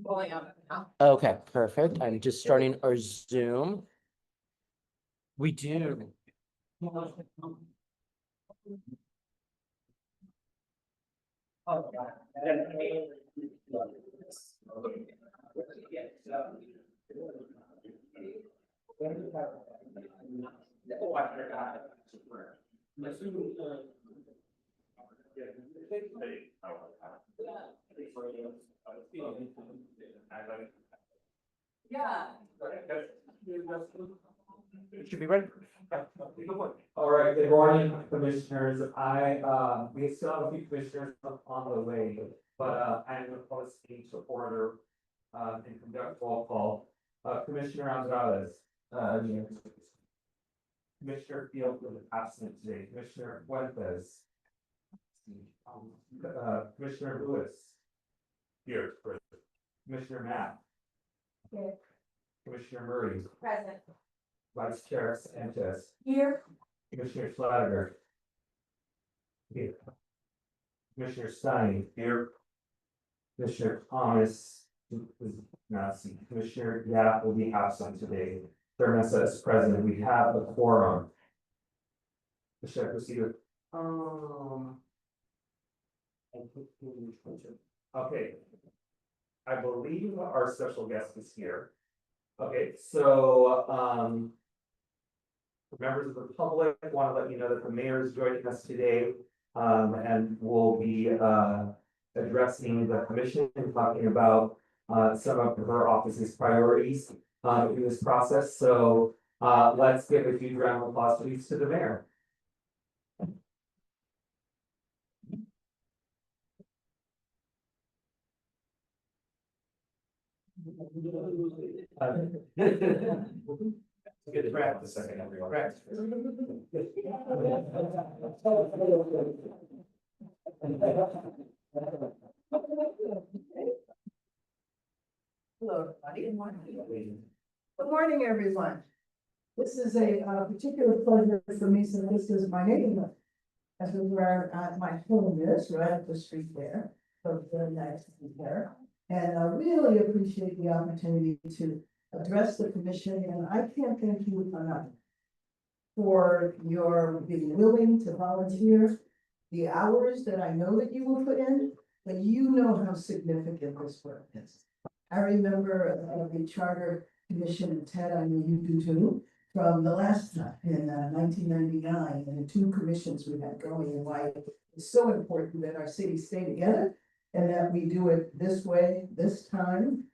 Pulling up now. Okay, perfect. I'm just starting our Zoom. We do. Yeah. Should be ready. All right, good morning, commissioners. We still have a few commissioners on the way, but I'm going to call a speech order and conduct roll call. Commissioner Andrade. Commissioner Field is absent today. Commissioner Fuentes. Commissioner Lewis. Here. Commissioner Matt. Here. Commissioner Murray. Present. Vice Chair Sanchez. Here. Commissioner Schlatter. Here. Commissioner Stein. Here. Commissioner Thomas is not seen. Commissioner Yap will be absent today. Thermessa is present. We have a quorum. Should I proceed with? Okay. I believe our special guest is here. Okay, so members of the public, I want to let you know that the mayor is joining us today. And we'll be addressing the commission and talking about some of her office's priorities in this process. So let's give a huge round of applause please to the mayor. Good practice, second everyone. Practice. Hello, everybody. Good morning. Good morning, everyone. This is a particular pleasure for me, since this is my neighborhood. This is where my home is, right up the street there, so it's very nice to be there. And I really appreciate the opportunity to address the commission, and I can't thank you enough for your being willing to volunteer, the hours that I know that you will put in, but you know how significant this work is. I remember the charter commission, and Ted, I know you do too, from the last time in 1999, and the two commissions we had going, and why it's so important that our city stay together and that we do it this way, this time.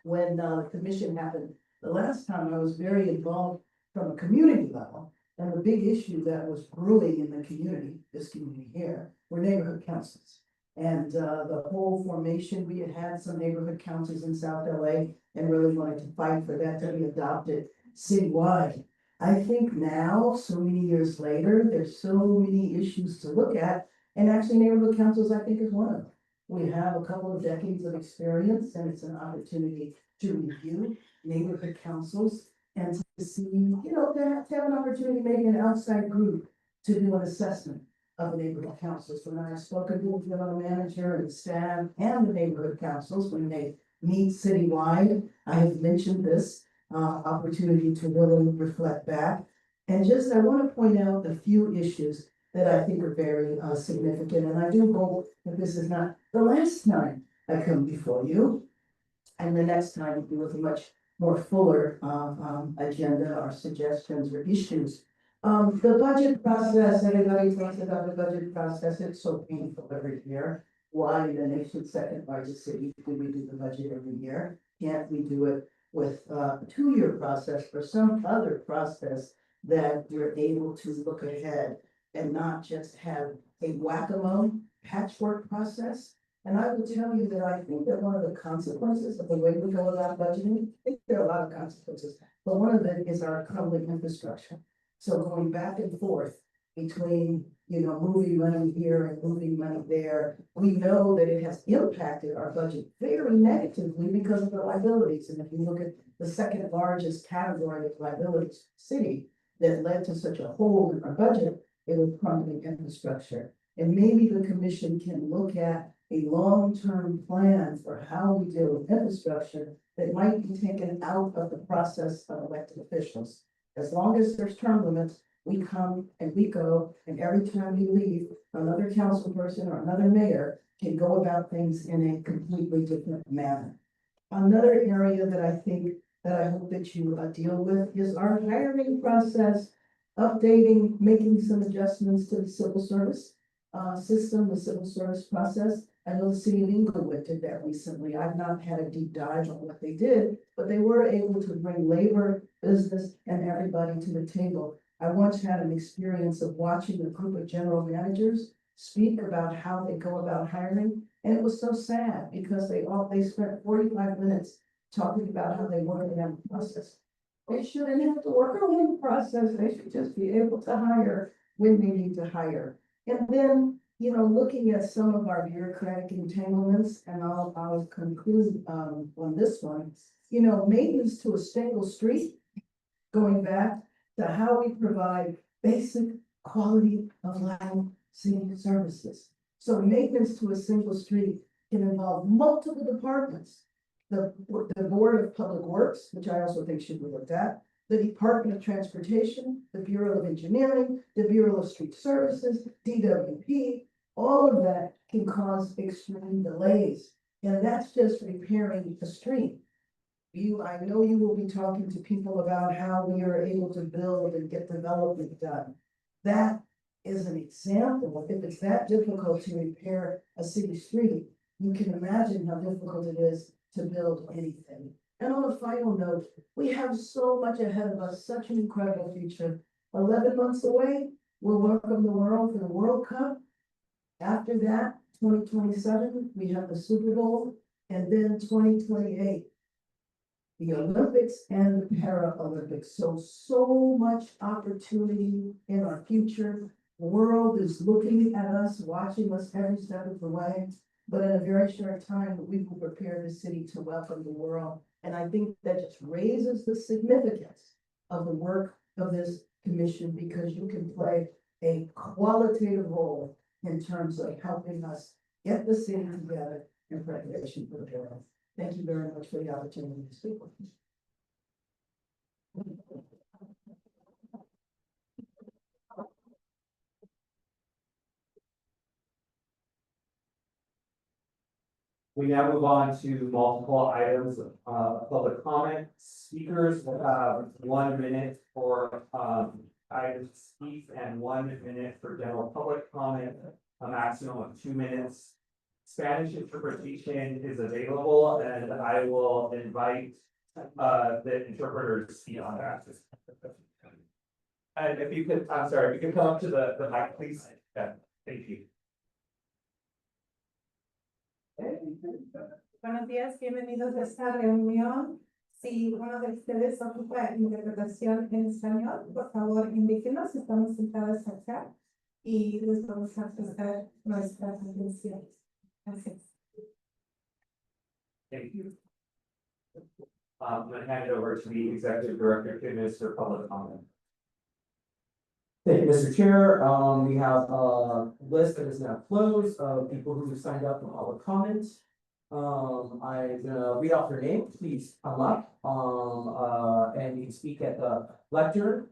When the commission happened, the last time I was very involved from a community level, and the big issue that was brewing in the community, this community here, were neighborhood councils. And the whole formation, we had some neighborhood councils in South LA and really wanted to fight for that to be adopted citywide. I think now, so many years later, there's so many issues to look at, and actually neighborhood councils, I think, is one of them. We have a couple of decades of experience, and it's an opportunity to review neighborhood councils and to see, to have an opportunity, maybe an outside group to do an assessment of the neighborhood councils. When I've spoken to the general manager and staff and the neighborhood councils, when they meet citywide, I have mentioned this opportunity to really reflect back. And I want to point out a few issues that I think are very significant. And I do hope that this is not the last time I come before you. And the next time will be with a much more fuller agenda or suggestions or issues. The budget process, everybody talks about the budget process, it's so painful every year. Why in the nation's second largest city do we do the budget every year? Can't we do it with a 2-year process or some other process that we're able to look ahead and not just have a whack-a-mole patchwork process? And I will tell you that I think that one of the consequences of the way we go about budgeting, I think there are a lot of consequences, but one of them is our crumbling infrastructure. So going back and forth between, moving money here and moving money there, we know that it has impacted our budget very negatively because of the liabilities. And if you look at the second largest category of liabilities city that led to such a hole in our budget, it was crumbling infrastructure. And maybe the commission can look at a long-term plan for how we deal with infrastructure that might be taken out of the process of elected officials. As long as there's term limits, we come and we go, and every time we leave, another council person or another mayor can go about things in a completely different manner. Another area that I think that I hope that you deal with is our hiring process, updating, making some adjustments to the civil service system, the civil service process. I know the city of Inglewood did that recently. I've not had a deep dive on what they did, but they were able to bring labor, business, and everybody to the table. I once had an experience of watching a group of general managers speak about how they go about hiring, and it was so sad because they spent 45 minutes talking about how they work in that process. They shouldn't have to work on the process. They should just be able to hire when they need to hire. And then, you know, looking at some of our bureaucratic entanglements, and I'll conclude on this one. You know, maintenance to a single street, going back to how we provide basic quality of life city services. So maintenance to a single street can involve multiple departments. The Board of Public Works, which I also think should be looked at, the Department of Transportation, the Bureau of Engineering, the Bureau of Street Services, DWP, all of that can cause extreme delays. And that's just repairing a street. I know you will be talking to people about how we are able to build and get development done. That is an example. If it's that difficult to repair a city street, you can imagine how difficult it is to build anything. And on a final note, we have so much ahead of us, such an incredible future. 11 months away, we'll welcome the world for the World Cup. After that, 2027, we have the Super Bowl, and then 2028. The Olympics and the Paralympics. So much opportunity in our future. The world is looking at us, watching us every step of the way. But in a very short time, we will prepare the city to welcome the world. And I think that just raises the significance of the work of this commission, because you can play a qualitative role in terms of helping us get the city together in preparation for the world. Thank you very much for the opportunity to speak with you. We now move on to multiple items of public comment. Speakers will have 1 minute for items to speak and 1 minute for general public comment, a maximum of 2 minutes. Spanish interpretation is available, and I will invite the interpreter to speak on that. And if you could, I'm sorry, if you could come up to the mic, please. Yeah, thank you. Buenos días, bienvenidos a esta reunión. Si uno de ustedes ocupa interpretación en español, por favor indíquenos, estamos sentados acá y les vamos a prestar nuestra atención. Gracias. Thank you. I'm going to hand it over to the Executive Director to administer public comment. Thank you, Mr. Chair. We have a list that is now closed of people who have signed up for public comment. I'm gonna read off your name, please come up, and you can speak at the lectern,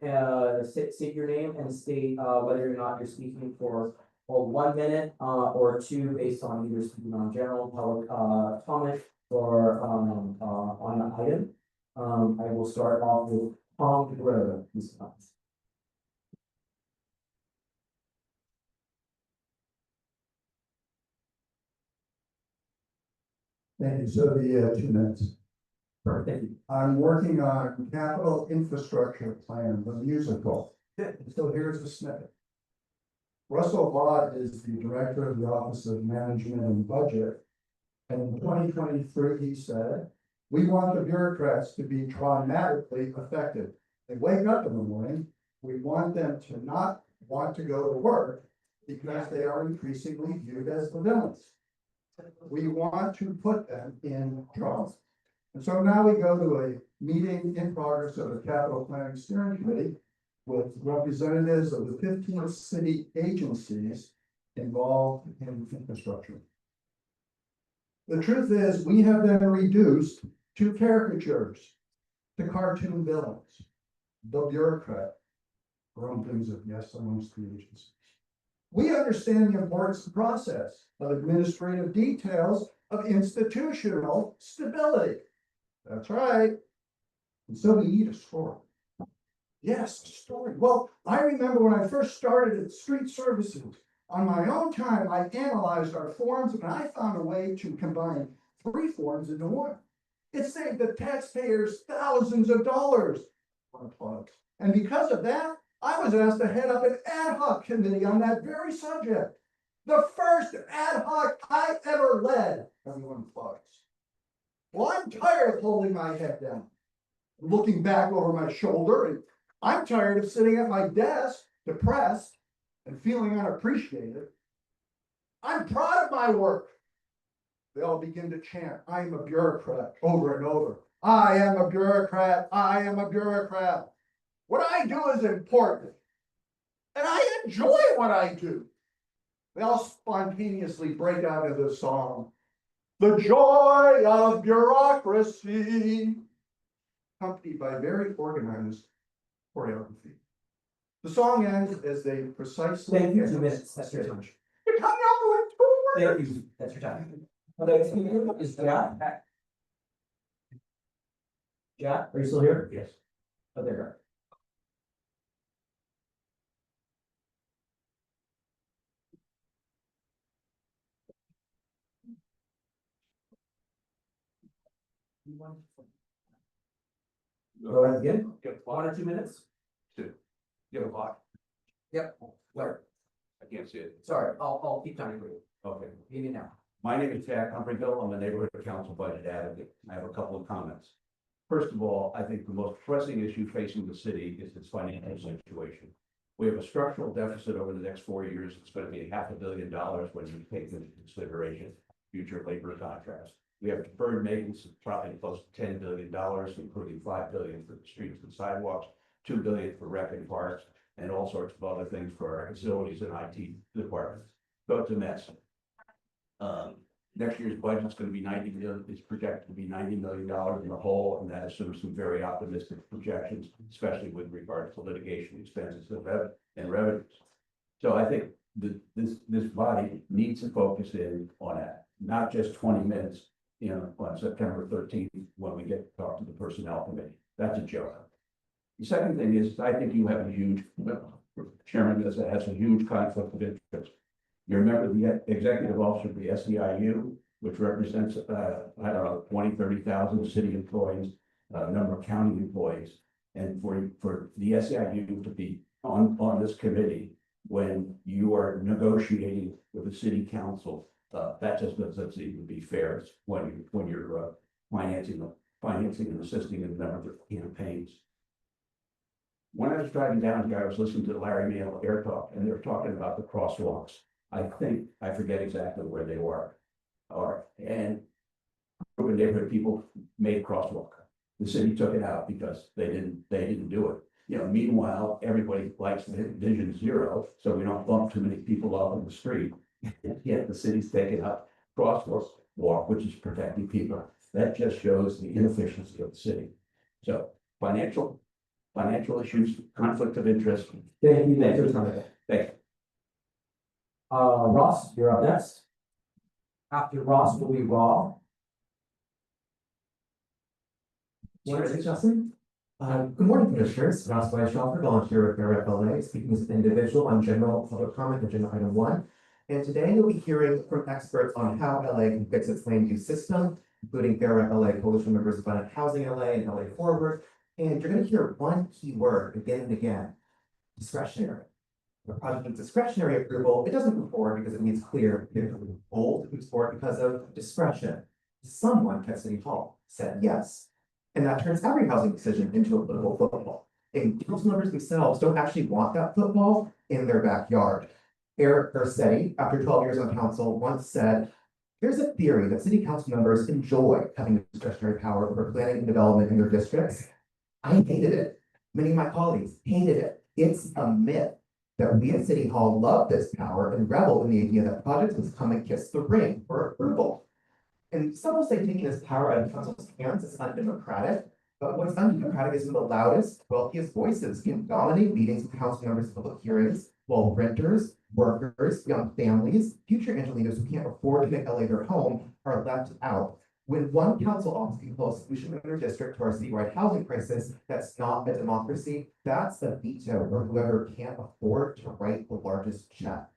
state your name and state, whether or not you're speaking for 1 minute, or 2, based on either speaking on general public, comment or, on an item. I will start off with Tom Guerrero, please come. Thank you. So the 2 minutes. Thank you. I'm working on capital infrastructure plan, the musical. So here's the snippet. Russell Vaught is the director of the Office of Management and Budget. And in 2023, he said, we want the bureaucrats to be traumatically affected. They wake up in the morning, we want them to not want to go to work because they are increasingly viewed as the villains. We want to put them in trouble. And so now we go to a meeting in progress of the Capital Planning Steering Committee with representatives of the 15 city agencies involved in infrastructure. The truth is, we have been reduced to caricatures, to cartoon villains, the bureaucrat, grumblings of yes amongst the agencies. We understand the importance of the process of administrative details of institutional stability. That's right. And so we need a story. Yes, a story. Well, I remember when I first started at Street Services, on my own time, I analyzed our forms and I found a way to combine 3 forms into one. It saved the taxpayers thousands of dollars. And because of that, I was asked to head up an ad hoc committee on that very subject. The first ad hoc I ever led. Everyone applauds. Well, I'm tired of holding my head down, looking back over my shoulder, and I'm tired of sitting at my desk, depressed and feeling unappreciated. I'm proud of my work. They all begin to chant, I'm a bureaucrat, over and over. I am a bureaucrat. I am a bureaucrat. What I do is important. And I enjoy what I do. They all spontaneously break out into the song. The joy of bureaucracy. Accompanied by very organized choreography. The song ends as they precisely. Thank you, 2 minutes, that's your time. You're coming over with 2 words. Thank you, that's your time. The next speaker is Jack. Jack, are you still here? Yes. Oh, there you are. Go ahead again, Get 1 or 2 minutes? a clock. Yep, where? I can't see it. Sorry, I'll keep time for you. Okay. Give me now. My name is Jack Humphreyville. I'm a neighborhood council budget advocate. I have a couple of comments. First of all, I think the most pressing issue facing the city is its financial situation. We have a structural deficit over the next 4 years. It's going to be $500 million when you take into consideration future labor contracts. We have deferred maintenance of probably close to $10 billion, including $5 billion for the streets and sidewalks, $2 billion for rec and parks, and all sorts of other things for our facilities and IT departments. So it's a mess. Next year's budget is going to be 90 million, it's projected to be $90 million in the hole, and that assumes some very optimistic projections, especially with regard to litigation expenses and revenues. So I think this body needs to focus in on that, not just 20 minutes, on September 13th, when we get to talk to the personnel committee. That's a joke. The second thing is, I think you have a huge, Chairman has a huge conflict of interest. You're a member of the executive officer of the SEIU, which represents, 30,000 city employees, a number of county employees. And for the SEIU to be on this committee when you are negotiating with the city council, that just doesn't even be fair when you're financing and assisting in a number of campaigns. When I was driving down here, I was listening to Larry Mail Air Talk, and they were talking about the crosswalks. I forget exactly where they were. And urban neighborhood people made a crosswalk. The city took it out because they didn't do it. Meanwhile, everybody likes Vision Zero, so we don't bump too many people off in the street. Yet the city's taken up crosswalk, which is protecting people. That just shows the inefficiency of the city. So financial issues, conflict of interest. Thank you, thank you. Thank you. Ross, you're up next. After Ross will be Raw. Want to say something? Good morning, Commissioners. Ross Weishofer, volunteer with Fair Rep LA, speaking as an individual on general public comment, agenda item 1. And today you'll be hearing from experts on how LA can fix its land use system, including Fair Rep LA, Coalition Members of Abundant Housing LA, and LA Forward. And you're going to hear one key word again and again: discretionary. The project of discretionary approval, it doesn't move forward because it needs clear, bold, it moves forward because of discretion. Someone at City Hall said yes. And that turns every housing decision into a political football. And council members themselves don't actually want that football in their backyard. Eric Garcetti, after 12 years on council, once said, "There's a theory that city council members enjoy having discretionary power over planning and development in their districts. I hated it. Many of my colleagues hated it. It's a myth that we at City Hall love this power and revel in the idea that projects must come and kiss the ring for approval." And some will say taking this power out of council's hands is undemocratic, but what's undemocratic is when the loudest, wealthiest voices can dominate meetings with council members and public hearings, while renters, workers, young families, future interleaders who can't afford to make LA their home are left out. When one council office can close a solution in their district to our citywide housing crisis, that's not a democracy, that's a veto or whoever can't afford to write the largest check.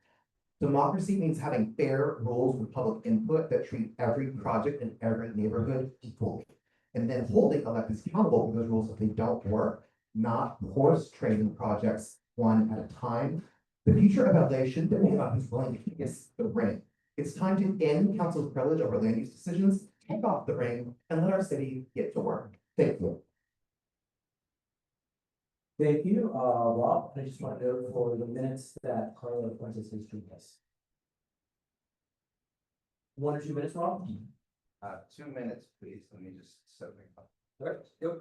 Democracy means having fair rules with public input that treat every project in every neighborhood equally. And then holding electeds accountable for those rules if they don't work, not horse trading projects one at a time. The future of LA should depend on who's willing to kiss the ring. It's time to end council's privilege over land use decisions, take off the ring, and let our city get to work. Thank you. Thank you, Rob. I just want to note for the minutes that Carla Fuentes has joined us. 1 or 2 minutes, Rob? 2 minutes, please. Let me just set my up. All right, go.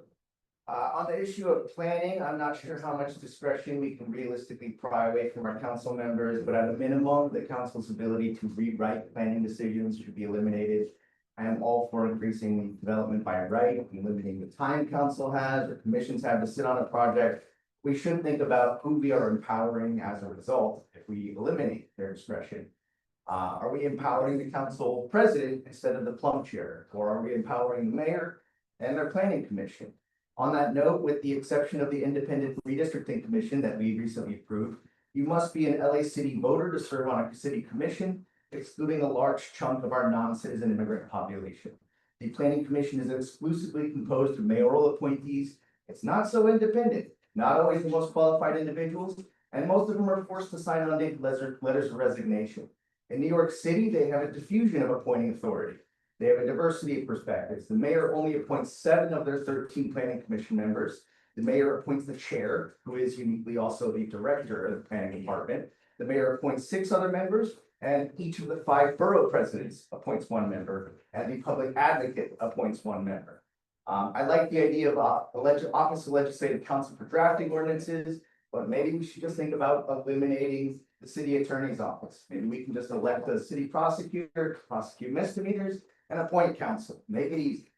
On the issue of planning, I'm not sure how much discretion we can realistically pry away from our council members, but at a minimum, the council's ability to rewrite planning decisions should be eliminated. I am all for increasing development by right and limiting the time council has or commissions have to sit on a project. We should think about who we are empowering as a result if we eliminate their discretion. Are we empowering the council president instead of the plum chair? Or are we empowering the mayor and their planning commission? On that note, with the exception of the independent redistricting commission that we recently approved, you must be an LA City voter to serve on a city commission, excluding a large chunk of our non-citizen immigrant population. The planning commission is exclusively composed of mayoral appointees. It's not so independent, not always the most qualified individuals, and most of them are forced to sign undated letters of resignation. In New York City, they have a diffusion of appointing authority. They have a diversity of perspectives. The mayor only appoints 7 of their 13 planning commission members. The mayor appoints the chair, who is uniquely also the director of the planning department. The mayor appoints 6 other members, and each of the 5 borough presidents appoints 1 member, and the public advocate appoints 1 member. I like the idea of Office of Legislative Counsel for drafting ordinances, but maybe we should just think about eliminating the city attorney's office. Maybe we can just elect a city prosecutor, prosecute misdemeanors, and appoint counsel, make it easy.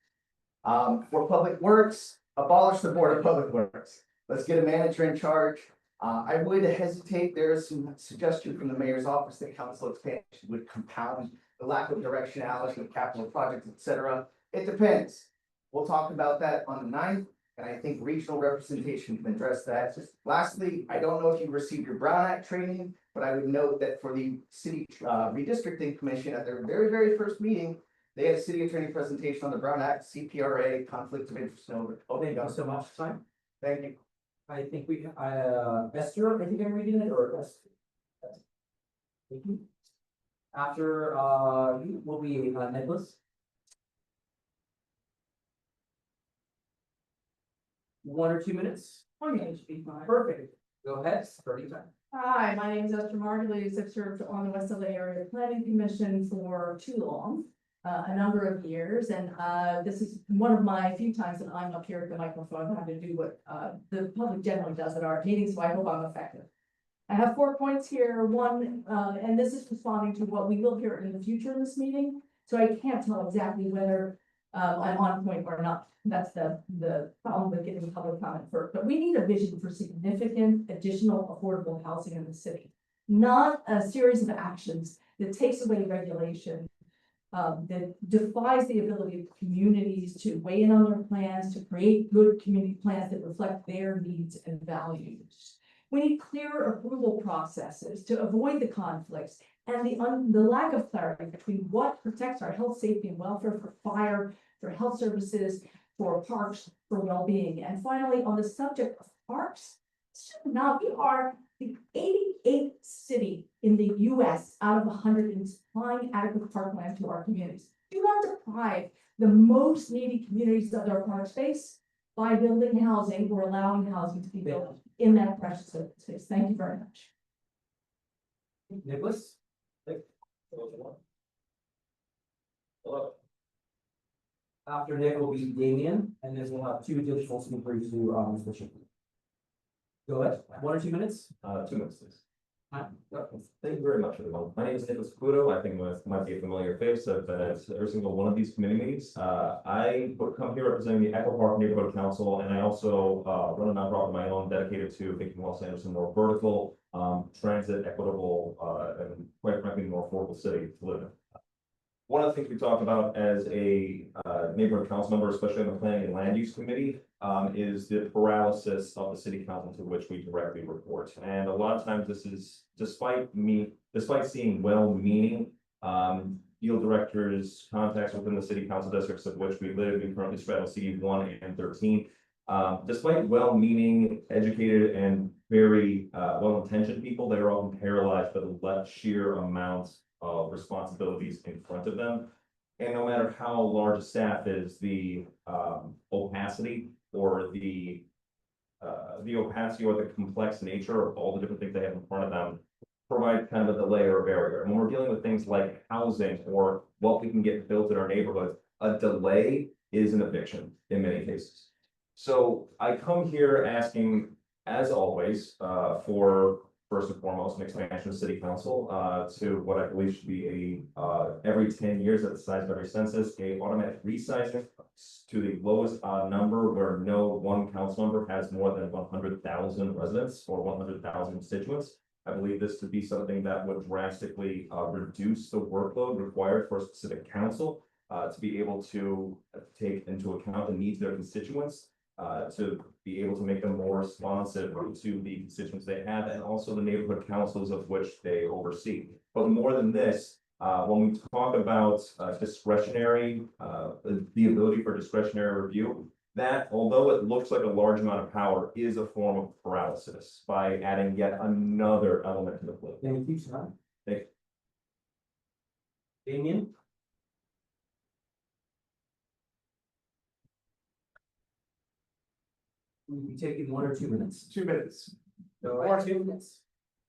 For public works, abolish the Board of Public Works. Let's get a manager in charge. I would hesitate, there is some suggestion from the mayor's office that council expansion would compound the lack of directionality of capital projects, etc. It depends. We'll talk about that on the 9th, and I think regional representation can address that. Lastly, I don't know if you received your Brown Act training, but I would note that for the city redistricting commission at their very, very first meeting, they had a city attorney presentation on the Brown Act, CPRA, conflict of interest, and over. Thank you so much, Simon. Thank you. I think we, Esther, I think I'm reading it, or Esther? Thank you. After, you will be, Nicholas. 1 or 2 minutes? 1 minute should be fine. Perfect. Go ahead, starting time. Hi, my name is Esther Margulies. I've served on the West LA Area Planning Commission for too long, a number of years, and this is one of my few times that I'm up here at the microphone having to do what the public generally does at our meetings, so I hope I'm effective. I have 4 points here. One, and this is responding to what we will hear in the future in this meeting, so I can't tell exactly whether I'm on point or not. That's the problem with getting public comment first, but we need a vision for significant additional affordable housing in the city. Not a series of actions that takes away regulation, that defies the ability of communities to weigh in on their plans, to create good community plans that reflect their needs and values. We need clearer approval processes to avoid the conflicts and the lack of clarity between what protects our health, safety, and welfare for fire, for health services, for parks, for well-being. And finally, on the subject of parks, now we are the 88th city in the US out of 100 in supplying adequate parkland to our communities. Do not deprive the most needy communities of their park space by building housing or allowing housing to be built in that precious space. Thank you very much. Nicholas? Hello. After Nick will be Damien, and then we'll have 2 additional speakers to switch in. Go ahead, 1 or 2 minutes? 2 minutes, please. Thank you very much, everyone. My name is Nicholas Caputo. I think it might be a familiar face. I've been at every single one of these committee meetings. I come here representing the Echo Park Neighborhood Council, and I also run a nonprofit of my own dedicated to making Los Angeles a more vertical, transit equitable, and quite frankly, more affordable city to live in. One of the things we talk about as a neighborhood council member, especially on the planning and land use committee, is the paralysis of the city council to which we directly report. And a lot of times this is despite seeing well-meaning field directors, contacts within the city council districts of which we live. We currently straddle CD 1 and 13. Despite well-meaning, educated, and very well-intentioned people, they are often paralyzed by the sheer amounts of responsibilities in front of them. And no matter how large a staff is, the opacity or the complex nature of all the different things they have in front of them provide kind of a delay or a barrier. And when we're dealing with things like housing or what we can get built in our neighborhoods, a delay is an eviction in many cases. So I come here asking, as always, for first and foremost, an expansion of city council to what I believe should be a every 10 years at the size of every census, a automatic resizing to the lowest number where no one council member has more than 100,000 residents or 100,000 constituents. I believe this to be something that would drastically reduce the workload required for a specific council to be able to take into account the needs of their constituents. To be able to make them more responsive to the constituents they have and also the neighborhood councils of which they oversee. But more than this, when we talk about discretionary, the ability for discretionary review, that although it looks like a large amount of power is a form of paralysis by adding yet another element to the plate. Thank you, Sean. Thank you. Damien? We'll be taking 1 or 2 minutes. 2 minutes. Go right, 2 minutes.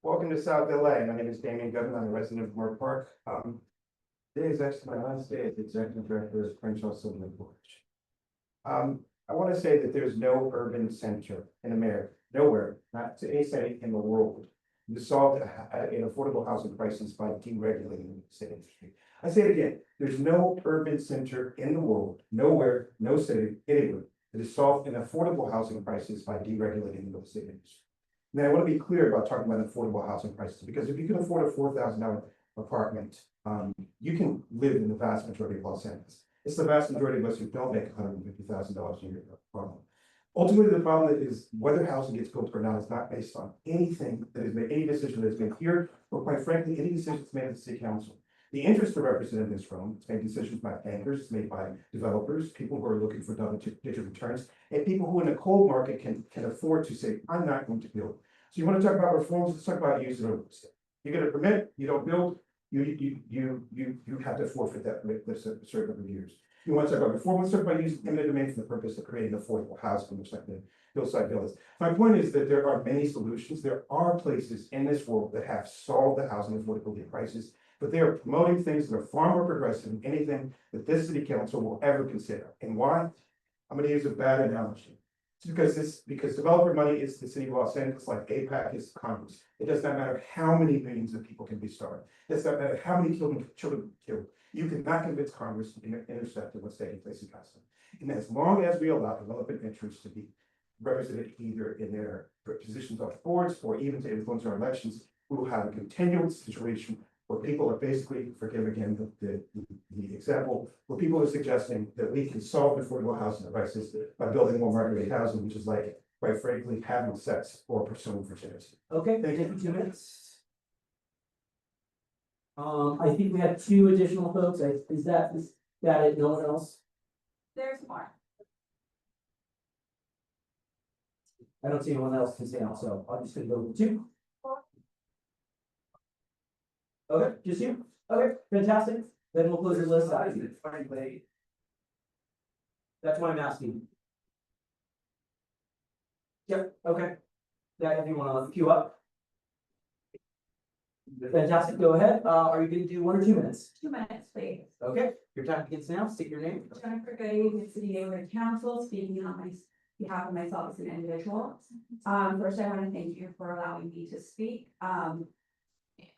Welcome to South LA. My name is Damian Goodman. I'm a resident of Moore Park. Today is actually my last day as the executive director of Crenshaw Sylvan Village. I want to say that there's no urban center in America, nowhere, not to any city in the world, to solve an affordable housing crisis by deregulating the city industry. I say it again, there's no urban center in the world, nowhere, no city, anywhere, that has solved an affordable housing crisis by deregulating the real estate industry. Now, I want to be clear about talking about an affordable housing crisis, because if you can afford a $4,000 apartment, you can live in the vast majority of Los Angeles. It's the vast majority of us who don't make $150,000 a year problem. Ultimately, the problem is whether housing gets built or not is not based on anything that is made, any decision that has been here, or quite frankly, any decisions made at the city council. The interests are represented in this room. It's made decisions by bankers, it's made by developers, people who are looking for double-digit returns, and people who in the cold market can afford to say, I'm not going to build. So you want to talk about reforms, let's talk about use of real estate. You get a permit, you don't build, you have to forfeit that permit for a certain number of years. You want to talk about reform, let's talk about using eminent domain for the purpose of creating affordable housing, which like the hillside villas. My point is that there are many solutions. There are places in this world that have solved the housing affordability crisis, but they are promoting things that are far more progressive than anything that this city council will ever consider. And why? I'm going to use a bad analogy. It's because developer money is the city of Los Angeles, like APAC is Congress. It does not matter how many millions of people can be starved. It does not matter how many children killed. You cannot convince Congress to intercept what's taking place in Gaza. And as long as we allow development interests to be represented either in their positions on boards or even to influence our elections, we will have a continual situation where people are basically, forgive again the example, where people are suggesting that we can solve affordable housing crisis by building more market rate housing, which is like, quite frankly, having sex or pursuing virginity. Okay, thank you for 2 minutes. I think we have 2 additional folks. Is that it? No one else? There's more. I don't see anyone else can say out, so I'm just gonna go with 2. Okay, just you? Okay, fantastic. Then we'll close your list out. That's why I'm asking. Yep, okay. That, if you wanna queue up. Fantastic, go ahead. Are you gonna do 1 or 2 minutes? 2 minutes, please. Okay, your time begins now. State your name. Jennifer Goody, the City Neighborhood Council, speaking on behalf of myself as an individual. First, I want to thank you for allowing me to speak.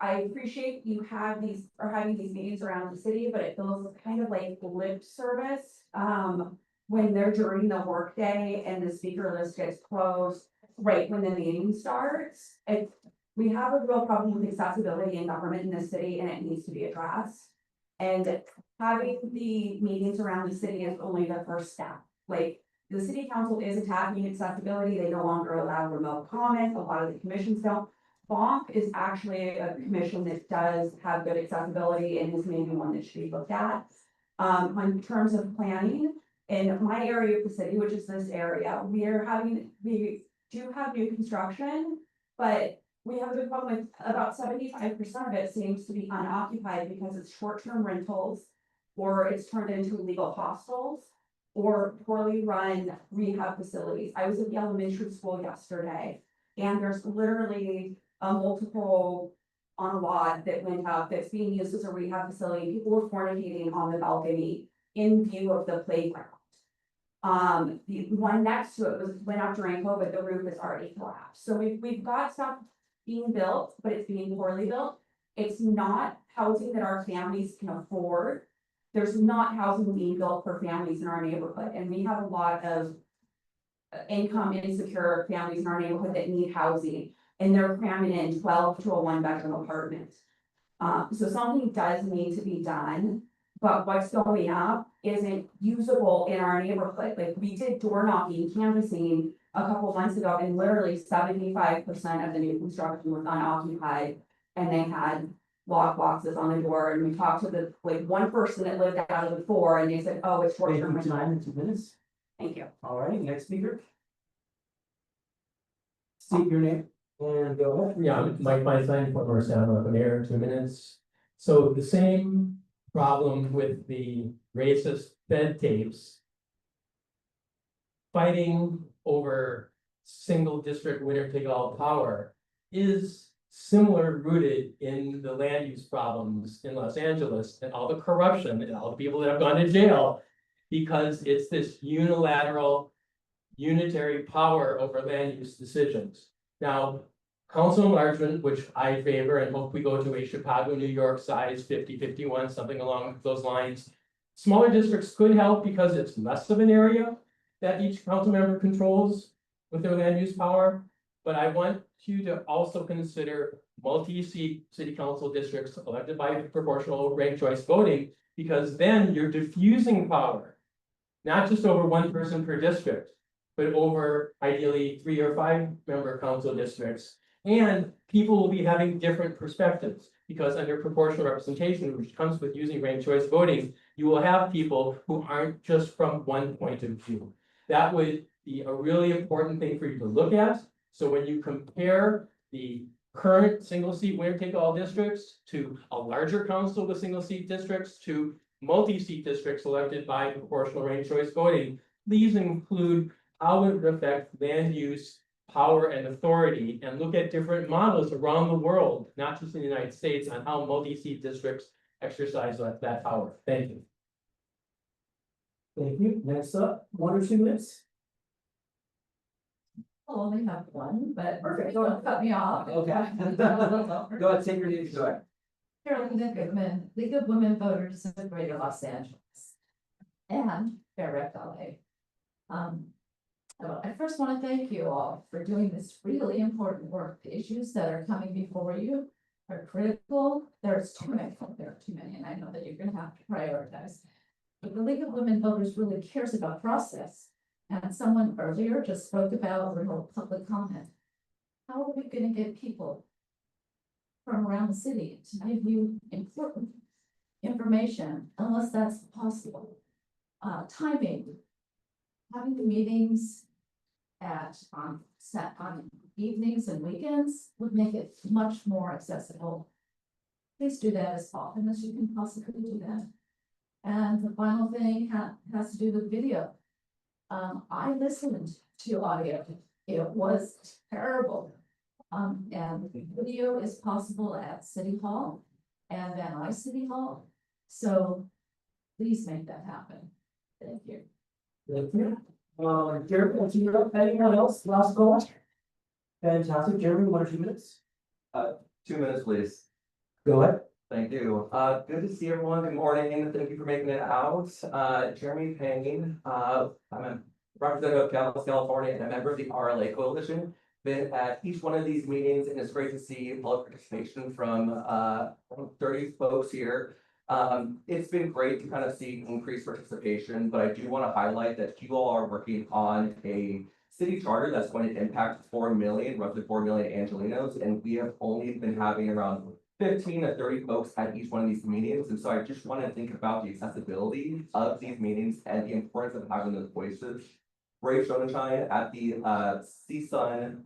I appreciate you have these, are having these meetings around the city, but it feels kind of like lip service. When they're during the workday and the speaker list gets closed right when the meeting starts. We have a real problem with accessibility in government in this city and it needs to be addressed. And having the meetings around the city is only the first step. Like, the city council is attacking accessibility. They no longer allow remote comment. A lot of the commissions don't. BOMP is actually a commission that does have good accessibility and is maybe one that should be looked at. In terms of planning, in my area of the city, which is this area, we do have new construction, but we have a big problem with about 75% of it seems to be unoccupied because it's short-term rentals, or it's turned into illegal hostels, or poorly run rehab facilities. I was at the elementary school yesterday, and there's literally a multiple on a lot that went up that's being used as a rehab facility. People were fornicating on the balcony in view of the playground. The one next to it went up during COVID, the roof is already collapsed. So we've got stuff being built, but it's being poorly built. It's not housing that our families can afford. There's not housing being built for families in our neighborhood, and we have a lot of income insecure families in our neighborhood that need housing, and they're cramming in 12 to a 1-bedroom apartment. So something does need to be done, but what's going up isn't usable in our neighborhood. Like, we did door knocking, canvassing a couple months ago, and literally 75% of the new construction was unoccupied, and they had lock boxes on the door, and we talked to the, like, one person that lived out of the 4, and they said, oh, it's Thank short-term you, rental. time in 2 minutes. Thank you. All right, next speaker. State your name and go ahead. Yeah, Mike Feinstein, Fort Morris Town, Mayor, 2 minutes. So the same problem with the racist Fed tapes. Fighting over single district winner take all power is similar rooted in the land use problems in Los Angeles and all the corruption and all the people that have gone to jail. Because it's this unilateral, unitary power over land use decisions. Now, council enlargement, which I favor and hope we go to a Chicago, New York size 50-51, something along those lines. Smaller districts could help because it's less of an area that each council member controls with their land use power. But I want you to also consider multi-seat city council districts elected by proportional ranked choice voting, because then you're diffusing power. Not just over one person per district, but over ideally 3 or 5 member council districts. And people will be having different perspectives, because under proportional representation, which comes with using ranked choice voting, you will have people who aren't just from one point of view. That would be a really important thing for you to look at. So when you compare the current single seat winner take all districts to a larger council with single seat districts to multi-seat districts elected by proportional ranked choice voting, please include how it would affect land use, power, and authority, and look at different models around the world, not just in the United States, on how multi-seat districts exercise that power. Thank you. Thank you. Next up, 1 or 2 minutes. I'll only have one, but Perfect. don't cut me off. Okay. Go ahead, take your name, go ahead. Carolina Goodman, League of Women Voters of Greater Los Angeles. And Fair Rep LA. I first want to thank you all for doing this really important work. The issues that are coming before you are critical. There's too many, and I know that you're gonna have to prioritize. But the League of Women Voters really cares about process. And someone earlier just spoke about remote public comment. How are we gonna get people from around the city to give you important information unless that's possible? Timing, having the meetings on evenings and weekends would make it much more accessible. Please do that as often as you can possibly do that. And the final thing has to do with video. I listened to audio. It was terrible. And video is possible at City Hall and Van Nuys City Hall. So please make that happen. Thank you. Thank you. Jeremy, what's your up? Anyone else? Last call? Fantastic. Jeremy, 1 or 2 minutes? 2 minutes, please. Go ahead. Thank you. Good to see everyone. Good morning. Thank you for making it out. Jeremy Payne, I'm a representative of Dallas, California, and a member of the RLA Coalition. Been at each one of these meetings, and it's great to see public participation from 30 folks here. It's been great to kind of see increased participation, but I do want to highlight that you all are working on a city charter that's going to impact 4 million, roughly 4 million Angelinos, and we have only been having around 15 to 30 folks at each one of these meetings, and so I just want to think about the accessibility of these meetings and the importance of having those voices. Ray Sonnenschein at the CSUN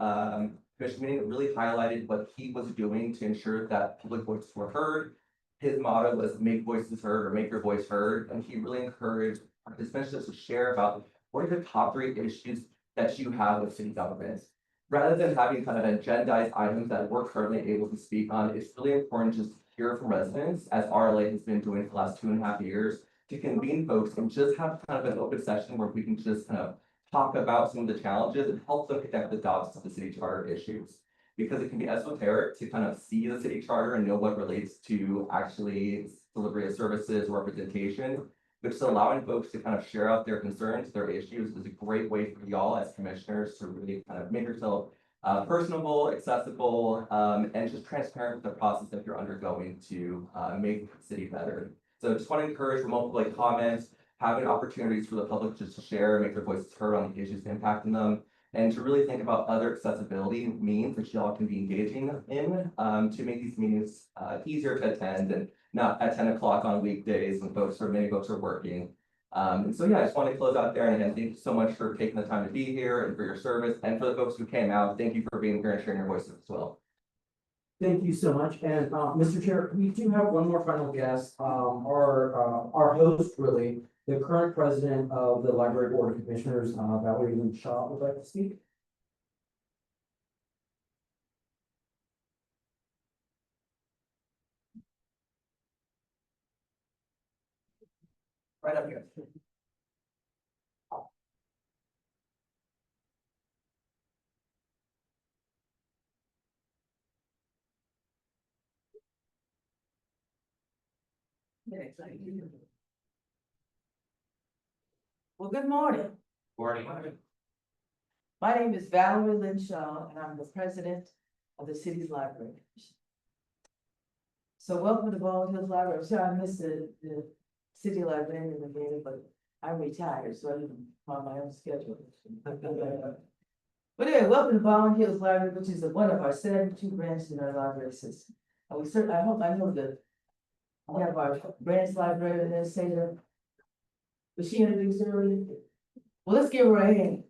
commission meeting really highlighted what he was doing to ensure that public voices were heard. His motto was make voices heard or make your voice heard, and he really encouraged participants just to share about what are the top 3 issues that you have with city government. Rather than having kind of agendized items that we're currently able to speak on, it's really important just to hear from residents, as RLA has been doing for the last 2.5 years, to convene folks and just have kind of an open session where we can just kind of talk about some of the challenges and help them connect the dots to the city charter issues. Because it can be esoteric to kind of see the city charter and know what relates to actually delivery of services or representation. But just allowing folks to kind of share out their concerns, their issues is a great way for y'all as commissioners to really kind of make yourself personable, accessible, and just transparent with the process that you're undergoing to make the city better. So just want to encourage remote public comments, having opportunities for the public just to share, make their voices heard on the issues impacting them, and to really think about other accessibility means that y'all can be engaging in to make these meetings easier to attend and not at 10 o'clock on weekdays when many folks are working. And so, yeah, I just want to close out there. And again, thank you so much for taking the time to be here and for your service. And for the folks who came out, thank you for being here and sharing your voices as well. Thank you so much. And Mr. Chair, we do have one more final guest. Our host, really, the current president of the Library Board of Commissioners, Valerie Lynn Shaw, would like to speak. Right up here. Well, good morning. Morning. My name is Valerie Lynn Shaw, and I'm the president of the city's library. So welcome to Bald Hills Library. I'm sorry I missed the city librarian meeting, but I'm retired, so I didn't follow my own schedule. But anyway, welcome to Bald Hills Library, which is one of our 72 branches in our library system. And we certainly, I know that we have our branch librarian there, Sarah. Was she introduced earlier? Well, let's give her a hand.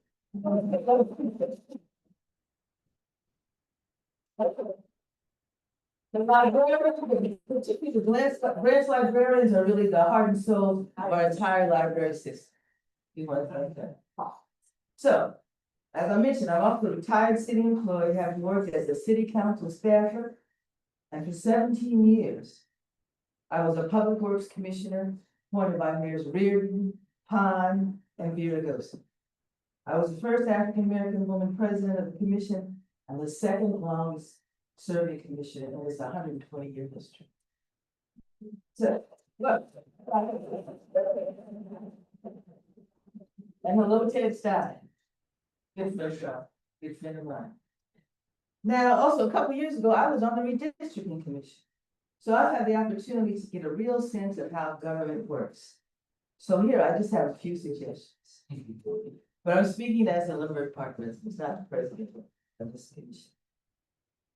The librarians, particularly the branch librarians are really the heart and soul of our entire library system. You want to thank them. So, as I mentioned, I'm also a retired city employee, having worked as a city council staffer. And for 17 years, I was a public works commissioner, appointed by mayors Reardon, Pond, and Villaraigosa. I was the first African-American woman president of the commission and the second longest serving commissioner in its 120-year history. So, look. And hello, Ted Stein. Good friend of mine. Now, also, a couple years ago, I was on the redistricting commission. So I've had the opportunity to get a real sense of how government works. So here, I just have a few suggestions. But I'm speaking as a Limerick Park resident, not the president of this commission.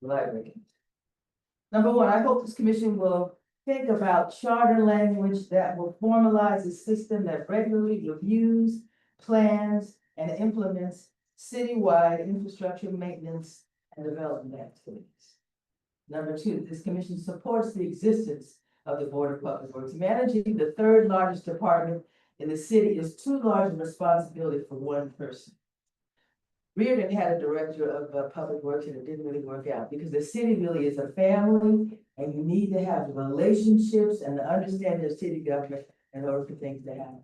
Library. Number one, I hope this commission will think about charter language that will formalize a system that regularly reviews, plans, and implements citywide infrastructure maintenance and development activities. Number two, this commission supports the existence of the Board of Public Works. Managing the third largest department in the city is too large a responsibility for one person. Reardon had a director of public works and it didn't really work out because the city really is a family and you need to have the relationships and the understanding of city government in order for things to happen.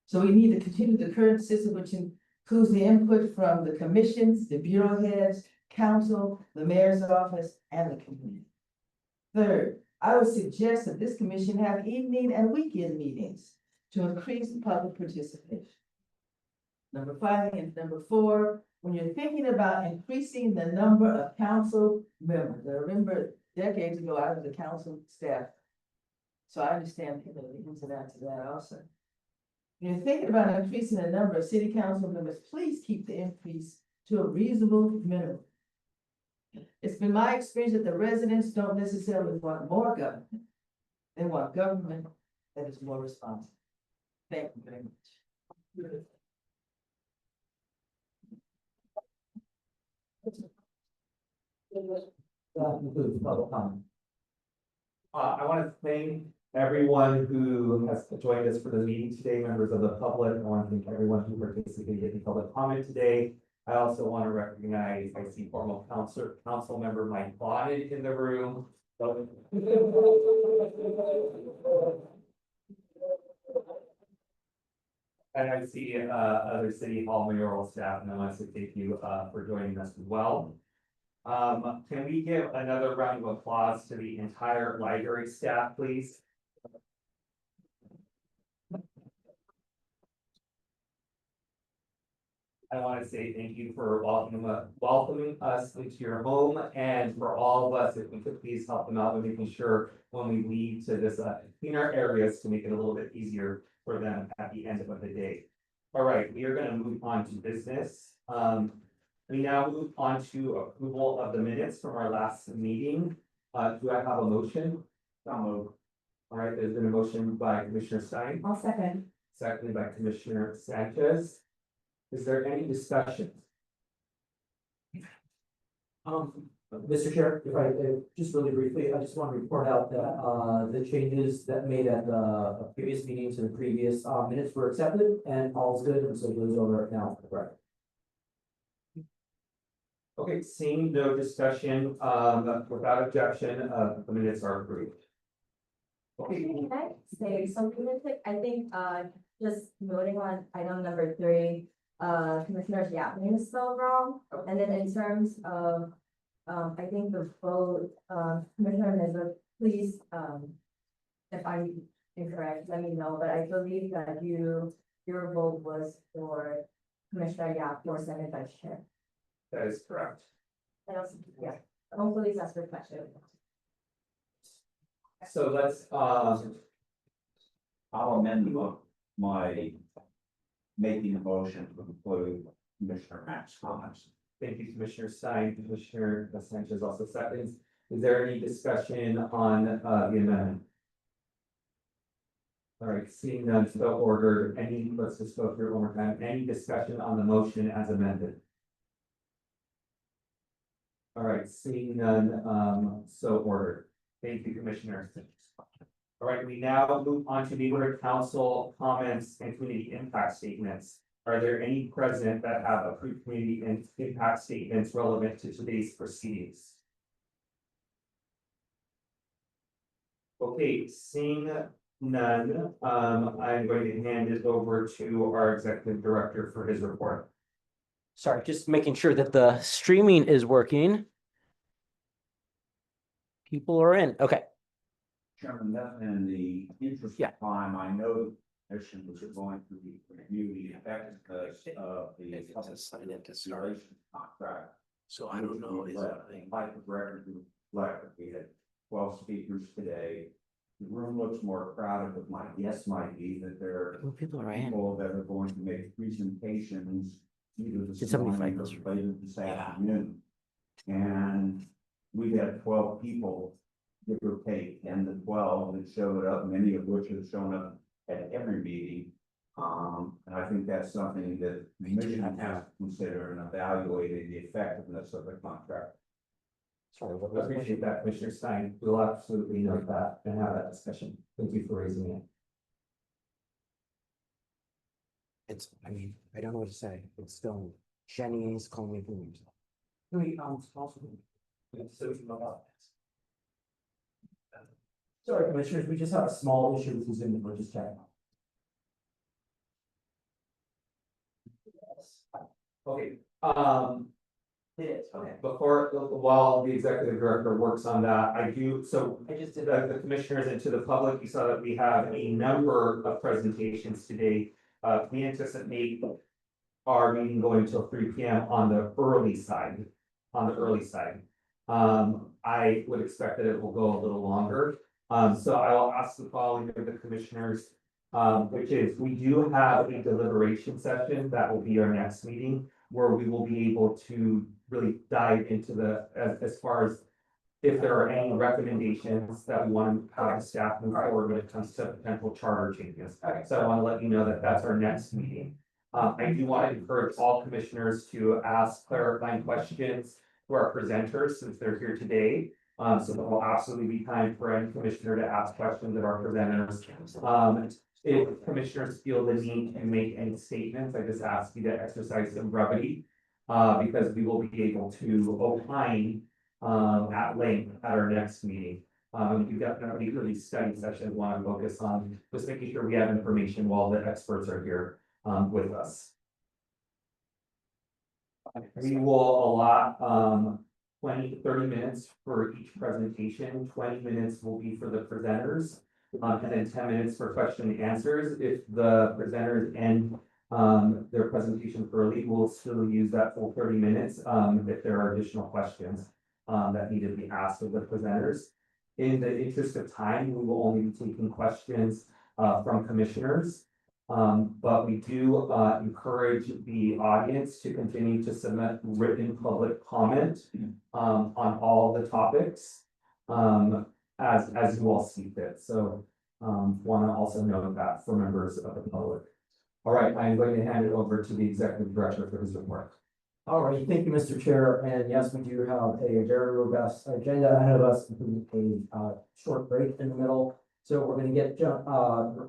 So we need to continue the current system, which includes the input from the commissions, the bureau heads, council, the mayor's office, and the community. Third, I would suggest that this commission have evening and weekend meetings to increase public participation. Number five and number four, when you're thinking about increasing the number of council members, I remember decades ago, I was a council staff. So I understand people the ins and outs of that also. When you're thinking about increasing the number of city council members, please keep the increase to a reasonable minimum. It's been my experience that the residents don't necessarily want more government. They want government that is more responsive. Thank you very much. That concludes public comment. I want to thank everyone who has joined us for the meeting today, members of the public. I want to thank everyone who participated in public comment today. I also want to recognize, I see former council member Mike Bonnet in the room. And I see other city hall mayoral staff, and I want to thank you for joining us as well. Can we give another round of applause to the entire library staff, please? I want to say thank you for welcoming us into your home, and for all of us, if we could please help them out with making sure when we leave to this cleaner areas to make it a little bit easier for them at the end of the day. All right, we are going to move on to business. We now move on to approval of the minutes from our last meeting. Do I have a motion? All right, there's been a motion by Commissioner Stein, I'll second. seconded by Commissioner Sanchez. Is there any discussion? Mr. Chair, if I, just really briefly, I just want to report out that, the changes that made at the previous meetings and previous, minutes were accepted and all's good, and so those are now correct. Okay, seeing no discussion, without objection, the minutes are approved. Okay, Can I say something real quick? I think, just voting on item number 3, Commissioner Yap name is spelled wrong. And then in terms of, I think the vote, Commissioner Mizra, please, if I'm incorrect, let me know, but I believe that your vote was for Commissioner Yap for Senate Vice Chair. that is correct. And also, yeah, hopefully that's reflected. So let's, I'll amend my making a motion to include Commissioner Matt's comments. thank you, Commissioner Stein, Commissioner Sanchez also seconds. Is there any discussion on, the amendment? All right, seeing none, so ordered. Let's just go through it one more time. Any discussion on the motion as amended? All right, seeing none, so ordered. Thank you, Commissioner. All right, we now move on to neighborhood council comments and community impact statements. Are there any present that have approved community and impact statements relevant to today's proceedings? Okay, seeing none, I'm going to hand it over to our executive director for his report. Sorry, just making sure that the streaming is working. People are in, okay. Chairman, that in the interest Yeah. of time, I know the commission was going through the community effectiveness of the public relations contract. So I don't know. Is Like the record reflect, we had 12 speakers today. The room looks more crowded, but my guess might be that there are people are in? people that are going to make presentations either this Did somebody morning fight or this? later this Yeah. afternoon. And we had 12 people, give or take, and the 12 that showed up, many of which have shown up at every meeting. And I think that's something that the commission has to consider in evaluating the effectiveness of the contract. Sorry, I appreciate that, Commissioner Stein. We'll absolutely note that and have that discussion. Thank you for raising it. It's, I mean, I don't know what to say. It's still, Jenny is calling me from. Sorry, commissioners, we just have a small issue with the Zoom that we're just checking. Okay, It is, okay. While the executive director works on that, I do, so I just did the commissioners and to the public, you saw that we have a number of presentations today. We anticipate our meeting going till 3 p.m. on the early side, I would expect that it will go a little longer. So I will ask the following of the commissioners, which is, we do have a deliberation session that will be our next meeting, where we will be able to really dive into as far as if there are any recommendations that we want to have staff move forward when it comes to potential charter changes. So I want to let you know that that's our next meeting. I do want to encourage all commissioners to ask clarifying questions to our presenters since they're here today. So there will absolutely be time for any commissioner to ask questions of our presenters. If commissioners feel the need to make any statements, I just ask you to exercise some brevity. Because we will be able to opine at length at our next meeting. We definitely really study sessions want to focus on just making sure we have information while the experts are here with us. We will allot 20 to 30 minutes for each presentation. 20 minutes will be for the presenters. And then 10 minutes for question and answers. If the presenters end their presentation early, we'll still use that full 30 minutes if there are additional questions that need to be asked of the presenters. In the interest of time, we will only be taking questions from commissioners. But we do encourage the audience to continue to submit written public comment on all the topics as you all see fit. So want to also note that for members of the public. All right, I'm going to hand it over to the executive director for his report. All right, thank you, Mr. Chair, and yes, we do have a very robust agenda ahead of us, including a short break in the middle. So we're gonna get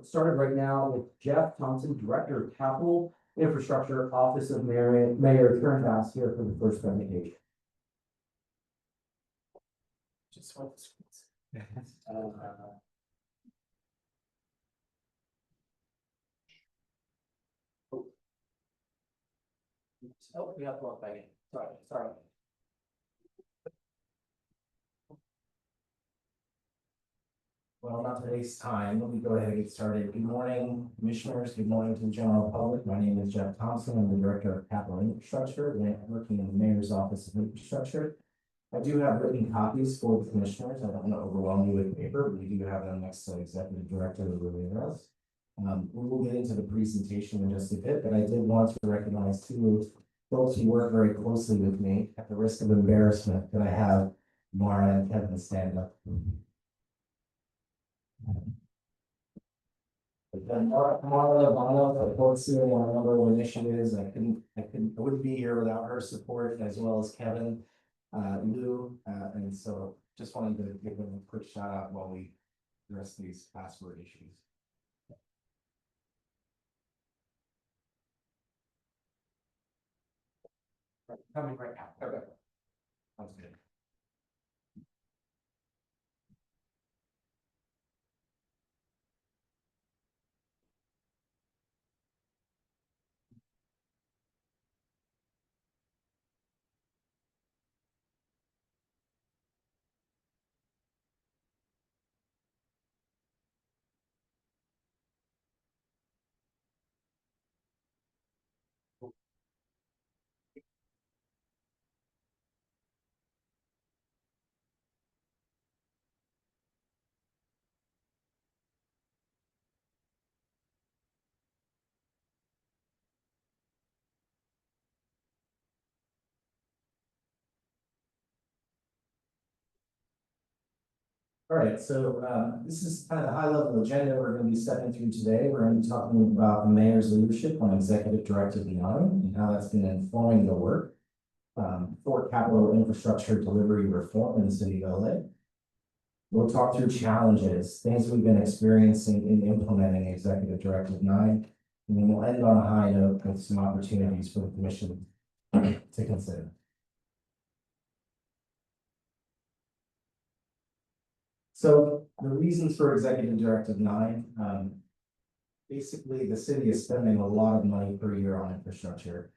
started right now with Jeff Thompson, Director of Capital Infrastructure, Office of Mayor Turnhouse here for the first presentation. Just want to. Oh, we have to walk back in. Sorry. Well, not to waste time, let me go ahead and get started. Good morning, commissioners. Good morning to the general public. My name is Jeff Thompson. I'm the Director of Capital Infrastructure, and I'm working in the Mayor's Office of Infrastructure. I do have written copies for the commissioners. I don't want to overwhelm you with paper, but we do have them next to Executive Director Ramirez. We will get into the presentation in just a bit, but I did want to recognize two folks who work very closely with me. At the risk of embarrassment, that I have Mara and Kevin stand up. Mara Lavano supports you on a number of initiatives. I wouldn't be here without her support, as well as Kevin, Lou, and so just wanted to give them a quick shout out while we address these password issues. Coming right now. Okay. Sounds good. All right, so this is kind of the high level agenda we're going to be stepping through today. We're going to be talking about the mayor's leadership on Executive Directive 9 and how that's been informing the work for capital infrastructure delivery reform in the city of LA. We'll talk through challenges, things we've been experiencing in implementing Executive Directive 9, and then we'll end on a high note with some opportunities for the commission to consider. So the reasons for Executive Directive 9, basically the city is spending a lot of money per year on infrastructure.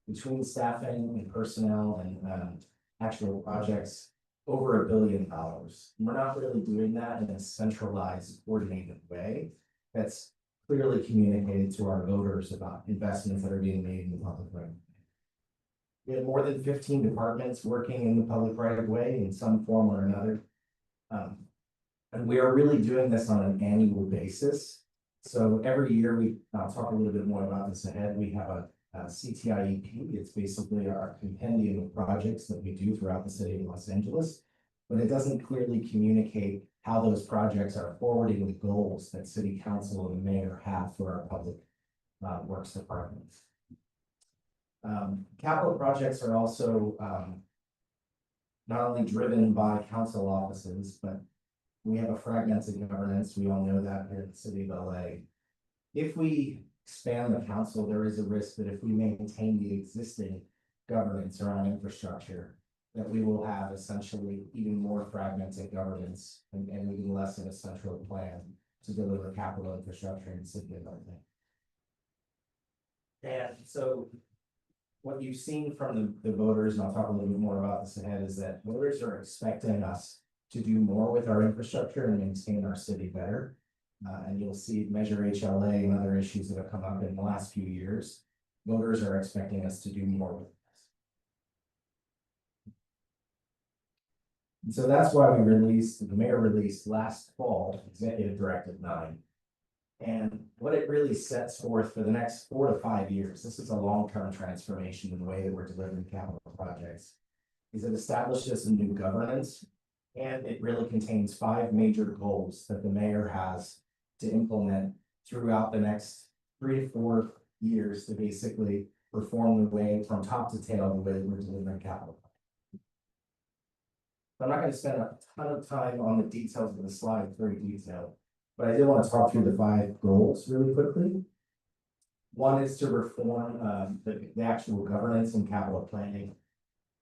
between staffing and personnel and actual projects over $1 billion. We're not really doing that in a centralized, coordinated way. That's clearly communicated to our voters about investments that are being made in the public right of way. We have more than 15 departments working in the public right of way in some form or another. And we are really doing this on an annual basis. So every year I'll talk a little bit more about this ahead. We have a CTIEP. It's basically our compendium of projects that we do throughout the city of Los Angeles. But it doesn't clearly communicate how those projects are forwarding the goals that city council and the mayor have for our public works departments. Capital projects are also not only driven by council offices, but we have a fragmented governance. We all know that here in the city of LA. If we expand the council, there is a risk that if we maintain the existing governance around infrastructure, that we will have essentially even more fragmented governance and even less of a central plan to deliver capital infrastructure in the city of LA. And so what you've seen from the voters, and I'll talk a little bit more about this ahead, is that voters are expecting us to do more with our infrastructure and maintain our city better. And you'll see Measure HLA and other issues that have come up in the last few years. Voters are expecting us to do more with this. And so that's why the mayor released last fall, Executive Directive 9. And what it really sets forth for the next 4 to 5 years, this is a long-term transformation in the way that we're delivering capital projects, is it establishes a new governance. And it really contains 5 major goals that the mayor has to implement throughout the next 3 to 4 years to basically perform the way from top to tail, the way we're delivering capital. So I'm not going to spend a ton of time on the details of the slide, it's very detailed, but I did want to talk through the 5 goals really quickly. One is to reform the actual governance and capital planning.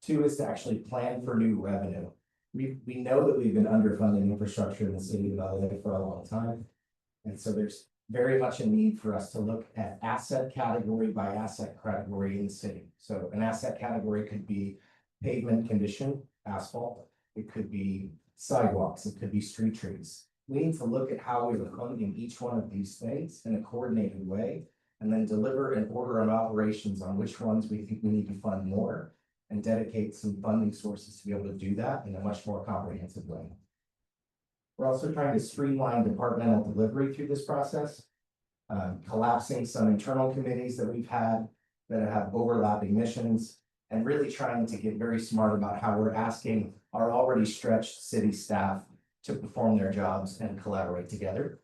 2 is to actually plan for new revenue. We know that we've been underfunding infrastructure in the city of LA for a long time. And so there's very much a need for us to look at asset category by asset category in the city. So an asset category could be pavement condition, asphalt. It could be sidewalks. It could be street trees. We need to look at how we're funding each one of these things in a coordinated way, and then deliver an order of operations on which ones we think we need to fund more, and dedicate some funding sources to be able to do that in a much more comprehensive way. We're also trying to streamline departmental delivery through this process, collapsing some internal committees that we've had that have overlapping missions, and really trying to get very smart about how we're asking our already stretched city staff to perform their jobs and collaborate together.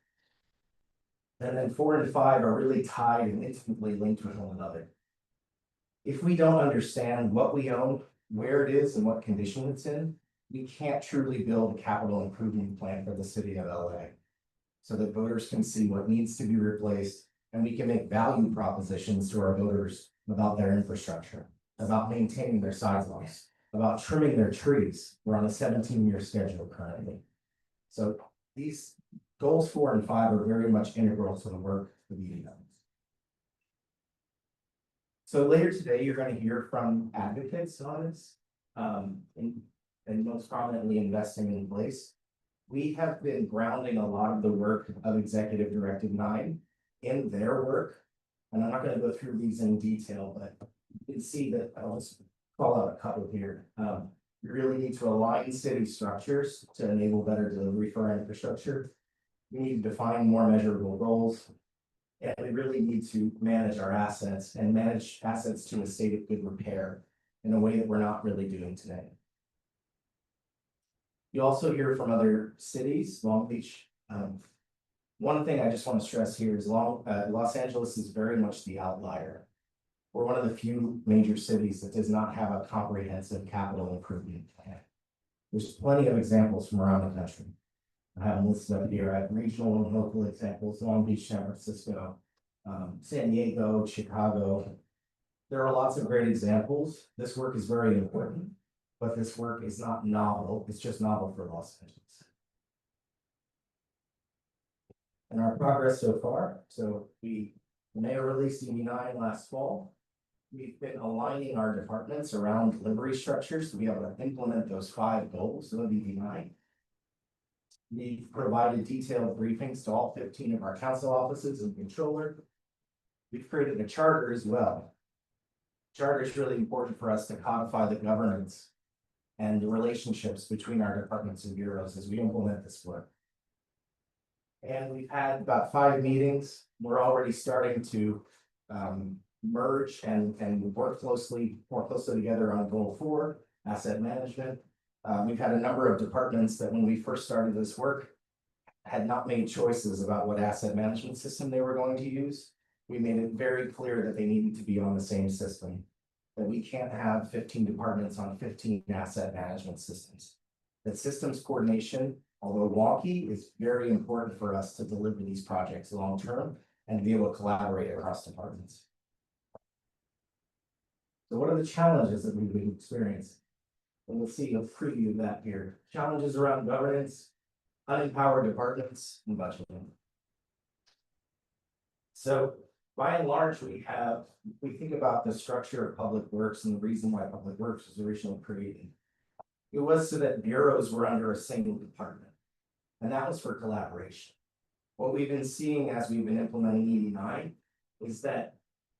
And then 4 and 5 are really tied and intimately linked with one another. If we don't understand what we own, where it is, and what condition it's in, we can't truly build a capital improvement plan for the city of LA. So that voters can see what needs to be replaced, and we can make value propositions to our voters about their infrastructure, about maintaining their sidewalks, about trimming their trees. We're on a 17-year schedule currently. So these goals 4 and 5 are very much integral to the work that we do. So later today, you're going to hear from advocates on this, and most prominently Investing in Place. We have been grounding a lot of the work of Executive Directive 9 in their work. And I'm not going to go through these in detail, but you can see that I'll just call out a couple here. We really need to align city structures to enable better delivery for our infrastructure. We need to define more measurable goals. And we really need to manage our assets and manage assets to a state of good repair in a way that we're not really doing today. You also hear from other cities, Long Beach. One thing I just want to stress here is Los Angeles is very much the outlier. We're one of the few major cities that does not have a comprehensive capital improvement plan. There's plenty of examples from around the country. I have them listed up here. I have regional and local examples, Long Beach, San Francisco, San Diego, Chicago. There are lots of great examples. This work is very important, but this work is not novel. It's just novel for Los Angeles. And our progress so far. So the mayor released EB9 last fall. we've been aligning our departments around delivery structures to be able to implement those 5 goals of ED9. We've provided detailed briefings to all 15 of our council offices and controller. We've created a charter as well. Charter is really important for us to codify the governance and the relationships between our departments and bureaus as we implement this work. And we've had about 5 meetings. We're already starting to merge and work more closely together on goal 4, asset management. We've had a number of departments that when we first started this work had not made choices about what asset management system they were going to use. We made it very clear that they needed to be on the same system, that we can't have 15 departments on 15 asset management systems. That systems coordination, although wonky, is very important for us to deliver these projects long-term and to be able to collaborate across departments. So what are the challenges that we've been experiencing? And we'll see a preview of that here. Challenges around governance, unempowered departments, and budgeting. So by and large, we think about the structure of public works and the reason why public works was originally created. It was so that bureaus were under a single department, and that was for collaboration. What we've been seeing as we've been implementing ED9 is that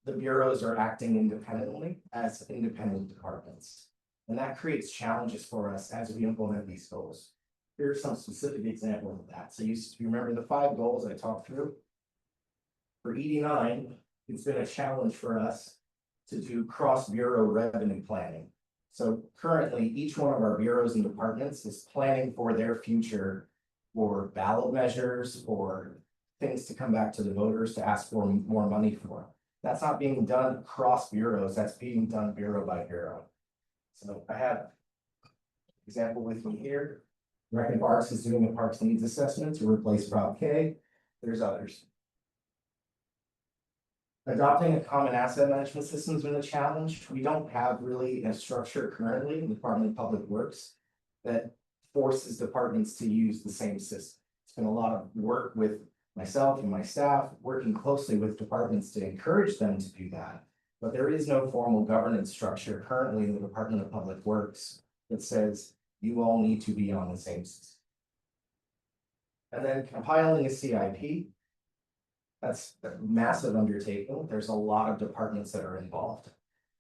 the bureaus are acting independently as independent departments. And that creates challenges for us as we implement these goals. Here are some specific examples of that. So you remember the 5 goals I talked through? For ED9, it's been a challenge for us to do cross-bureau revenue planning. So currently, each one of our bureaus and departments is planning for their future for ballot measures, or things to come back to the voters to ask for more money for. That's not being done across bureaus, that's being done bureau by bureau. So I have an example with me here. Rec and Parks is doing a parks needs assessment to replace Prop K. There's others. Adopting a common asset management system has been a challenge. We don't have really a structure currently in the Department of Public Works that forces departments to use the same system. It's been a lot of work with myself and my staff, working closely with departments to encourage them to do that. But there is no formal governance structure currently in the Department of Public Works that says you all need to be on the same system. And then compiling a CIP, that's a massive undertaking. There's a lot of departments that are involved.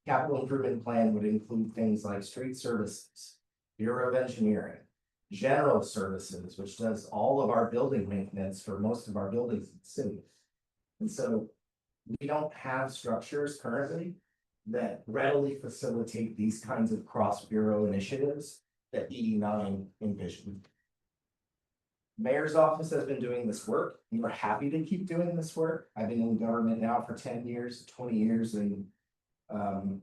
Capital improvement plan would include things like street services, Bureau of Engineering, general services, which does all of our building maintenance for most of our buildings in the city. And so we don't have structures currently that readily facilitate these kinds of cross-bureau initiatives that ED9 envisioned. Mayor's office has been doing this work. We're happy to keep doing this work. I've been in government now for 10 years, 20 years, and in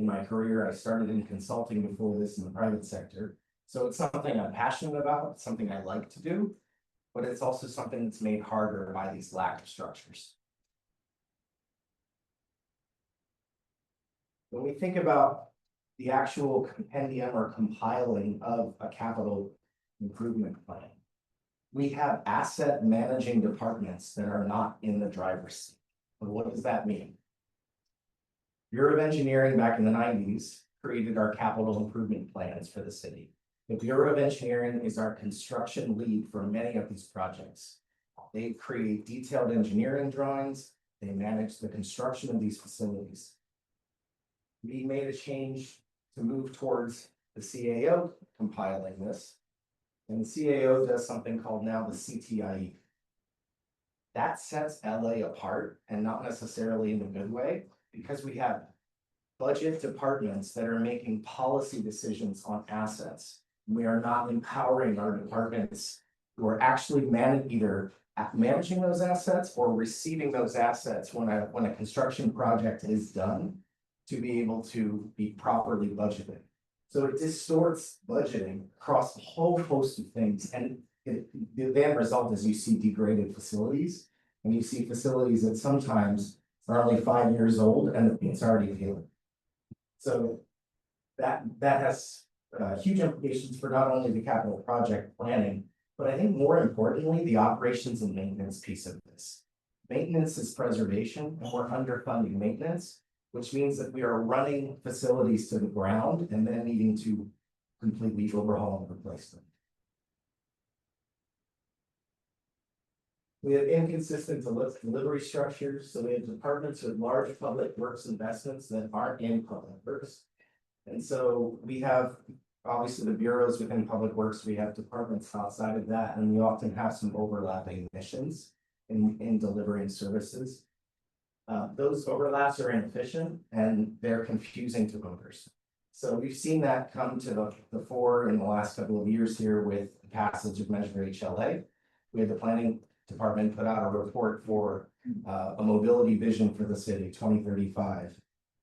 my career, I started in consulting before this in the private sector. So it's something I'm passionate about, it's something I like to do, but it's also something that's made harder by these lack of structures. When we think about the actual compendium or compiling of a capital improvement plan, we have asset managing departments that are not in the driver's seat. But what does that mean? Bureau of Engineering back in the 90s created our capital improvement plans for the city. The Bureau of Engineering is our construction lead for many of these projects. They create detailed engineering drawings. They manage the construction of these facilities. We made a change to move towards the CAO compiling this. And the CAO does something called now the CTIE. That sets LA apart, and not necessarily in a good way, because we have budget departments that are making policy decisions on assets. We are not empowering our departments who are actually either managing those assets or receiving those assets when a construction project is done, to be able to be properly budgeted. So it distorts budgeting across a whole host of things, and the end result is you see degraded facilities, and you see facilities that sometimes are only 5 years old and it's already failing. So that has huge implications for not only the capital project planning, but I think more importantly, the operations and maintenance piece of this. Maintenance is preservation, and we're underfunding maintenance, which means that we are running facilities to the ground and then needing to completely overhaul and replace them. We have inconsistent delivery structures, so we have departments with large public works investments that aren't in public works. And so we have, obviously, the bureaus within public works, we have departments outside of that, and we often have some overlapping missions in delivering services. Those overlaps are inefficient and they're confusing to voters. So we've seen that come to the fore in the last couple of years here with the passage of Measure HLA. We had the planning department put out a report for a mobility vision for the city 2035.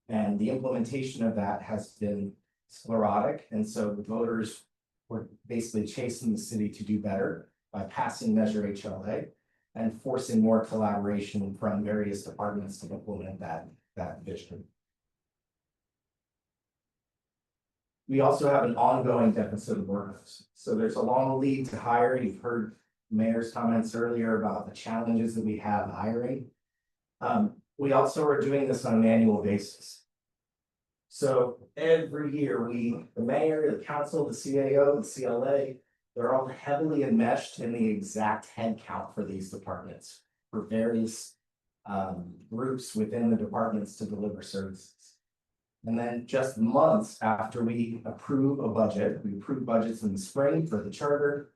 And the implementation of that has been sclerotic. And so the voters were basically chasing the city to do better by passing Measure HLA and forcing more collaboration from various departments to implement that vision. We also have an ongoing deficit of workers. So there's a long lead to hire. You've heard Mayor's comments earlier about the challenges that we have hiring. We also are doing this on an annual basis. So every year the mayor, the council, the CAO, the CLA, they're all heavily enmeshed in the exact head count for these departments for various groups within the departments to deliver services. And then just months after we approve a budget, we approve budgets in the spring for the charter.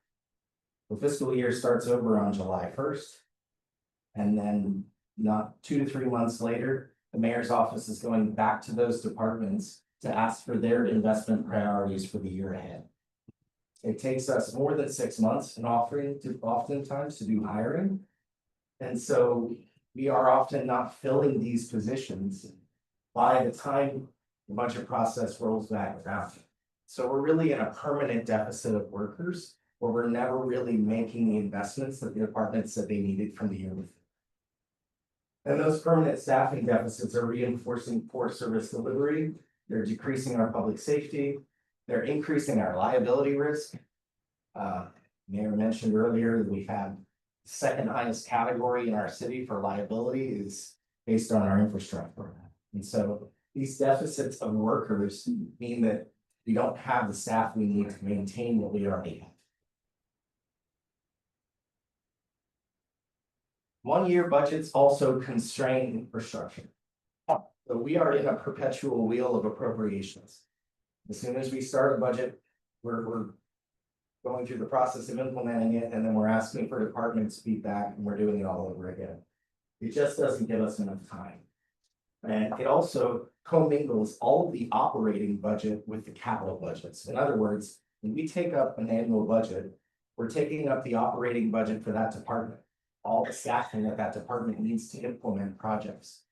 The fiscal year starts over on July 1st. And then not 2 to 3 months later, the mayor's office is going back to those departments to ask for their investment priorities for the year ahead. It takes us more than 6 months and oftentimes to do hiring. And so we are often not filling these positions by the time the budget process rolls back around. So we're really in a permanent deficit of workers where we're never really making the investments that the department said they needed from the year before. And those permanent staffing deficits are reinforcing poor service delivery. They're decreasing our public safety. They're increasing our liability risk. Mayor mentioned earlier that we've had the second highest category in our city for liability is based on our infrastructure. And so these deficits of workers mean that we don't have the staff we need to maintain what we already have. One-year budgets also constrain infrastructure. So we are in a perpetual wheel of appropriations. As soon as we start a budget, we're going through the process of implementing it, and then we're asking for departments feedback, and we're doing it all over again. It just doesn't give us enough time. And it also commingles all of the operating budget with the capital budgets. In other words, when we take up an annual budget, we're taking up the operating budget for that department, all the staffing that department needs to implement projects.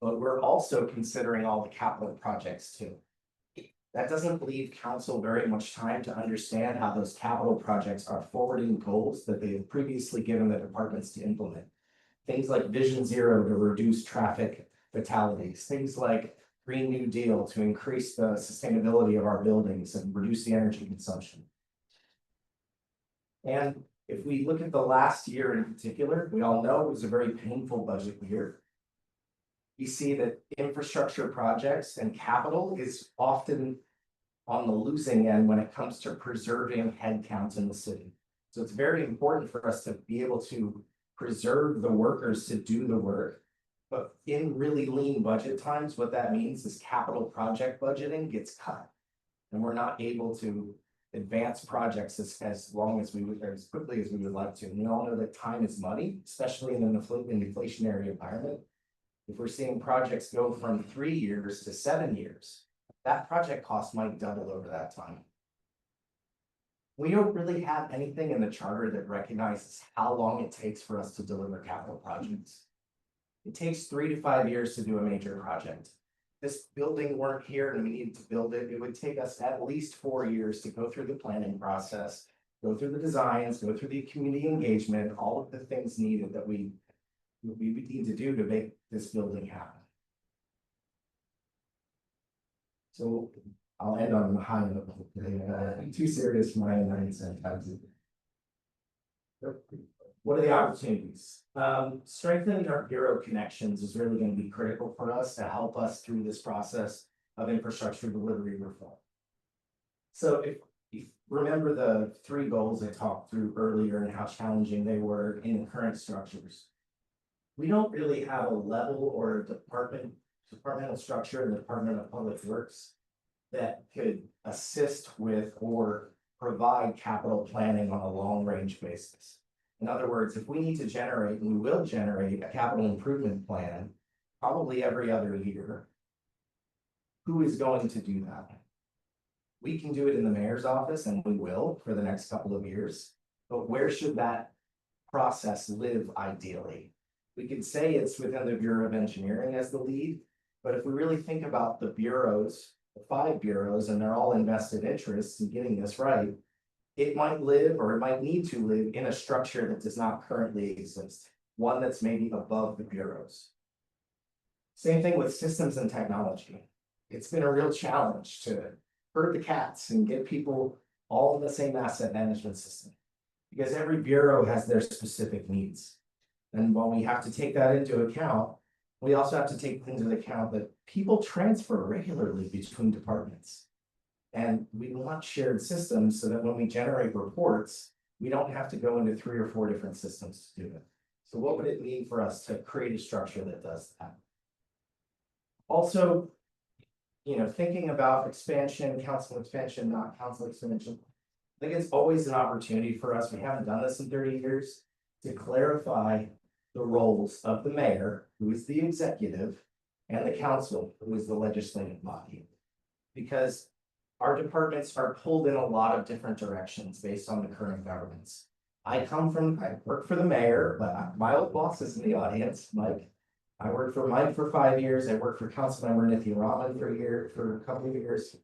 But we're also considering all the capital projects too. That doesn't leave council very much time to understand how those capital projects are forwarding goals that they have previously given the departments to implement. Things like Vision Zero to reduce traffic fatalities, things like Green New Deal to increase the sustainability of our buildings and reduce the energy consumption. And if we look at the last year in particular, we all know it was a very painful budget year. We see that infrastructure projects and capital is often on the losing end when it comes to preserving headcounts in the city. So it's very important for us to be able to preserve the workers to do the work. But in really lean budget times, what that means is capital project budgeting gets cut. And we're not able to advance projects as long as we would, or as quickly as we would like to. And we all know that time is money, especially in an inflationary environment. If we're seeing projects go from 3 years to 7 years, that project cost might double over that time. We don't really have anything in the charter that recognizes how long it takes for us to deliver capital projects. It takes 3 to 5 years to do a major project. This building weren't here and we needed to build it. It would take us at least 4 years to go through the planning process, go through the designs, go through the community engagement, all of the things needed that we would need to do to make this building happen. So I'll end on a high note. Too serious for my 9 cent. What are the opportunities? Strengthening our bureau connections is really going to be critical for us to help us through this process of infrastructure delivery reform. So if you remember the 3 goals I talked through earlier and how challenging they were in the current structures. We don't really have a level or a departmental structure in the Department of Public Works that could assist with or provide capital planning on a long range basis. In other words, if we need to generate, and we will generate a capital improvement plan, probably every other year. Who is going to do that? We can do it in the mayor's office, and we will for the next couple of years, but where should that process live ideally? We could say it's within the Bureau of Engineering as the lead, but if we really think about the bureaus, the 5 bureaus, and they're all invested interests in getting this right, it might live or it might need to live in a structure that does not currently exist, one that's maybe above the bureaus. Same thing with systems and technology. It's been a real challenge to herd the cats and get people all in the same asset management system, because every bureau has their specific needs. And while we have to take that into account, we also have to take into account that people transfer regularly between departments. And we want shared systems so that when we generate reports, we don't have to go into 3 or 4 different systems to do it. So what would it mean for us to create a structure that does that? Also, thinking about expansion, council expansion, not council expansion. I think it's always an opportunity for us, we haven't done this in 30 years, to clarify the roles of the mayor, who is the executive, and the council, who is the legislative body. Because our departments are pulled in a lot of different directions based on the current governments. I work for the mayor, but my old boss is in the audience, Mike. I worked for Mike for 5 years. I worked for Councilmember Nithya Raman for a couple of years.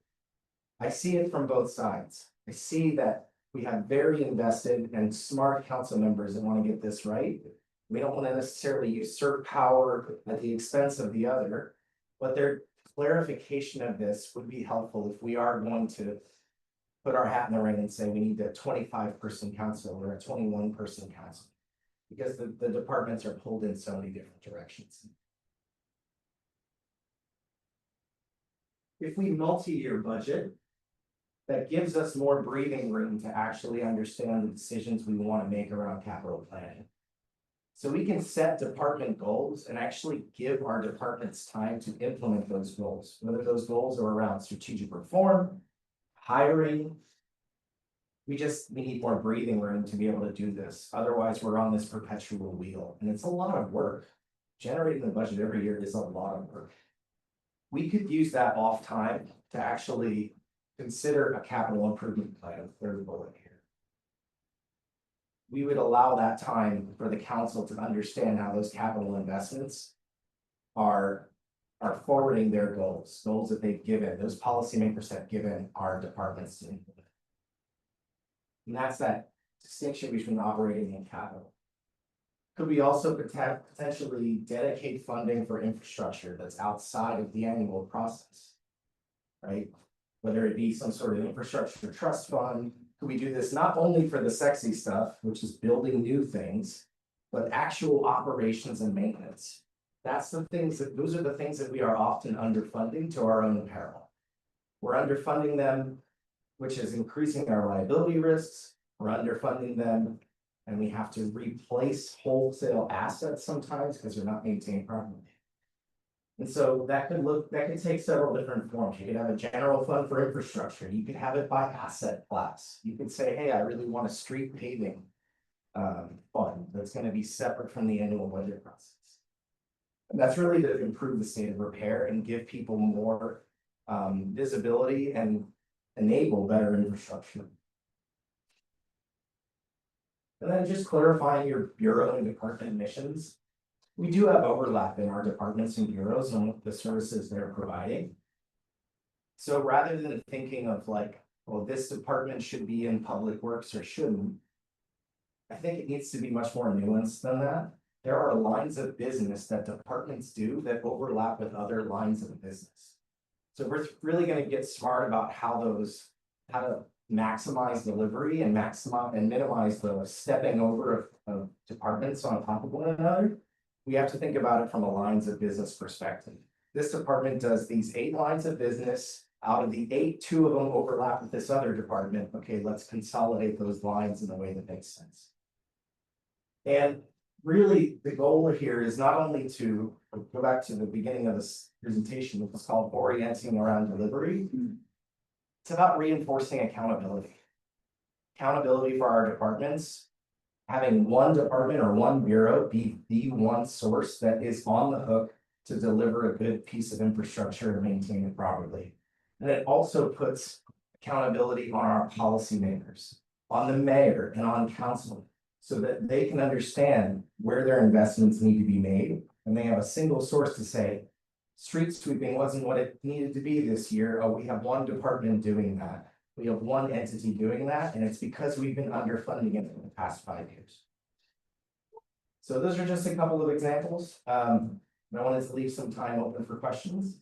I see it from both sides. I see that we have very invested and smart council members that want to get this right. We don't want to necessarily usurp power at the expense of the other, but their clarification of this would be helpful if we are going to put our hat in the ring and say we need a 25-person council or a 21-person council, because the departments are pulled in so many different directions. If we multi-year budget, that gives us more breathing room to actually understand the decisions we want to make around capital planning. So we can set department goals and actually give our departments time to implement those goals, whether those goals are around strategic reform, hiring. We need more breathing room to be able to do this. Otherwise, we're on this perpetual wheel, and it's a lot of work. Generating the budget every year is a lot of work. We could use that off time to actually consider a capital improvement plan, 3rd bullet here. We would allow that time for the council to understand how those capital investments are forwarding their goals that they've given, those policymakers have given our departments to implement. And that's that distinction between operating and capital. Could we also potentially dedicate funding for infrastructure that's outside of the annual process? Right? Whether it be some sort of infrastructure trust fund. Could we do this not only for the sexy stuff, which is building new things, but actual operations and maintenance? Those are the things that we are often underfunding to our own peril. We're underfunding them, which is increasing our liability risks. We're underfunding them, and we have to replace wholesale assets sometimes because they're not maintained properly. And so that could take several different forms. You could have a general fund for infrastructure. You could have it by asset class. You could say, hey, I really want a street paving fund that's going to be separate from the annual budget process. And that's really to improve the state of repair and give people more visibility and enable better infrastructure. And then just clarifying your bureau and department missions. We do have overlap in our departments and bureaus on the services they're providing. So rather than thinking of like, well, this department should be in public works or shouldn't, I think it needs to be much more nuanced than that. There are lines of business that departments do that overlap with other lines of business. So we're really going to get smart about how to maximize delivery and maximize and minimize the stepping over of departments on top of one another, we have to think about it from a lines of business perspective. This department does these 8 lines of business. Out of the 8, 2 of them overlap with this other department. Okay, let's consolidate those lines in a way that makes sense. And really, the goal here is not only to go back to the beginning of this presentation, which was called orienting around delivery. It's about reinforcing accountability. Accountability for our departments. Having one department or one bureau be the one source that is on the hook to deliver a good piece of infrastructure and maintain it properly. And it also puts accountability on our policymakers, on the mayor and on council, so that they can understand where their investments need to be made. And they have a single source to say, street sweeping wasn't what it needed to be this year. Oh, we have one department doing that. We have one entity doing that, and it's because we've been underfunding it for the past 5 years. So those are just a couple of examples. I wanted to leave some time open for questions.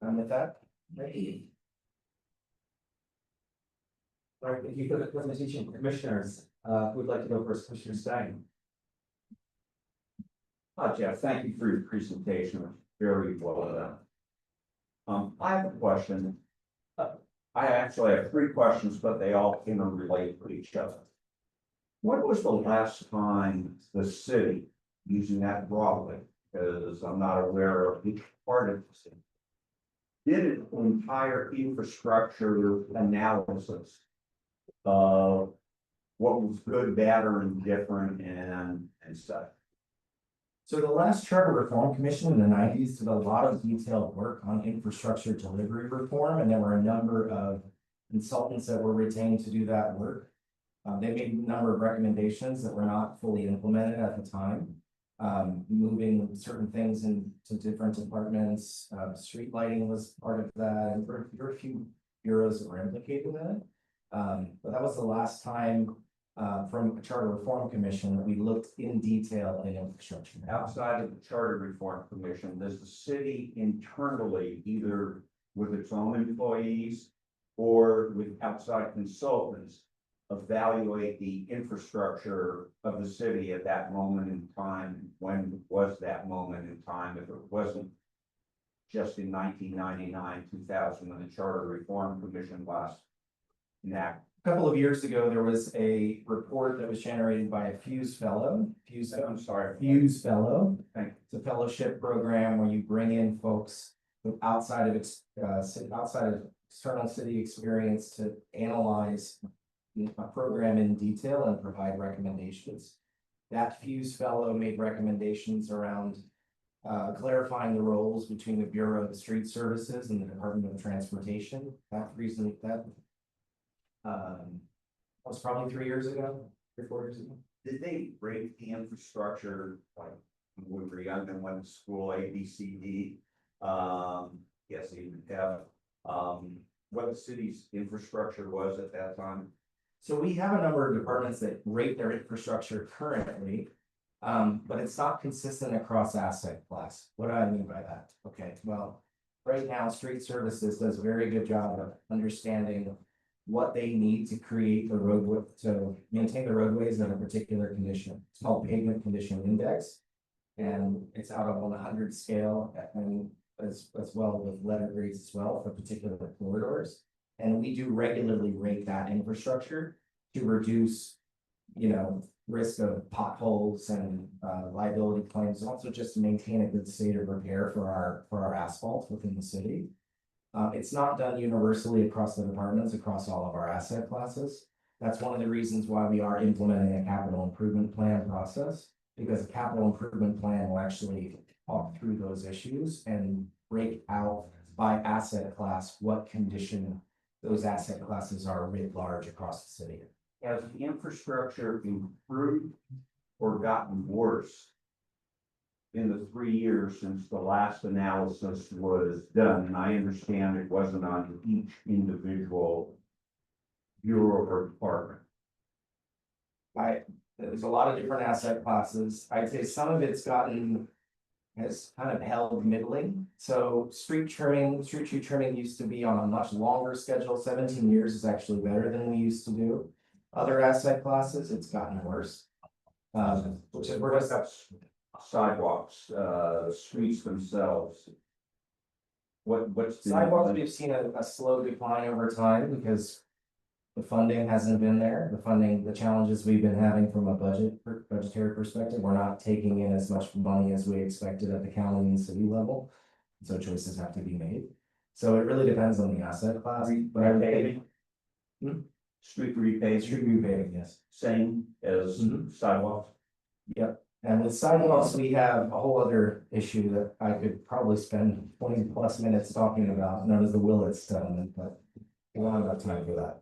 And with that, ready. All right, thank you for the presentation, commissioners. Who would like to go first? Commissioner Stein. Jeff, thank you for your presentation, very well done. I have a question. I actually have 3 questions, but they all interrelate with each other. When was the last time the city, using that broadly, because I'm not aware of each part of the city, did an entire infrastructure analysis of what was good, bad, or indifferent, and such? So the last Charter Reform Commission in the 90s did a lot of detailed work on infrastructure delivery reform, and there were a number of consultants that were retained to do that work. They made a number of recommendations that were not fully implemented at the time. Moving certain things into different departments, street lighting was part of that, and there were a few bureaus that were implicated in it. But that was the last time from a Charter Reform Commission that we looked in detail in infrastructure. Outside of the Charter Reform Commission, does the city internally, either with its own employees or with outside consultants, evaluate the infrastructure of the city at that moment in time? When was that moment in time? If it wasn't just in 1999, 2000, when the Charter Reform Commission was enacted. A couple of years ago, there was a report that was generated by a Fuse Fellow. Fuse Fellow. It's a fellowship program where you bring in folks with outside of external city experience to analyze a program in detail and provide recommendations. That Fuse Fellow made recommendations around clarifying the roles between the Bureau of Street Services and the Department of Transportation. That was probably 3 years ago, 3 or 4 years ago. Did they rate the infrastructure, like when we were young and went to school, A, B, C, D? Yes, they even have, what the city's infrastructure was at that time? So we have a number of departments that rate their infrastructure currently, but it's not consistent across asset class. What do I mean by that? Okay, well, right now, Street Services does a very good job of understanding what they need to create the roadway, to maintain the roadways in a particular condition. It's called Pavement Condition Index. And it's out of 100 scale, and as well with letter grades as well for particular corridors. And we do regularly rate that infrastructure to reduce, risk of potholes and liability claims, and also just to maintain a good state of repair for our asphalt within the city. It's not done universally across the departments, across all of our asset classes. That's one of the reasons why we are implementing a capital improvement plan process, because a capital improvement plan will actually talk through those issues and break out by asset class what condition those asset classes are writ large across the city. Has the infrastructure improved or gotten worse in the 3 years since the last analysis was done? And I understand it wasn't on each individual bureau or department. There's a lot of different asset classes. I'd say some of it's gotten has kind of held middling. So street tree trimming used to be on a much longer schedule. 17 years is actually better than we used to do. Other asset classes, it's gotten worse. Which is What about sidewalks, streets themselves? What's the? sidewalks, we've seen a slow decline over time because the funding hasn't been there. The challenges we've been having from a budgetary perspective, we're not taking in as much money as we expected at the county and city level. So choices have to be made. So it really depends on the asset class, but I would say Street repaving, street repaving, yes. same as sidewalks. Yep, and with sidewalks, we have a whole other issue that I could probably spend 20+ minutes talking about, known as the Willits settlement, but we don't have enough time for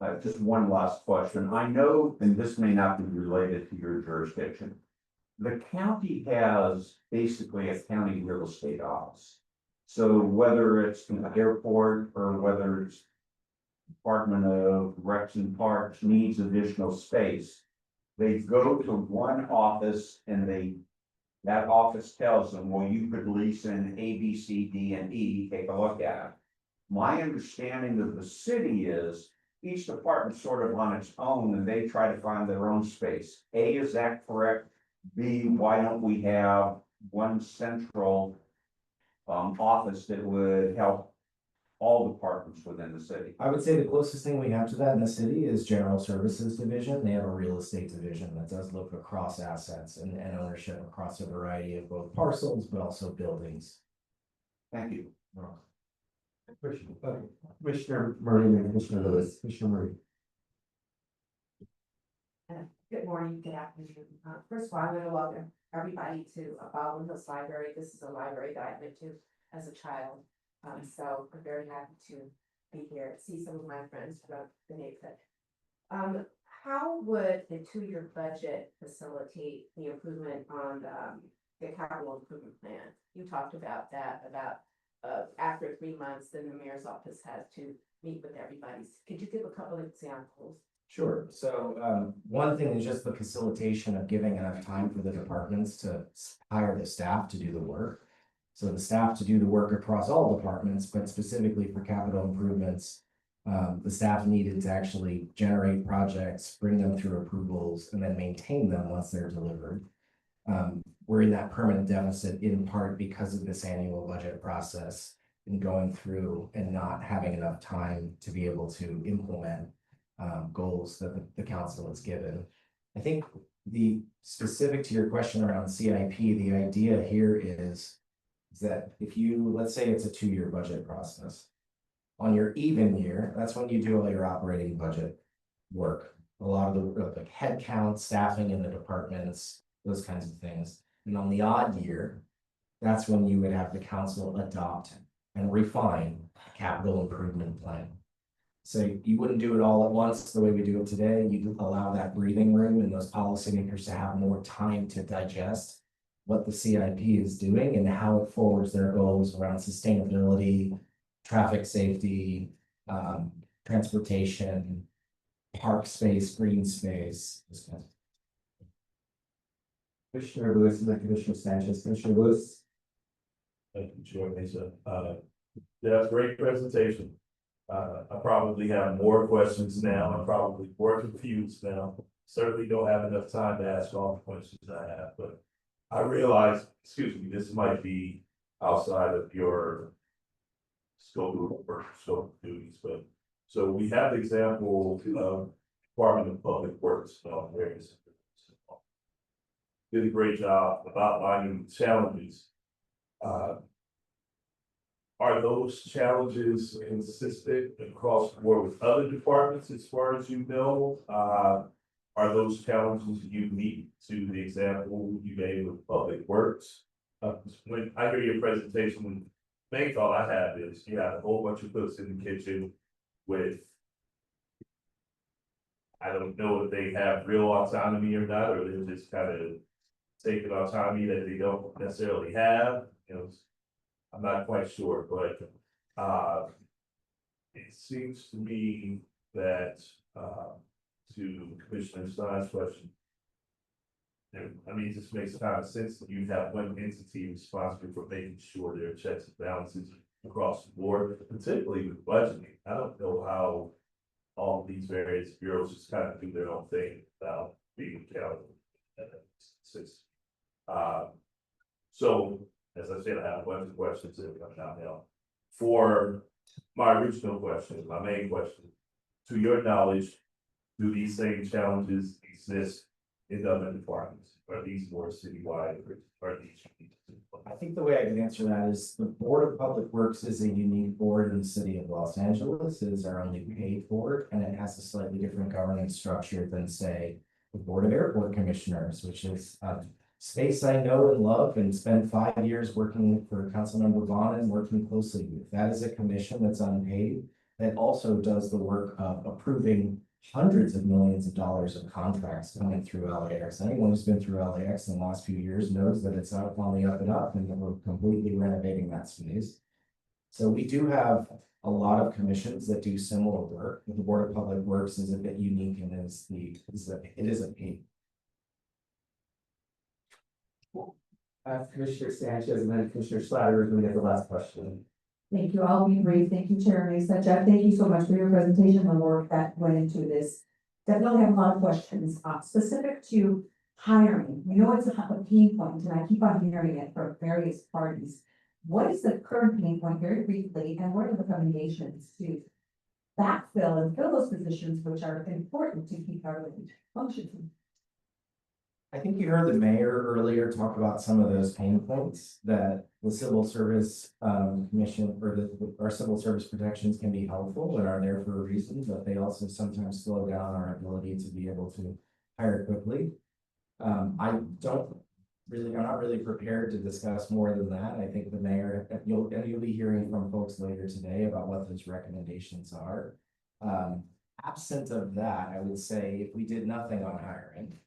that. Just one last question. I know, and this may not be related to your jurisdiction. The county has basically a county real estate office. So whether it's an airport or whether it's Department of Recs and Parks needs additional space, they go to one office and that office tells them, well, you could lease in A, B, C, D, and E, take a look at it. My understanding of the city is each department's sort of on its own and they try to find their own space. A, is that correct? B, why don't we have one central office that would help all departments within the city? I would say the closest thing we have to that in the city is General Services Division. They have a real estate division that does look across assets and ownership across a variety of both parcels, but also buildings. Thank you. Commissioner Murray and Commissioner Lewis. Commissioner Murray. Good morning, good afternoon. First of all, I'm gonna welcome everybody to Baldwin Hills Library. This is a library that I went to as a child. So I'm very happy to be here, see some of my friends from the neighborhood. How would the 2-year budget facilitate the improvement on the capital improvement plan? You talked about that, after 3 months, then the mayor's office has to meet with everybody. Could you give a couple of examples? Sure. So one thing is just the facilitation of giving enough time for the departments to hire the staff to do the work. So the staff to do the work across all departments, but specifically for capital improvements, the staff needed to actually generate projects, bring them through approvals, and then maintain them once they're delivered. We're in that permanent deficit in part because of this annual budget process and going through and not having enough time to be able to implement goals that the council has given. I think the specific to your question around CIP, the idea here is that if you, let's say it's a 2-year budget process. On your even year, that's when you do all your operating budget work. A lot of the like head count, staffing in the departments, those kinds of things. And on the odd year, that's when you would have the council adopt and refine a capital improvement plan. So you wouldn't do it all at once the way we do it today. You allow that breathing room and those policymakers to have more time to digest what the CIP is doing and how it forwards their goals around sustainability, traffic safety, transportation, park space, green space. This kind of. Commissioner Lewis and then Commissioner Sanchez. Commissioner Lewis. Thank you, Chair Mesa. Yeah, great presentation. I probably have more questions now. I'm probably more confused now. Certainly don't have enough time to ask all the questions I have, but I realize, excuse me, this might be outside of your scope of work, scope of duties, but so we have the example of Department of Public Works, various. Did a great job of outlining the challenges. Are those challenges consistent across the board with other departments as far as you know? Are those challenges unique to the example you gave with Public Works? When I hear your presentation, the main thought I have is you have a whole bunch of cooks in the kitchen with, I don't know if they have real autonomy or not, or they're just kind of taking autonomy that they don't necessarily have, you know. I'm not quite sure, but it seems to me that to Commissioner Stein's question, I mean, it just makes kind of sense that you have one entity responsible for making sure there are checks and balances across the board, particularly with budgeting. I don't know how all of these various bureaus just kind of do their own thing without being accountable. So, as I said, I have a bunch of questions that come down now. For my original question, my main question, to your knowledge, do these same challenges exist in other departments? Are these more citywide or are these? I think the way I can answer that is the Board of Public Works is a unique board in the city of Los Angeles. It is our only paid board, and it has a slightly different governance structure than, say, the Board of Airport Commissioners, which is a space I know and love and spent 5 years working for Councilmember Vaughn and working closely with. That is a commission that's unpaid, that also does the work of approving hundreds of millions of dollars of contracts coming through LAX. Anyone who's been through LAX in the last few years knows that it's up on the up and up, and that we're completely renovating that space. So we do have a lot of commissions that do similar work. The Board of Public Works is a bit unique and it is a paid. Commissioner Sanchez and then Commissioner Slatter is going to get the last question. Thank you. I'll be brief. Thank you, Chair Mesa. Jeff, thank you so much for your presentation and the work that went into this. Definitely have a lot of questions, specific to hiring. We know it's a pain point, and I keep on hearing it from various parties. What is the current pain point, very briefly, and what are the recommendations to backfill and fill those positions which are important to keep our functioning? I think you heard the mayor earlier talk about some of those pain points that the civil service commission or our civil service protections can be helpful and are there for a reason, but they also sometimes slow down our ability to be able to hire quickly. I'm not really prepared to discuss more than that. I think the mayor, you'll be hearing from folks later today about what those recommendations are. Absent of that, I would say if we did nothing on hiring,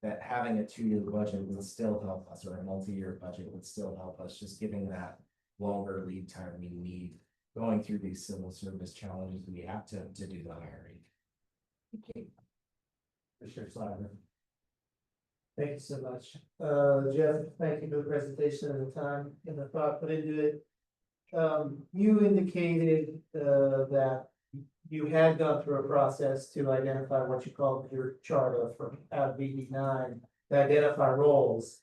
that having a 2-year budget would still help us, or a multi-year budget would still help us, just giving that longer lead time we need going through these civil service challenges we have to do the hiring. Okay. Commissioner Slatter. Thank you so much. Jeff, thank you for the presentation and the time and the thought put into it. You indicated that you had gone through a process to identify what you called your charter from out of BD9 to identify roles.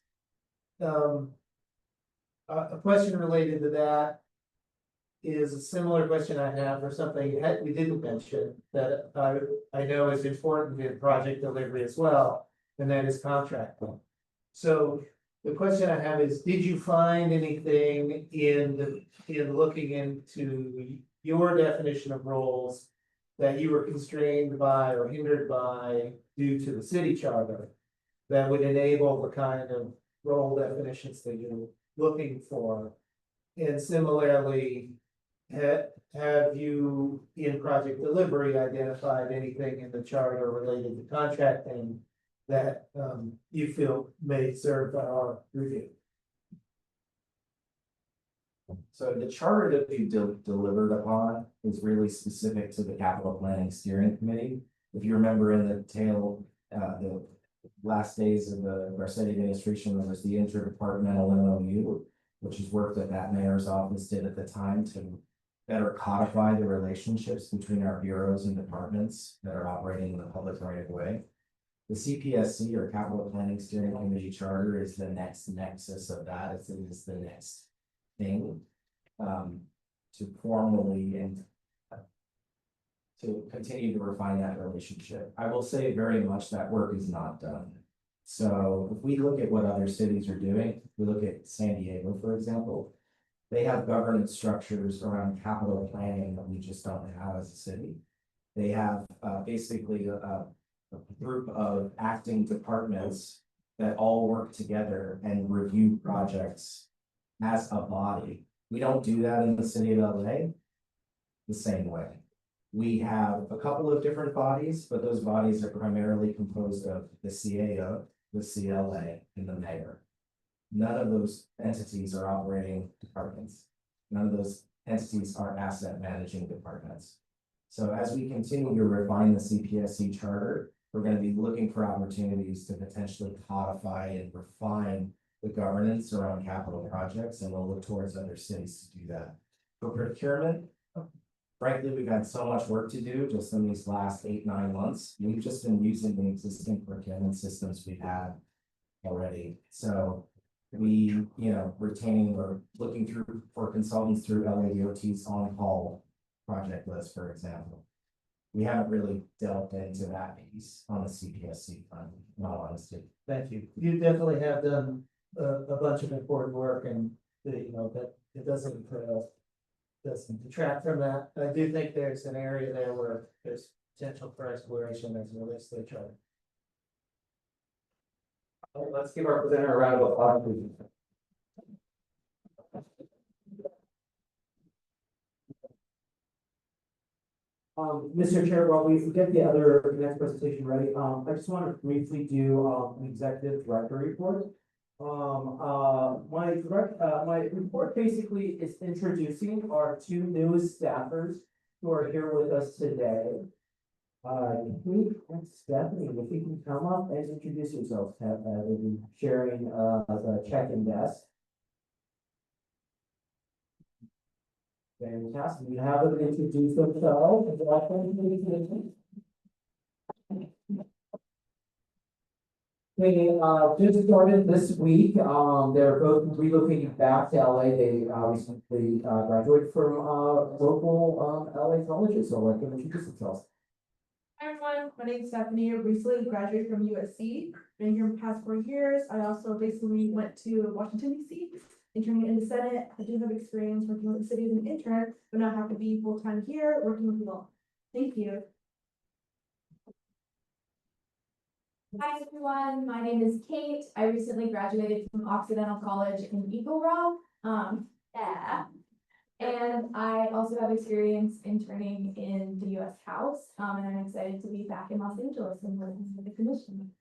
A question related to that is a similar question I have for something we didn't mention that I know is important in project delivery as well, and that is contracting. So the question I have is, did you find anything in looking into your definition of roles that you were constrained by or hindered by due to the city charter that would enable the kind of role definitions that you're looking for? And similarly, have you in project delivery identified anything in the charter related to contracting that you feel may serve our review? So the charter that we delivered upon is really specific to the capital planning steering committee. If you remember in the last days of our city administration, there was the interdepartmental MOU, which is work that mayor's office did at the time to better codify the relationships between our bureaus and departments that are operating in the public right of way. The CPSC, or Capital Planning Steering Committee Charter, is the next nexus of that. It is the next thing to formally and to continue to refine that relationship. I will say very much that work is not done. So if we look at what other cities are doing, we look at San Diego, for example, they have governance structures around capital planning that we just don't have as a city. They have basically a group of acting departments that all work together and review projects as a body. We don't do that in the city of LA the same way. We have a couple of different bodies, but those bodies are primarily composed of the CAO, the CLA, and the mayor. None of those entities are operating departments. None of those entities are asset managing departments. So as we continue to refine the CPSC charter, we're gonna be looking for opportunities to potentially codify and refine the governance around capital projects, and we'll look towards other cities to do that. For procurement, frankly, we've had so much work to do just in these last 8-9 months. We've just been using the existing procurement systems we have already. So we, retaining or looking through for consultants through LADOT's on-call project list, for example. We haven't really delved into that piece on the CPSC fund, in all honesty. Thank you. You definitely have done a bunch of important work and, that it doesn't detract from that. I do think there's an area there where there's potential for exploration as it relates to the charter. Let's give our presenter a round of applause, please. Mr. Chair, while we get the other next presentation ready, I just want to briefly do, an executive director report. My report basically is introducing our two newest staffers who are here with us today. Stephanie, if you can come up and introduce yourself, we'll be sharing, the check-in desk. Fantastic, you have them introduce themselves. We just started this week, they're both relocating back to LA, they recently graduated from local LA colleges, so let them introduce themselves. Hi everyone, my name is Stephanie. I recently graduated from USC. Been here for the past 4 years. I also basically went to Washington DC, interning in the Senate. I do have experience working with the city as an intern, but not have to be full-time here working with people. Thank you. Hi everyone, my name is Kate. I recently graduated from Occidental College in Eagle Rock. And I also have experience interning in the US House, and I'm excited to be back in Los Angeles and working with the commission.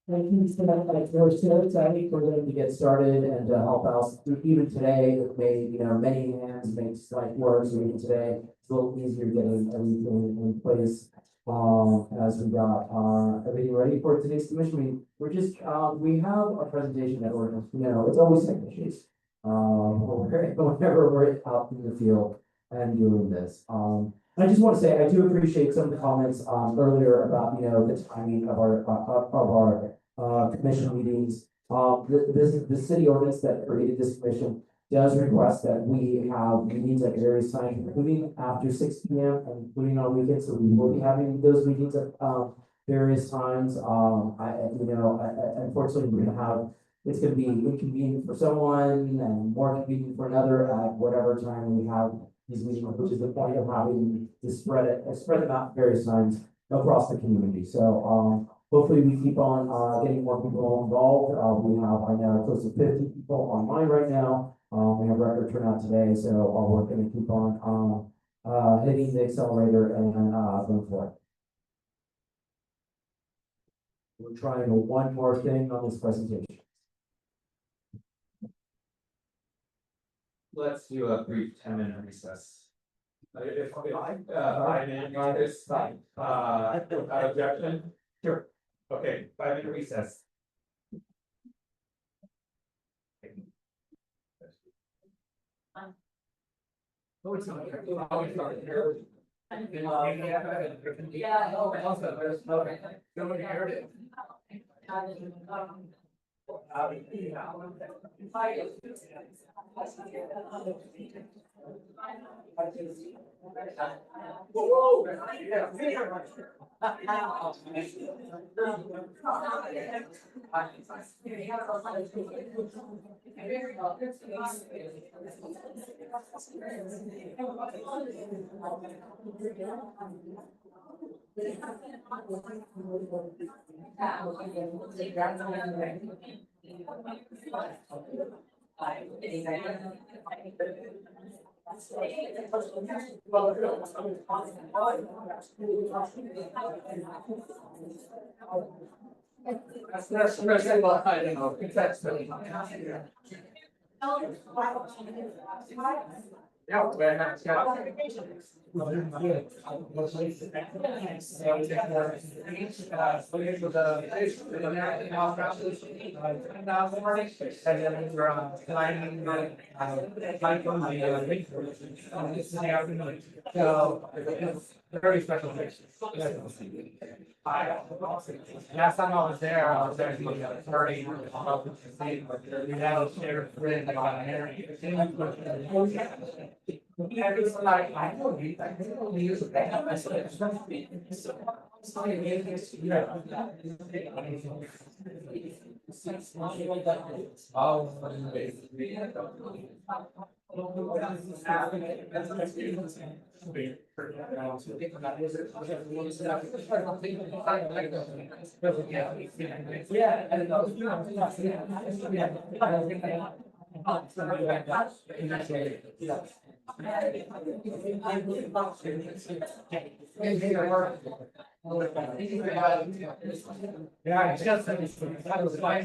Thank you so much. We're so excited for them to get started and to help out. Even today, it made, many hands make slight work. So even today, it's a little easier getting everything in place. As we got, everything ready for today's commission, we have a presentation that we're, it's always technicians. Whenever we're out in the field and doing this. I just want to say, I do appreciate some of the comments, earlier about, the timing of our commission meetings. The city ordinance that created this commission does request that we have meetings at various times, including after 6 p.m. and including on weekends, so we will be having those meetings at, various times. Unfortunately, we're gonna have, it's gonna be inconvenient for someone and more convenient for another at whatever time we have these meetings, which is the point of having to spread them out various times across the community. So, hopefully we keep on, getting more people involved. We have, I know, close to 50 people online right now. We have record turnout today, so we're gonna keep on, hitting the accelerator and, going for it. We're trying one more thing on this presentation. Let's do a brief 10-minute recess. If 5 minutes on this, without objection? Sure. Okay, 5-minute recess. Oh, it's not here. Oh, it's not here. Yeah, no, but also there's nobody heard it. That's Yeah, very nice, very special place. Last time I was there, I was actually already. We had a shared friend that got married. Every like, I know you, we use that. I said, it's not me. So, yeah. Yeah, it's just, that was my.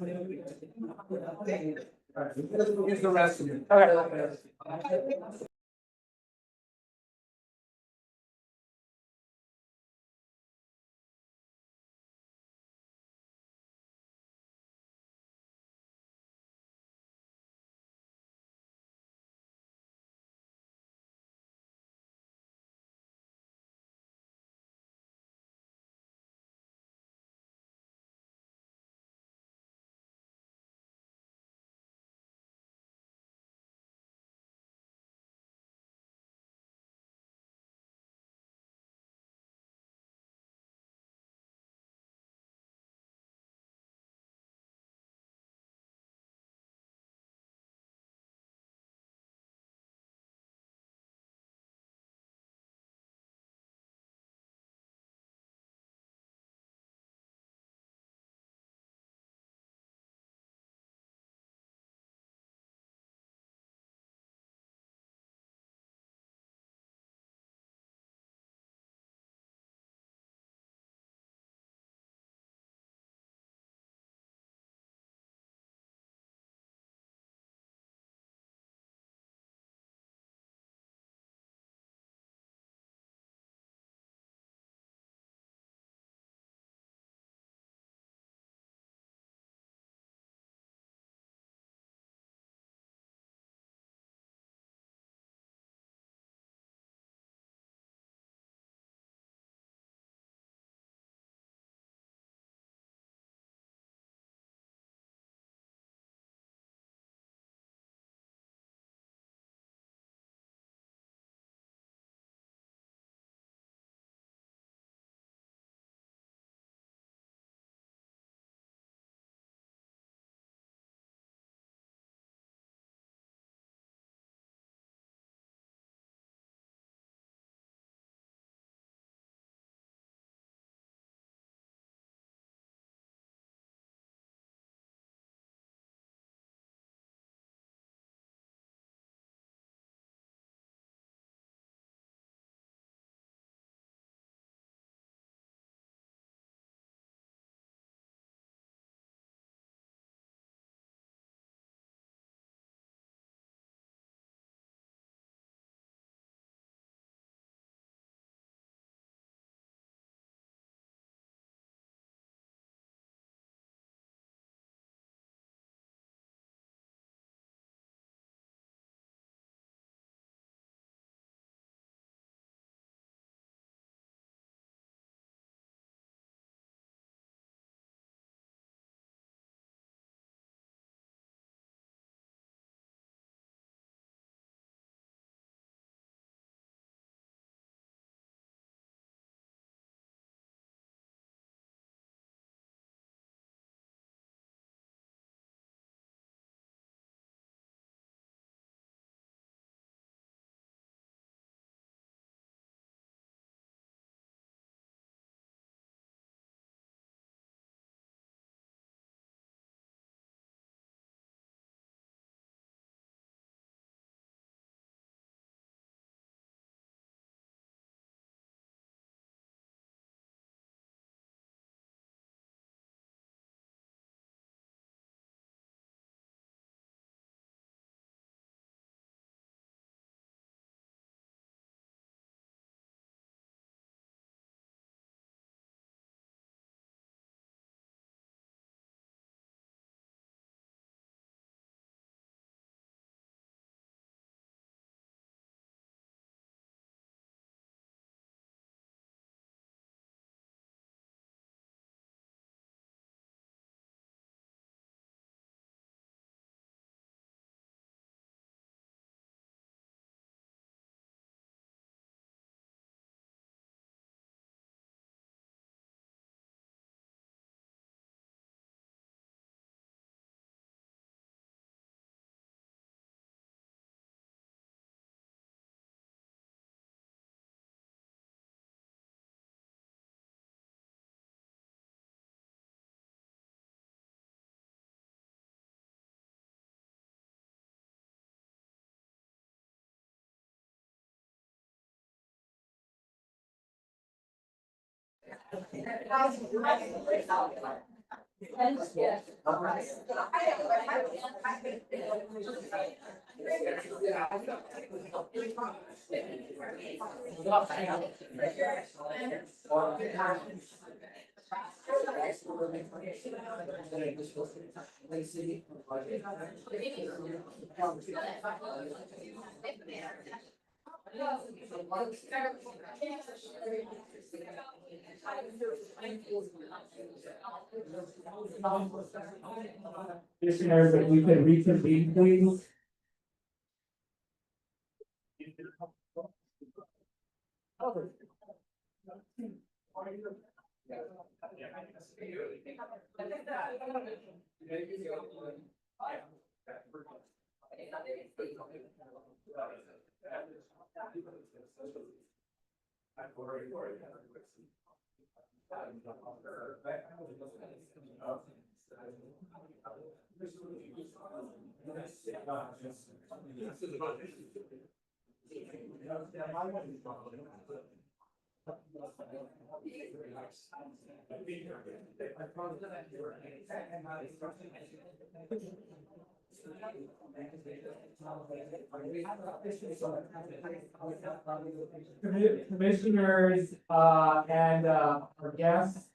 Here's the rest of it. Okay. Commissioners, if we could reconvene, please. Commissioners, and, our guests.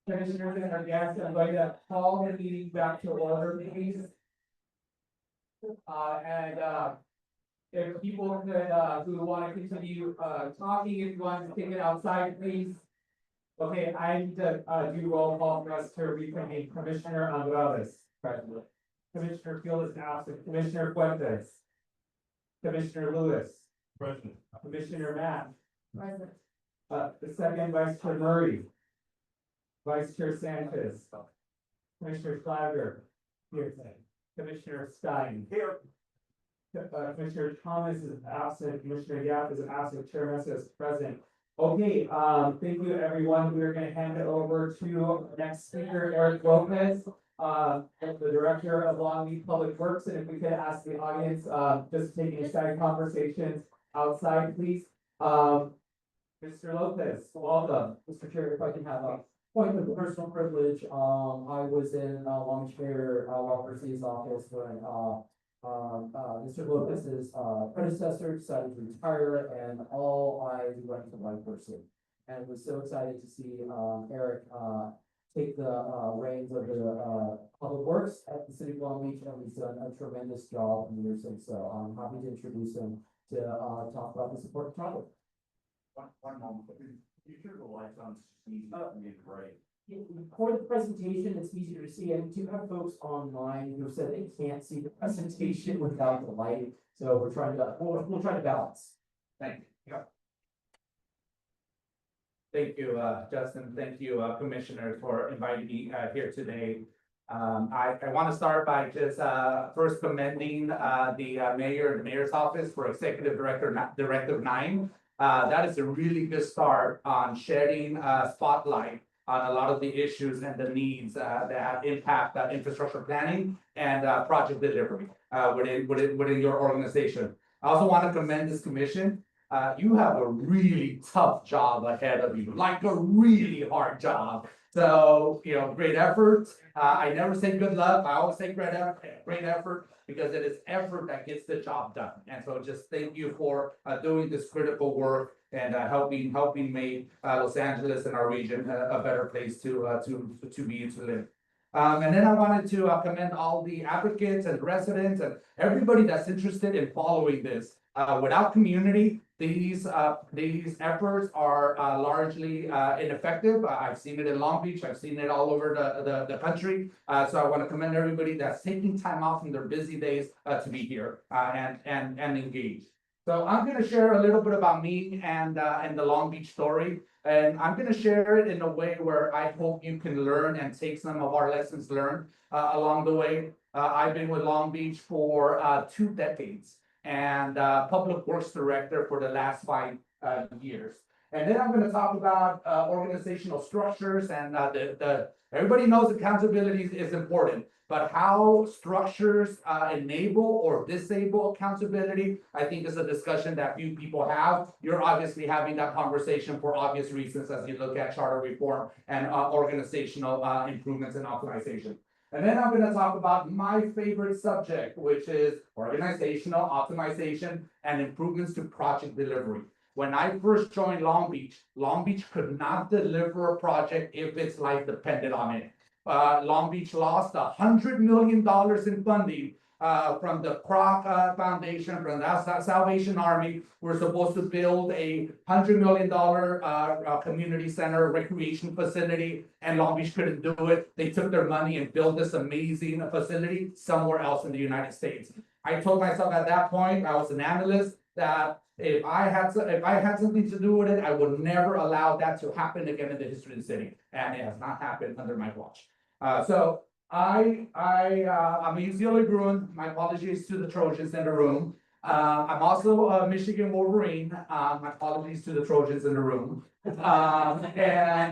Commissioners and our guests, I'm going to call the meeting back to order, please. If people could, who want to continue, talking, if you want to take it outside, please. Okay, I need to, do roll call for us to reconvene. Commissioner Alvarez, present. Commissioner Field is absent. Commissioner Fuentes. Commissioner Lewis. Present. Commissioner Matt. Present. The second Vice Chair Murray. Vice Chair Sanchez. Commissioner Schlager. Here. Commissioner Stein. Here. Commissioner Thomas is absent, Commissioner Yap is absent, Chair Mesa is present. Okay, thank you, everyone. We are gonna hand it over to our next speaker, Eric Lopez, the Director of Long Beach Public Works, and if we could ask the audience, just taking side conversations outside, please. Mr. Lopez, welcome. Mr. Chair, if I can have a point of personal privilege, I was in Long Beach Mayor Walker C's office when Mr. Lopez's predecessor decided to retire, and all eyes went to one person. And was so excited to see Eric take the reins of the public works at the city of Long Beach, and he's done a tremendous job in years since. So I'm happy to introduce him to talk about this important topic. One moment, you turn the lights on, right? For the presentation, it's easier to see, and we do have folks online who said they can't see the presentation without the light, so we'll try to balance. Thank you. Thank you, Justin. Thank you, Commissioners, for inviting me here today. I want to start by just first commending the mayor's office for Executive Directive 9. That is a really good start on shedding spotlight on a lot of the issues and the needs that impact infrastructure planning and project delivery within your organization. I also want to commend this commission. You have a really tough job ahead of you, like a really hard job. So, great effort. I never say good luck. I always say great effort, because it is effort that gets the job done. And so just thank you for doing this critical work and helping make Los Angeles and our region a better place to be and to live. And then I wanted to commend all the advocates and residents and everybody that's interested in following this. Without community, these efforts are largely ineffective. I've seen it in Long Beach. I've seen it all over the country. So I want to commend everybody that's taking time off from their busy days to be here and engage. So I'm going to share a little bit about me and the Long Beach story. And I'm going to share it in a way where I hope you can learn and take some of our lessons learned along the way. I've been with Long Beach for 2 decades and Public Works Director for the last 5 years. And then I'm gonna talk about organizational structures and everybody knows accountability is important. But how structures enable or disable accountability, I think is a discussion that few people have. You're obviously having that conversation for obvious reasons as you look at charter reform and organizational improvements and optimization. And then I'm gonna talk about my favorite subject, which is organizational optimization and improvements to project delivery. When I first joined Long Beach could not deliver a project if its life depended on it. Long Beach lost $100 million in funding from the Kroc Foundation, from the Salvation Army. We're supposed to build a $100 million community center recreation facility, and Long Beach couldn't do it. They took their money and built this amazing facility somewhere else in the United States. I told myself at that point, I was an analyst, that if I had something to do with it, I would never allow that to happen again in the history of the city, and it has not happened under my watch. So I'm a UCLA Bruin. My apologies to the Trojans in the room. I'm also a Michigan Wolverine. My apologies to the Trojans in the room. And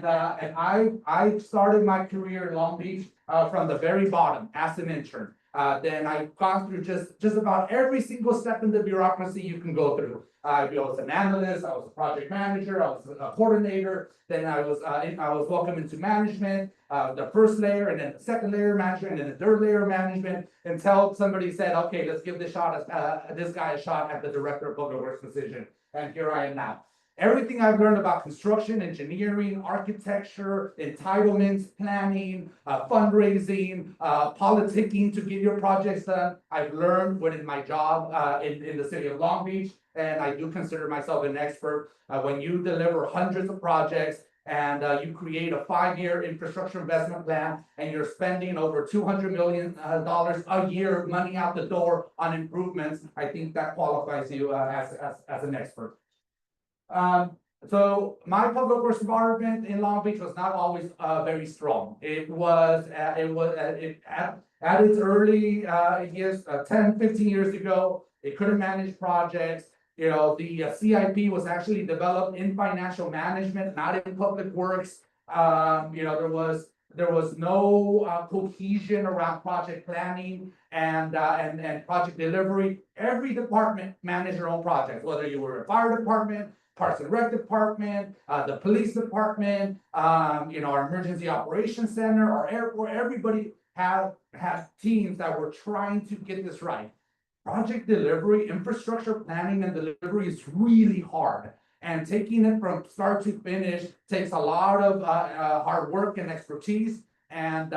I started my career in Long Beach from the very bottom as an intern. Then I've gone through just about every single step in the bureaucracy you can go through. I was an analyst, I was a project manager, I was a coordinator, then I was welcomed into management, the first layer, and then the second layer of management, and then the third layer of management, until somebody said, okay, let's give this guy a shot at the director of public works position. And here I am now. Everything I've learned about construction, engineering, architecture, entitlements, planning, fundraising, politicking to get your projects done, I've learned within my job in the city of Long Beach, and I do consider myself an expert. When you deliver hundreds of projects and you create a 5-year infrastructure investment plan, and you're spending over $200 million a year, money out the door on improvements, I think that qualifies you as an expert. So my public works department in Long Beach was not always very strong. It was at its early years, 10, 15 years ago, it couldn't manage projects. You know, the CIP was actually developed in financial management, not in public works. You know, there was no cohesion around project planning and project delivery. Every department managed their own projects, whether you were a fire department, Parks and Rec department, the police department, you know, our emergency operations center, our airport. Everybody had teams that were trying to get this right. Project delivery, infrastructure planning and delivery is really hard. And taking it from start to finish takes a lot of hard work and expertise. And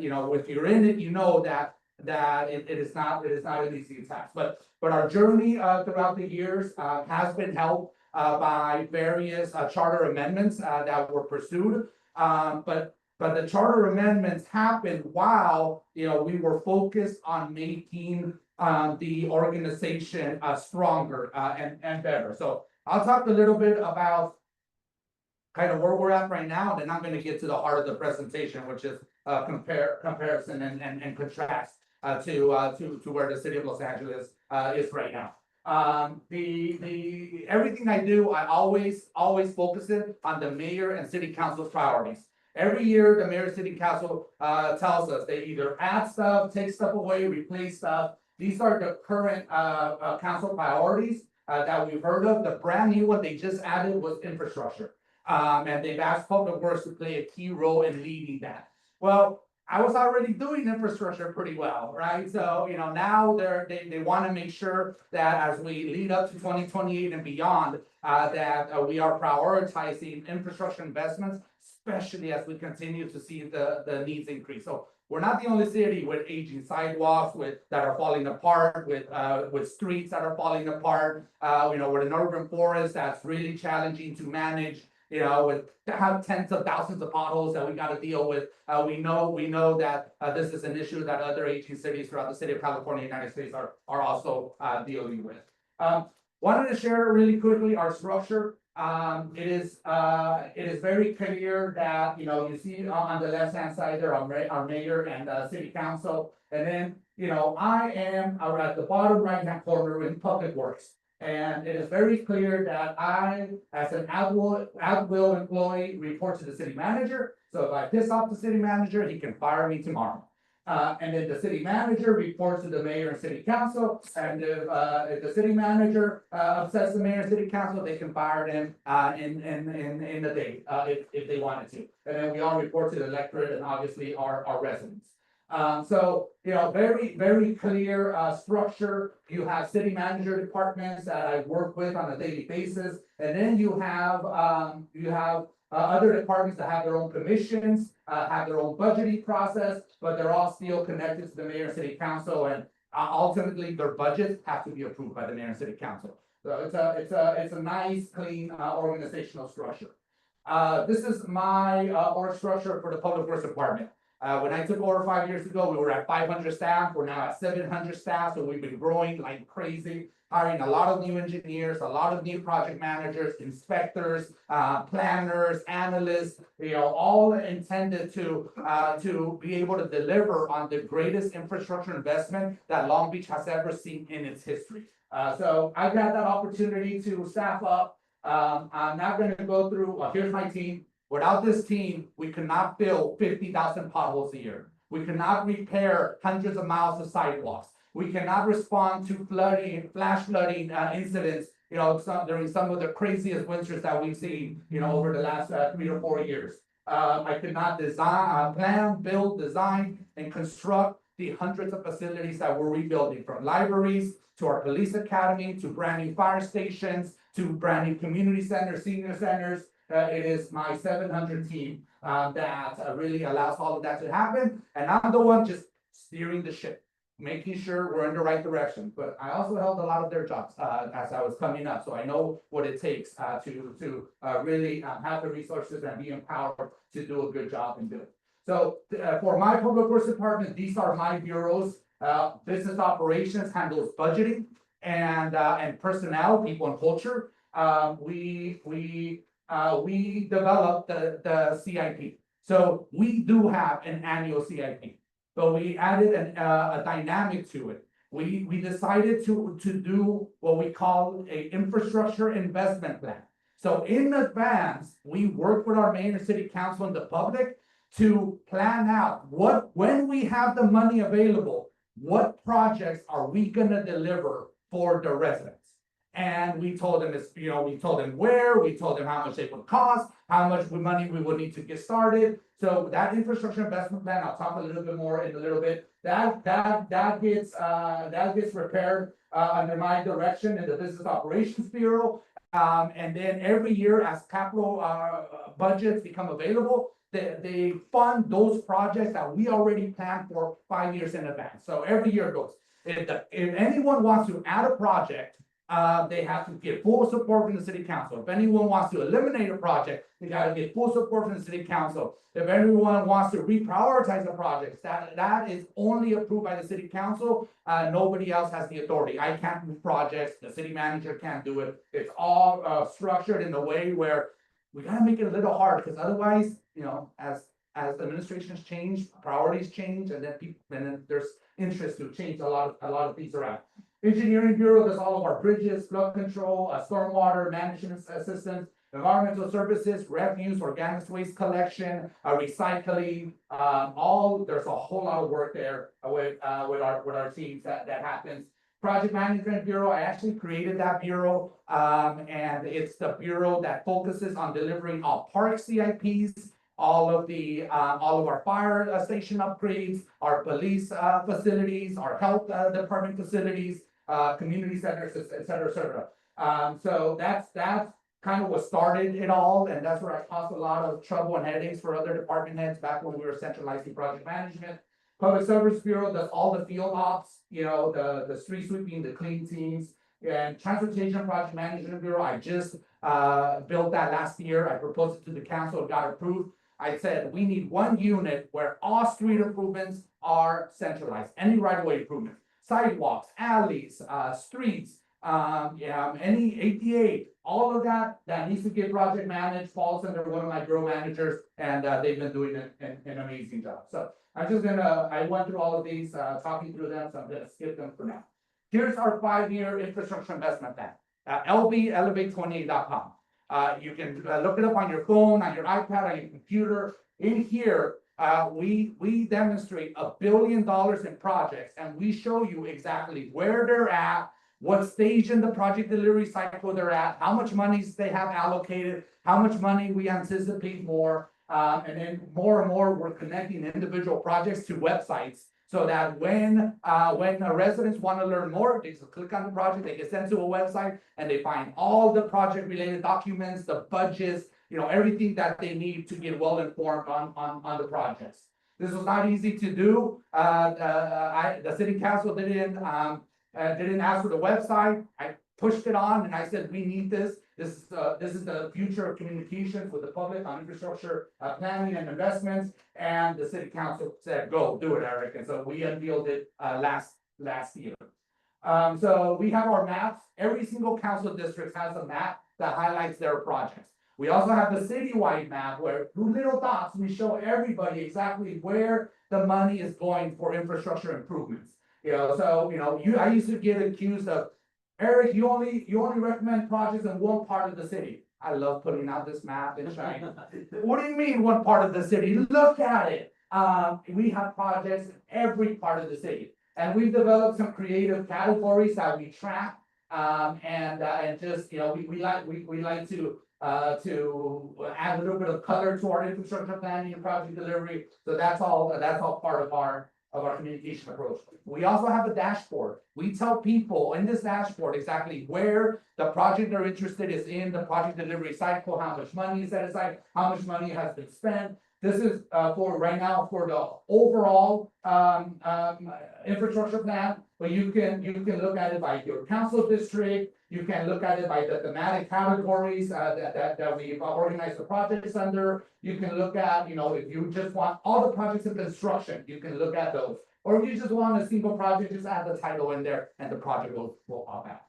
you know, if you're in it, you know that it is not an easy task. But our journey throughout the years has been helped by various charter amendments that were pursued. But the charter amendments happened while, you know, we were focused on making the organization stronger and better. So I'll talk a little bit about kind of where we're at right now, and then I'm going to get to the heart of the presentation, which is comparison and contrast to where the city of Los Angeles is right now. Everything I do, I always focus it on the mayor and city council's priorities. Every year, the mayor and city council tells us they either add stuff, take stuff away, replace stuff. These are the current council priorities that we've heard of. The brand new one they just added was infrastructure. And they've asked Public Works to play a key role in leading that. Well, I was already doing infrastructure pretty well, right? So, you know, now they want to make sure that as we lead up to 2028 and beyond, that we are prioritizing infrastructure investments, especially as we continue to see the needs increase. So we're not the only city with aging sidewalks that are falling apart, with streets that are falling apart. You know, we're an urban forest that's really challenging to manage. You know, with tens of thousands of potholes that we got to deal with. We know that this is an issue that other aging cities throughout the state of California, United States are also dealing with. Wanted to share really quickly our structure. It is very clear that, you know, you see on the left hand side there our mayor and city council, and then, you know, I am at the bottom right hand corner in public works. And it is very clear that I, as an at-will employee, report to the city manager. So if I piss off the city manager, he can fire me tomorrow. And then the city manager reports to the mayor and city council, and if the city manager, upsets the mayor and city council, they can fire them, in a day, if they wanted to. And then we all report to the electorate and obviously our residents. So, you know, very clear, structure. You have city manager departments that I work with on a daily basis. And then you have other departments that have their own commissions, have their own budgeting process, but they're all still connected to the mayor and city council, and ultimately their budgets have to be approved by the mayor and city council. So it's a nice, clean, organizational structure. This is my, org structure for the public works department. When I took over 5 years ago, we were at 500 staff, we're now at 700 staff, so we've been growing like crazy. Hiring a lot of new engineers, a lot of new project managers, inspectors, planners, analysts, you know, all intended to be able to deliver on the greatest infrastructure investment that Long Beach has ever seen in its history. So I've had that opportunity to staff up. I'm not gonna go through, here's my team. Without this team, we could not fill 50,000 potholes a year. We could not repair hundreds of miles of sidewalks. We cannot respond to flooding, flash flooding incidents, you know, during some of the craziest winters that we've seen, you know, over the last 3 or 4 years. I could not plan, build, design, and construct the hundreds of facilities that we're rebuilding, from libraries to our police academy, to brand new fire stations, to brand new community centers, senior centers. It is my 700 team that really allows all of that to happen. And I'm the one just steering the ship, making sure we're in the right direction. But I also held a lot of their jobs as I was coming up. So I know what it takes to really have the resources and be empowered to do a good job and do it. So for my public works department, these are my bureaus. Business operations handles budgeting and personnel, people and culture. We developed the CIP. So we do have an annual CIP, but we added a dynamic to it. We decided to do what we call a infrastructure investment plan. So in advance, we work with our mayor, city council, and the public to plan out when we have the money available, what projects are we gonna deliver for the residents? And we told them we told them where, we told them how much it would cost, how much money we would need to get started. So that infrastructure investment plan, I'll talk a little bit more in a little bit, that gets prepared under my direction in the Business Operations Bureau. And then every year as capital budgets become available, they fund those projects that we already planned for 5 years in advance. So every year goes. If anyone wants to add a project, they have to get full support from the city council. If anyone wants to eliminate a project, they gotta get full support from the city council. If anyone wants to reprioritize the projects, that is only approved by the city council. Nobody else has the authority. I can't move projects, the city manager can't do it. It's all structured in a way where we gotta make it a little hard, because otherwise, you know, as administrations change, priorities change, and then there's interest to change a lot of things around. Engineering Bureau does all of our bridges, flood control, stormwater management assistance, environmental services, refuse, organic waste collection, recycling, there's a whole lot of work there with our teams that happens. Project Management Bureau, I actually created that bureau, and it's the bureau that focuses on delivering all park CIPs, all of our fire station upgrades, our police facilities, our health department facilities, community centers, et cetera. So that's kind of what started it all, and that's where I caused a lot of trouble and headaches for other department heads back when we were centralizing project management. Public Service Bureau does all the field ops, you know, the street sweeping, the clean teams. And Transportation Project Management Bureau, I just built that last year. I proposed it to the council, it got approved. I said, we need one unit where all street improvements are centralized, any right-of-way improvements, sidewalks, alleys, streets, any ADA, all of that needs to get project managed, falls under one of my bureau managers, and they've been doing an amazing job. So I went through all of these, talking through them, so I'm gonna skip them for now. Here's our 5-year infrastructure investment plan. lbelevate28.com. You can look it up on your phone, on your iPad, on your computer. In here, we demonstrate $1 billion in projects, and we show you exactly where they're at, what stage in the project delivery cycle they're at, how much monies they have allocated, how much money we anticipate more. And then more and more, we're connecting individual projects to websites so that when residents want to learn more, they just click on the project, they get sent to a website, and they find all the project related documents, the budgets, everything that they need to get well informed on the projects. This was not easy to do. The city council didn't ask for the website. I pushed it on and I said, we need this. This is the future of communication with the public on infrastructure planning and investments. And the city council said, go do it, Eric. And so we unveiled it last year. So we have our maps. Every single council district has a map that highlights their projects. We also have the citywide map where through little dots, we show everybody exactly where the money is going for infrastructure improvements. I used to get accused of, Eric, you only recommend projects in one part of the city. I love putting out this map and showing. What do you mean one part of the city? Look at it. We have projects in every part of the city. And we've developed some creative categories that we track. And just, we like to add a little bit of color to our infrastructure planning and project delivery. So that's all part of our communication approach. We also have a dashboard. We tell people in this dashboard exactly where the project they're interested is in the project delivery cycle, how much money is set aside, how much money has been spent. This is for right now for the overall infrastructure plan, but you can look at it by your council district. You can look at it by the thematic categories that we've organized the projects under. You can look at, if you just want all the projects in construction, you can look at those. Or if you just want a single project, just add the title in there and the project will pop out.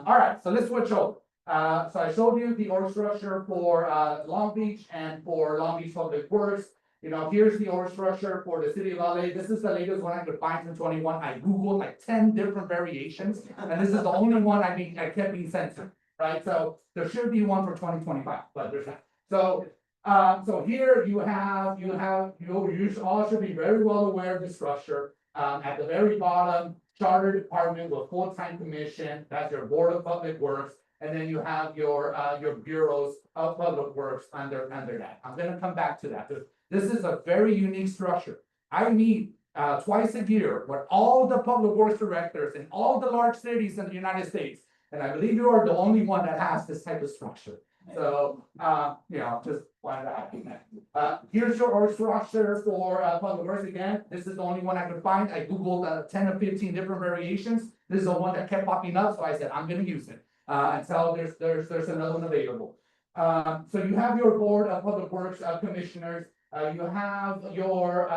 All right, so let's switch over. So I showed you the org structure for Long Beach and for Long Beach Public Works. Here's the org structure for the city of LA. This is the latest one I could find from 21. I Googled like 10 different variations, and this is the only one I kept being sent to, right? So there should be one for 2025, but there's not. So here you all should be very well aware of the structure. At the very bottom, charter department with full-time commission, that's your board of public works. And then you have your bureaus of public works under that. I'm gonna come back to that. This is a very unique structure. I meet twice a year with all the public works directors in all the large cities in the United States. And I believe you are the only one that has this type of structure. So, just wanted to add that. Here's your org structure for public works again. This is the only one I could find. I Googled 10 or 15 different variations. This is the one that kept popping up, so I said, I'm gonna use it. Until there's another one available. So you have your board of public works commissioners. You have your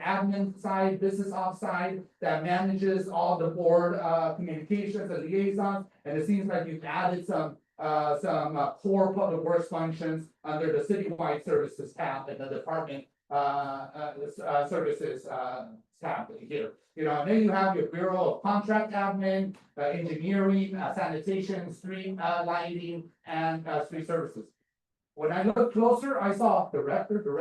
admin side, business ops side that manages all the board communications and liaisons. And it seems like you've added some core public works functions under the citywide services tab and the department services tab here. And then you have your Bureau of Contract Admin, engineering, sanitation, street lighting, and street services. When I looked closer, I saw director. You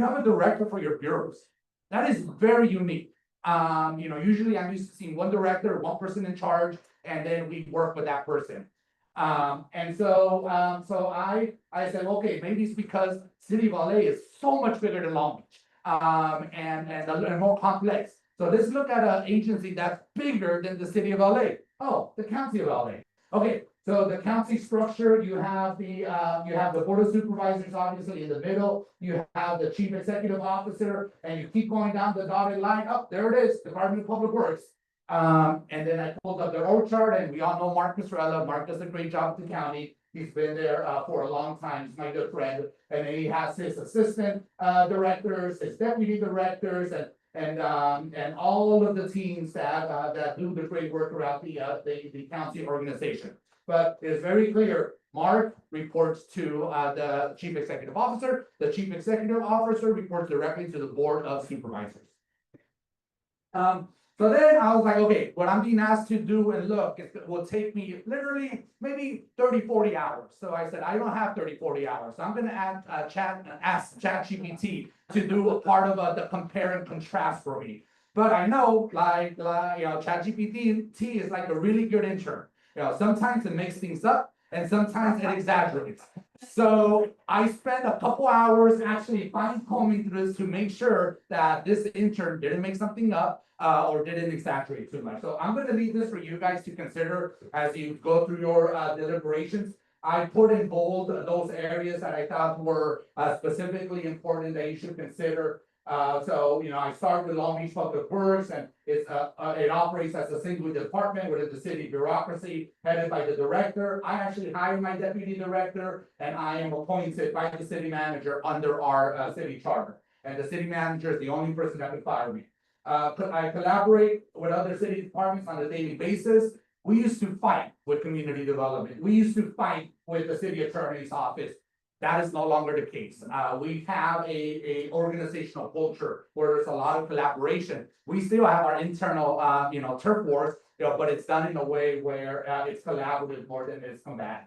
have a director for your bureaus. That is very unique. Usually I'm used to seeing one director, one person in charge, and then we work with that person. So I said, okay, maybe it's because City of LA is so much bigger than Long Beach. And more complex. So let's look at an agency that's bigger than the City of LA. Oh, the County of LA. Okay, so the county structure, you have the Board of Supervisors obviously in the middle. You have the Chief Executive Officer, and you keep going down the dotted line. Oh, there it is, Department of Public Works. And then I pulled up their org chart, and we all know Mark Masrella. Mark does a great job at the county. He's been there for a long time. He's my good friend. And then he has his assistant directors, his deputy directors, and all of the teams that do the great work throughout the county organization. But it's very clear, Mark reports to the Chief Executive Officer. The Chief Executive Officer reports directly to the Board of Supervisors. So then I was like, okay, what I'm being asked to do and look, it will take me literally maybe 30, 40 hours. So I said, I don't have 30, 40 hours. So I'm gonna ask ChatGPT to do a part of the compare and contrast for me. But I know, you know, ChatGPT is like a really good intern. You know, sometimes it makes things up and sometimes it exaggerates. So I spent a couple hours actually fine-combing through this to make sure that this intern didn't make something up or didn't exaggerate too much. So I'm gonna leave this for you guys to consider as you go through your deliberations. I put in bold those areas that I thought were specifically important that you should consider. So, you know, I start with Long Beach Public Works and it operates as a single department within the city bureaucracy headed by the director. I actually hire my deputy director and I am appointed by the city manager under our city charter. And the city manager is the only person that can fire me. I collaborate with other city departments on a daily basis. We used to fight with community development. We used to fight with the city attorney's office. That is no longer the case. We have a organizational culture where there's a lot of collaboration. We still have our internal, you know, turf wars, you know, but it's done in a way where it's collaborative more than it's combative.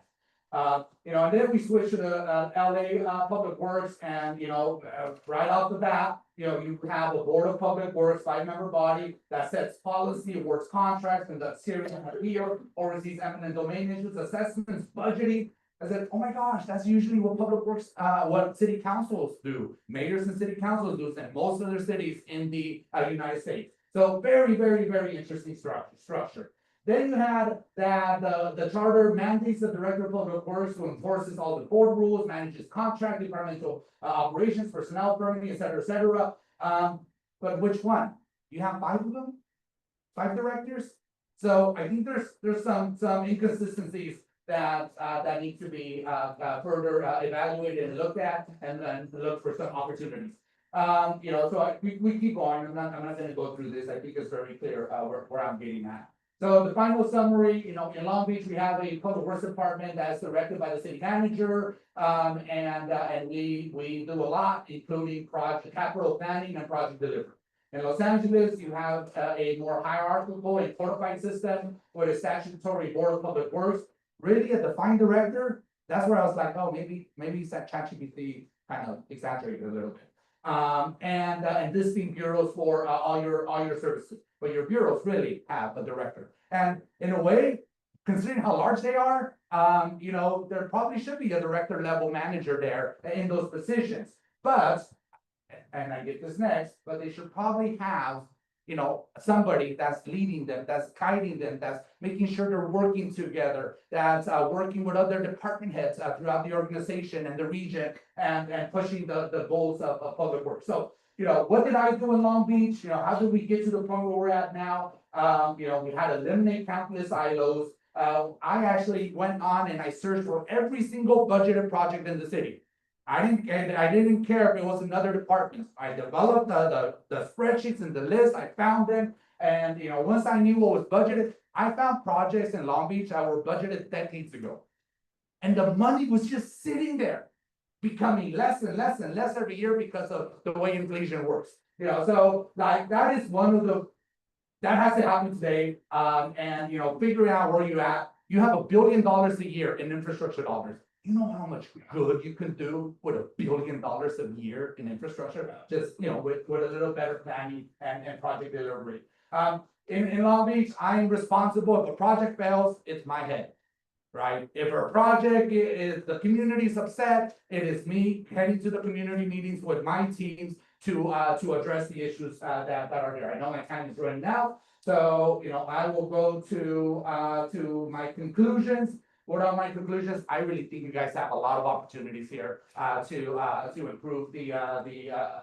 You know, and then we switch to the LA Public Works and, you know, right off the bat, you know, you have a Board of Public Works, 5-member body that sets policy, awards contracts, and the series of appeal, oversees eminent domain issues, assessments, budgeting. I said, oh my gosh, that's usually what public works, what city councils do. Mayors and city councils do, and most of their cities in the United States. So very, very, very interesting structure. Then you had that the charter mandates the director of public works who enforces all the board rules, manages contract, departmental operations, personnel permitting, et cetera. But which one? You have 5 of them? 5 directors? So I think there's some inconsistencies that need to be further evaluated and looked at and then look for some opportunities. You know, so we keep going. I'm not gonna go through this. I think it's very clear where I'm getting at. So the final summary, you know, in Long Beach, we have a public works department that's directed by the city manager. And we do a lot, including project capital planning and project delivery. In Los Angeles, you have a more hierarchical and codified system with a statutory board of public works. Really a defined director. That's where I was like, oh, maybe ChatGPT kind of exaggerated a little bit. And distinct bureaus for all your services, but your bureaus really have a director. And in a way, considering how large they are, you know, there probably should be a director level manager there in those positions. But, and I get this next, but they should probably have, you know, somebody that's leading them, that's guiding them, that's making sure they're working together, that's working with other department heads throughout the organization and the region and pushing the goals of public works. So, you know, what did I do in Long Beach? You know, how did we get to the point where we're at now? You know, we had to eliminate countless silos. I actually went on and I searched for every single budgeted project in the city. I didn't care if it was another department. I developed the spreadsheets and the list. I found them. And, you know, once I knew what was budgeted, I found projects in Long Beach that were budgeted decades ago. And the money was just sitting there, becoming less and less and less every year because of the way inflation works. You know, so like that is one of the, that has to happen today. And, you know, figuring out where you're at. You have $1 billion a year in infrastructure dollars. You know how much good you can do with $1 billion a year in infrastructure, just, you know, with a little better planning and project delivery. In Long Beach, I'm responsible. If a project fails, it's my head, right? If a project is, the community is upset, it is me heading to the community meetings with my teams to address the issues that are there. I know my time is running out, so, you know, I will go to my conclusions. What are my conclusions? I really think you guys have a lot of opportunities here to improve the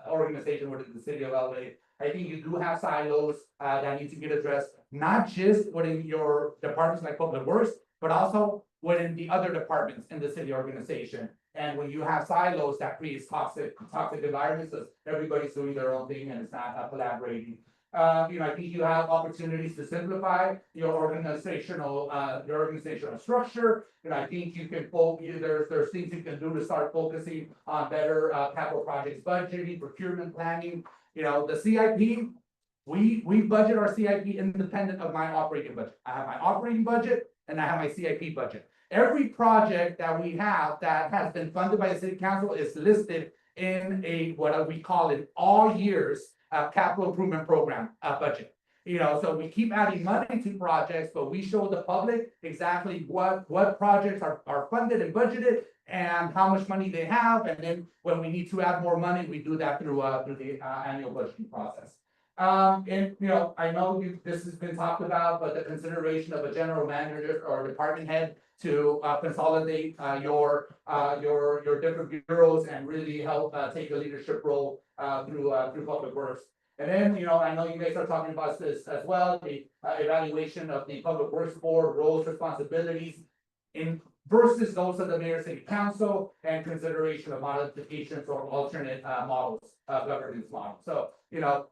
organization within the city of LA. I think you do have silos that need to get addressed, not just within your departments like Public Works, but also within the other departments in the city organization. And when you have silos, that creates toxic environments, because everybody's doing their own thing and it's not collaborating. You know, I think you have opportunities to simplify your organizational structure. And I think you can there's things you can do to start focusing on better capital projects budgeting, procurement planning. You know, the CIP, we budget our CIP independent of my operating budget. I have my operating budget and I have my CIP budget. Every project that we have that has been funded by the city council is listed in a, what we call an all years capital improvement program budget. You know, so we keep adding money to projects, but we show the public exactly what projects are funded and budgeted and how much money they have. And then when we need to add more money, we do that through the annual budgeting process. And you know, I know this has been talked about, but the consideration of a general manager or department head to consolidate your different bureaus and really help take a leadership role through public works. And then, you know, I know you guys are talking about this as well, the evaluation of the public works board roles, responsibilities in versus those of the mayor city council and consideration of modifications or alternate models, governance models. So, you know,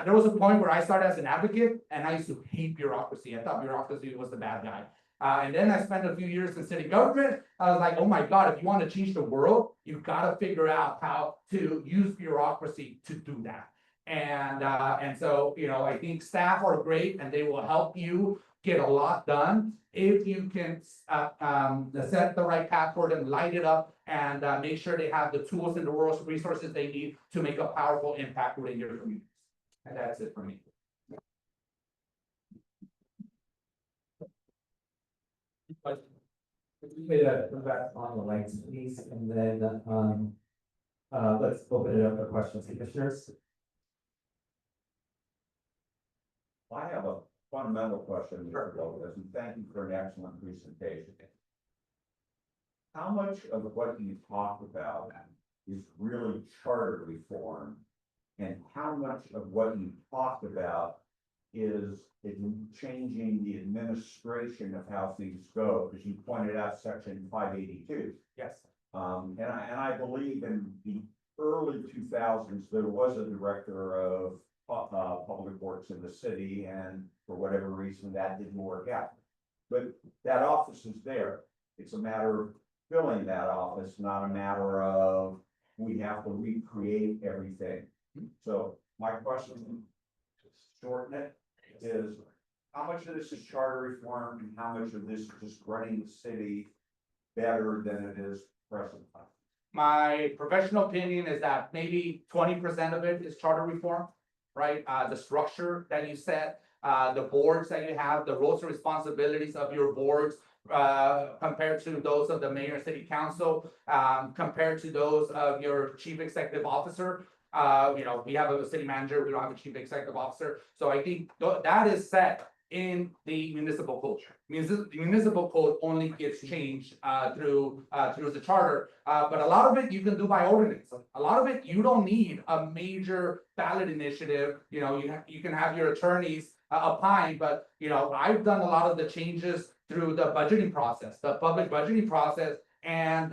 there was a point where I started as an advocate and I used to hate bureaucracy. I thought bureaucracy was the bad guy. And then I spent a few years in city government. I was like, oh my God, if you want to change the world, you've got to figure out how to use bureaucracy to do that. And so, you know, I think staff are great and they will help you get a lot done if you can set the right path for them, light it up, and make sure they have the tools and the resources they need to make a powerful impact within your communities. And that's it for me. We made a come back on the lights, please, and then let's open it up for questions, commissioners. I have a fundamental question, Mr. Lopez, and thank you for an excellent presentation. How much of what you talked about is really charter reform? And how much of what you talked about is changing the administration of how things go? Because you pointed out section 582. Yes. And I believe in the early 2000s, there was a director of public works in the city, and for whatever reason that didn't work out. But that office is there. It's a matter of filling that office, not a matter of we have to recreate everything. So my question, to shorten it, is how much of this is charter reform and how much of this is just running the city better than it is present? My professional opinion is that maybe 20% of it is charter reform, right? The structure that you set, the boards that you have, the roles and responsibilities of your boards, compared to those of the mayor and city council, compared to those of your chief executive officer. You know, we have a city manager, we don't have a chief executive officer. So I think that is set in the municipal code. The municipal code only gets changed through the charter, but a lot of it you can do by ordinance. A lot of it you don't need a major ballot initiative. You know, you can have your attorneys opine, but you know, I've done a lot of the changes through the budgeting process, the public budgeting process, and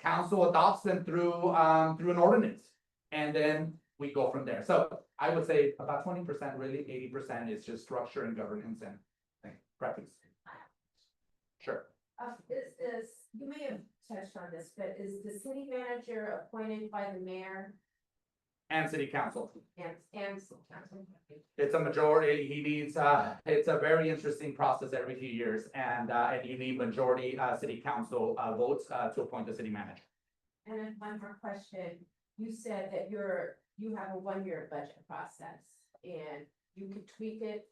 council adopts them through an ordinance, and then we go from there. So I would say about 20%, really 80% is just structure and governance and preference. Sure. You may have touched on this, but is the city manager appointed by the mayor And city council. and city council? It's a majority, he needs, it's a very interesting process every few years, and you need majority, city council, votes, to appoint the city manager. And then one more question, you said that you have a 1-year budget process and you could tweak it,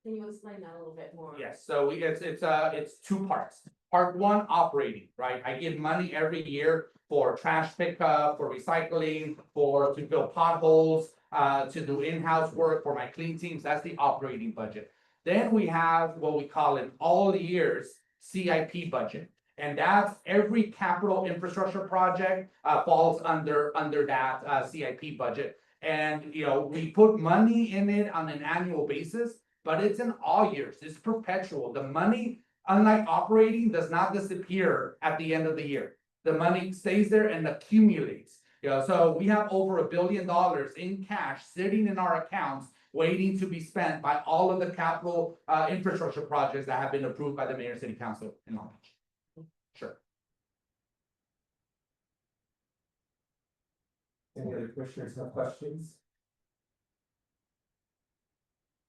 can you explain that a little bit more? Yes, so it's 2 parts. Part 1, operating, right? I give money every year for trash pickup, for recycling, to fill potholes, to do in-house work for my clean teams. That's the operating budget. Then we have what we call an all years CIP budget. And that's every capital infrastructure project falls under that CIP budget. And you know, we put money in it on an annual basis, but it's in all years. It's perpetual. The money, unlike operating, does not disappear at the end of the year. The money stays there and accumulates. You know, so we have over $1 billion in cash sitting in our accounts, waiting to be spent by all of the capital infrastructure projects that have been approved by the mayor and city council in Long Beach. Sure. Any other commissioners have questions?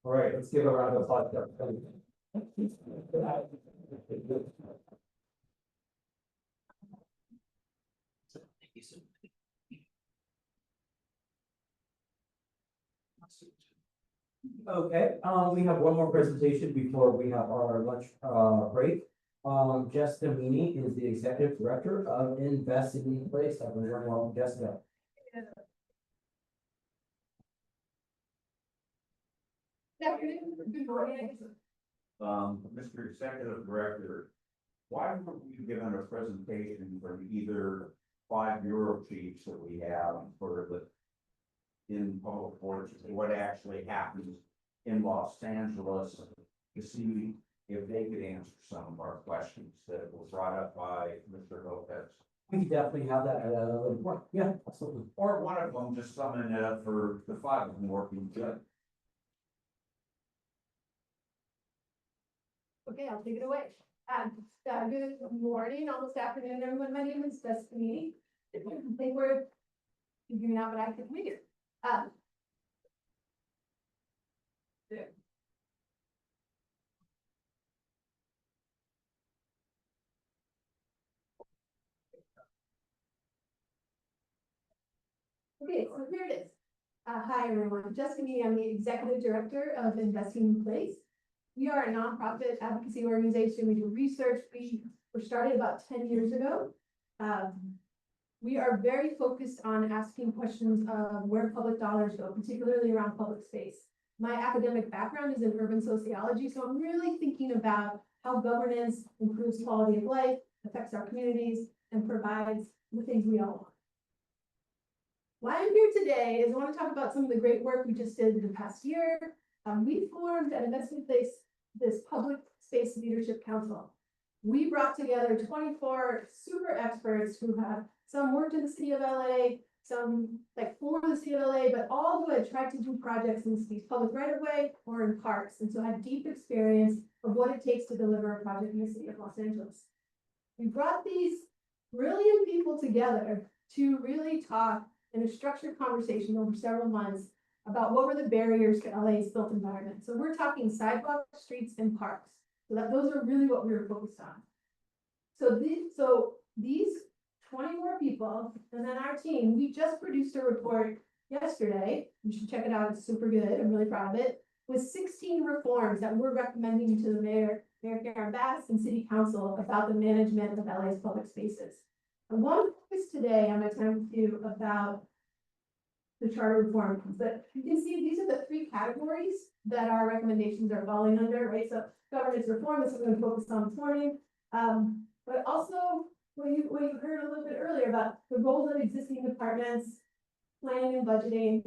All right, let's give a round of applause. to everybody. Okay, we have one more presentation before we have our lunch, break. Jessica Meany is the Executive Director of Investing in Place. Everyone, welcome Jessica. Good morning. Mr. Executive Director, why weren't we given a presentation for either 5 bureau chiefs that we have for the in public works, what actually happens in Los Angeles, to see if they could answer some of our questions that were brought up by Mr. Lopez? We could definitely have that at another point. Yeah, absolutely. Or one of them, just summing it up for the 5 of them working good. Okay, I'll take it away. Good morning, almost afternoon, everyone. My name is Destiny. They were figuring out what I could figure. There. Okay, so here it is. Hi, everyone. Jessica Meany, I'm the Executive Director of Investing in Place. We are a nonprofit advocacy organization. We do research. We were started about 10 years ago. We are very focused on asking questions of where public dollars go, particularly around public space. My academic background is in urban sociology, so I'm really thinking about how governance improves quality of life, affects our communities, and provides the things we all want. Why I'm here today is I want to talk about some of the great work we just did the past year. We formed at Investing in Place this Public Space Leadership Council. We brought together 24 super experts who have some worked in the city of LA, some like for the city of LA, but all who had tried to do projects in these public right of way or in parks, and so had deep experience of what it takes to deliver a project in the city of Los Angeles. We brought these brilliant people together to really talk in a structured conversation over several months about what were the barriers to LA's built environment. So we're talking sidewalks, streets, and parks. So those are really what we were focused on. So these 24 people, and then our team, we just produced a report yesterday. You should check it out, it's super good, I'm really proud of it, with 16 reforms that we're recommending to the Mayor Karen Bass and City Council about the management of LA's public spaces. I want to focus today on my time with you about the charter reform, but you can see these are the 3 categories that our recommendations are falling under, right? So governance reform is what we're going to focus on this morning, but also what you heard a little bit earlier about the roles of existing departments, planning and budgeting.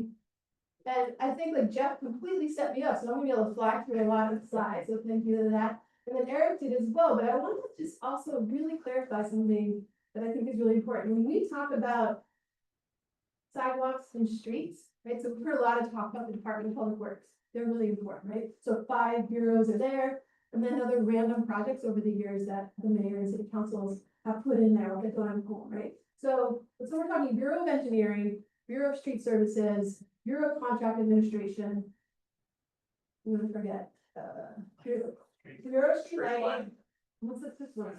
And I think like Jeff completely set me up, so I'm gonna be able to fly through a lot of slides, so thank you for that. And then Eric did as well, but I want to just also really clarify something that I think is really important. When we talk about sidewalks and streets, right? So we've heard a lot of talk about the Department of Public Works. They're really important, right? So 5 bureaus are there, and then other random projects over the years that the mayor and city councils have put in there, like going home, right? So we're talking Bureau of Engineering, Bureau of Street Services, Bureau of Contract Administration. I'm gonna forget, Bureau of Street Lighting. What's this one?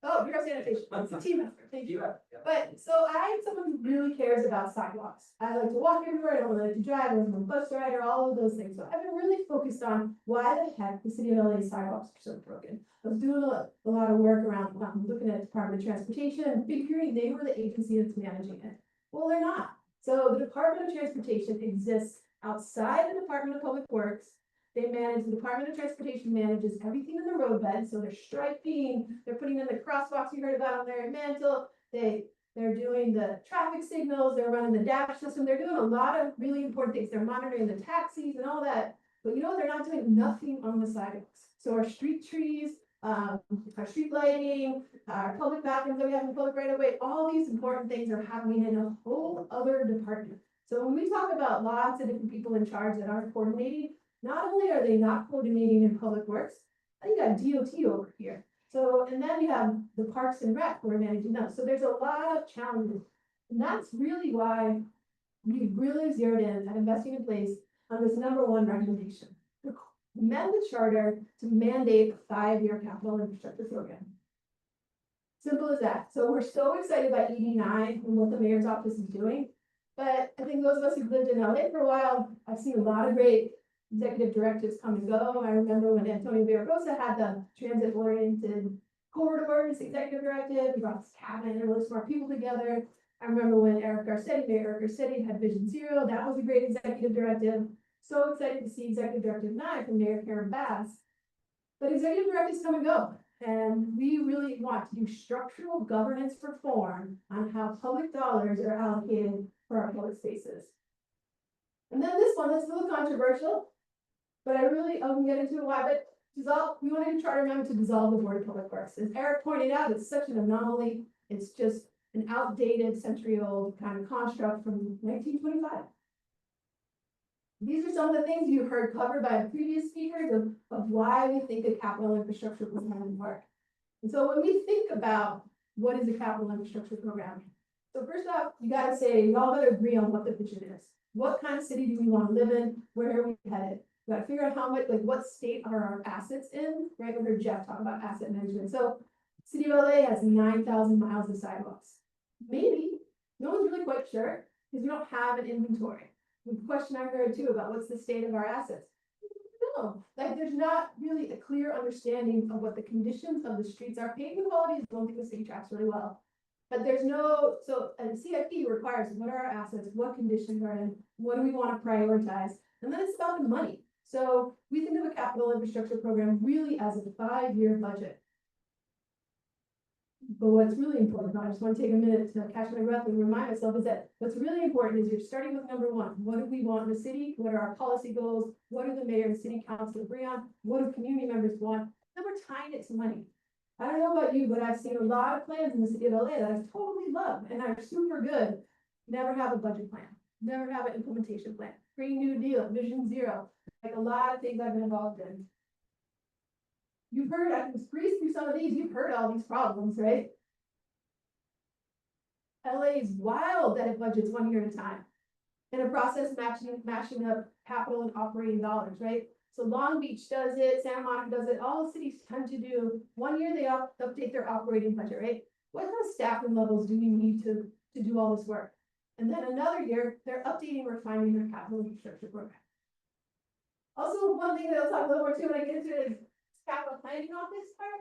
Oh, Bureau of Sanitation. It's a team effort. Thank you. But so I'm someone who really cares about sidewalks. I like to walk everywhere. I don't really like to drive. I'm a bus rider, all of those things. So I've been really focused on why the heck the city of LA sidewalks are so broken. I was doing a lot of work around looking at Department of Transportation and figuring they were the agency that's managing it. Well, they're not. So the Department of Transportation exists outside the Department of Public Works. They manage, the Department of Transportation manages everything in the roadbed, so they're striping, they're putting in the crosswalks you heard about on Mary Mantle, they're doing the traffic signals, they're running the dash system, they're doing a lot of really important things, they're monitoring the taxis and all that, but you know, they're not doing nothing on the sidewalks. So our street trees, our street lighting, our public bathrooms that we have in public right of way, all these important things are happening in a whole other department. So when we talk about lots of different people in charge that aren't coordinating, not only are they not coordinating in public works, you got DOT over here. So, and then you have the Parks and Rec who are managing them. So there's a lot of challenges. And that's really why we really zeroed in at Investing in Place on this number one recommendation. Amend the charter to mandate a 5-year capital infrastructure program. Simple as that. So we're so excited by ED9 and what the mayor's office is doing. But I think those of us who've lived in LA for a while, I've seen a lot of great executive directives come and go. I remember when Antonio Villaraigosa had the transit-oriented corridors executive directive, he brought his cabinet and really smart people together. I remember when Mayor Eric Garcetti had Vision Zero, that was a great executive directive. So excited to see Executive Directive 9 from Mayor Karen Bass. But executive directives come and go, and we really want to do structural governance reform on how public dollars are allocated for our public spaces. And then this one, that's a little controversial, but I can get into why, but we wanted to try to remember to dissolve the Board of Public Works. As Eric pointed out, it's such an anomaly. It's just an outdated, century-old kind of construct from 1925. These are some of the things you heard covered by previous speakers of why we think a capital infrastructure program would work. And so when we think about what is a capital infrastructure program, so first off, you gotta say, we all gotta agree on what the vision is. What kind of city do we want to live in? Where are we headed? We gotta figure out how much, like what state are our assets in, right? We heard Jeff talk about asset management. So City of LA has 9,000 miles of sidewalks. Maybe, no one's really quite sure, because we don't have an inventory. The question I heard too about what's the state of our assets. No, like there's not really a clear understanding of what the conditions of the streets are. Pavement quality is one thing the city tracks really well. But there's no, so a CIP requires what are our assets, what conditions are in, what do we want to prioritize? And then it's about the money. So we think of a capital infrastructure program really as a 5-year budget. But what's really important, I just want to take a minute to catch my breath and remind myself, is that what's really important is you're starting with number one. What do we want in the city? What are our policy goals? What do the mayor and city council agree on? What do community members want? Then we're tying it to money. I don't know about you, but I've seen a lot of plans in the city of LA that I totally love and are super good. Never have a budget plan, never have an implementation plan. Green New Deal, Vision Zero, like a lot of things I've been involved in. You've heard, I can breeze through some of these, you've heard all these problems, right? LA is wild that it budgets 1 year at a time. In a process matching up capital and operating dollars, right? So Long Beach does it, Santa Monica does it, all the cities tend to do, 1 year they update their operating budget, right? What kind of staffing levels do we need to do all this work? And then another year, they're updating, refining their capital infrastructure program. Also, one thing that I'll talk a little more too when I get into it is capital planning office part.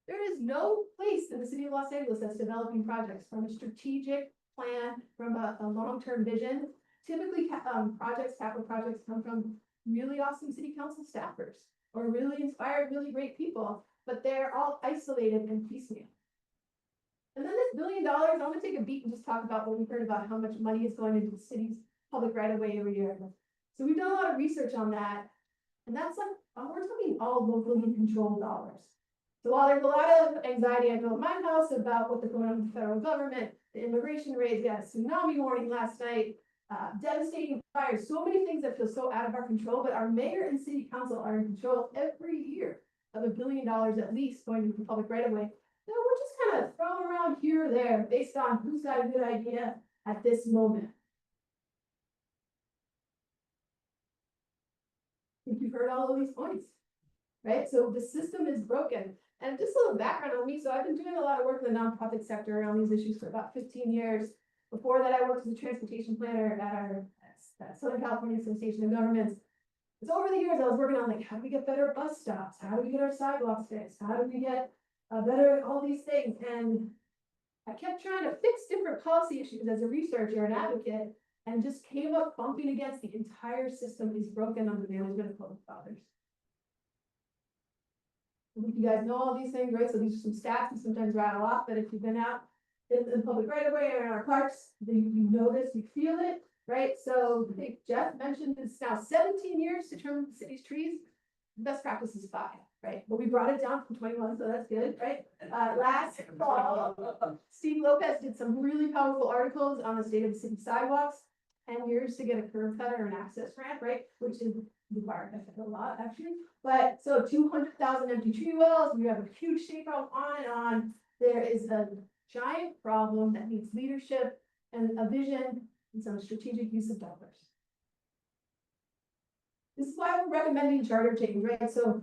There is no place in the city of Los Angeles that's developing projects from a strategic plan, from a long-term vision. Typically, capital projects come from really awesome city council staffers or really inspired, really great people, but they're all isolated and piecemeal. And then this $1 billion, I'm gonna take a beat and just talk about what we heard about how much money is going into the city's public right of way every year. So we've done a lot of research on that. And that's like, we're talking all locally controlled dollars. So while there's a lot of anxiety, I know in my house about what's going on with the federal government, the immigration rate, we had a tsunami warning last night, devastating fires, so many things that feel so out of our control, but our mayor and city council are in control every year of $1 billion at least going into the public right of way. So we're just kind of throwing around here or there based on who's got a good idea at this moment. I think you've heard all of these points, right? So the system is broken. And just a little background on me. So I've been doing a lot of work in the nonprofit sector around these issues for about 15 years. Before that, I worked as a transportation planner at our Southern California Association of Governments. So over the years, I was working on like, how do we get better bus stops? How do we get our sidewalks fixed? How do we get better, all these things? And I kept trying to fix different policy issues as a researcher and advocate, and just came up bumping against the entire system is broken under the management of public dollars. You guys know all these things, right? So these are some stats we sometimes rattle off, but if you've been out in the public right of way or in our parks, then you know this, you feel it, right? So I think Jeff mentioned it's now 17 years to trim the city's trees. Best practice is 5, right? But we brought it down from 21, so that's good, right? Last fall, Steve Lopez did some really powerful articles on the state of the city sidewalks. 10 years to get a curb cut or an access ramp, right? Which is required a lot, actually. But so 200,000 empty tree wells, we have a huge shakeout on and on. There is a giant problem that needs leadership and a vision and some strategic use of dollars. this is why we're recommending charter change, right? So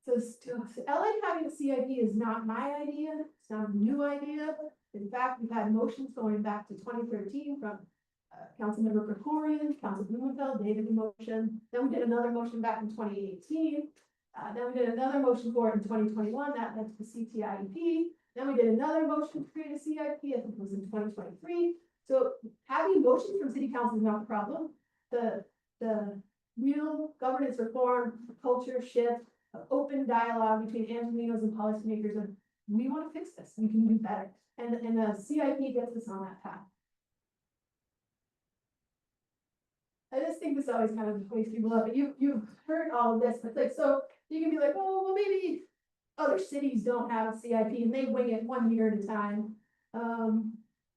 LA having a CIP is not my idea, it's not a new idea. In fact, we've had motions going back to 2013 from Councilmember Krikorian, Council Blumenfeld, David motion. Then we did another motion back in 2018. Then we did another motion for it in 2021, that led to the CTIEP. Then we did another motion to create a CIP, I think it was in 2023. So having motions from city council is not the problem. The real governance reform, culture shift, open dialogue between Angelenos and policymakers, and we want to fix this, we can do better. And the CIP gets us on that path. I just think this always kind of wakes people up, but you've heard all of this, but like, so you can be like, oh, well, maybe other cities don't have a CIP and they wing it 1 year at a time.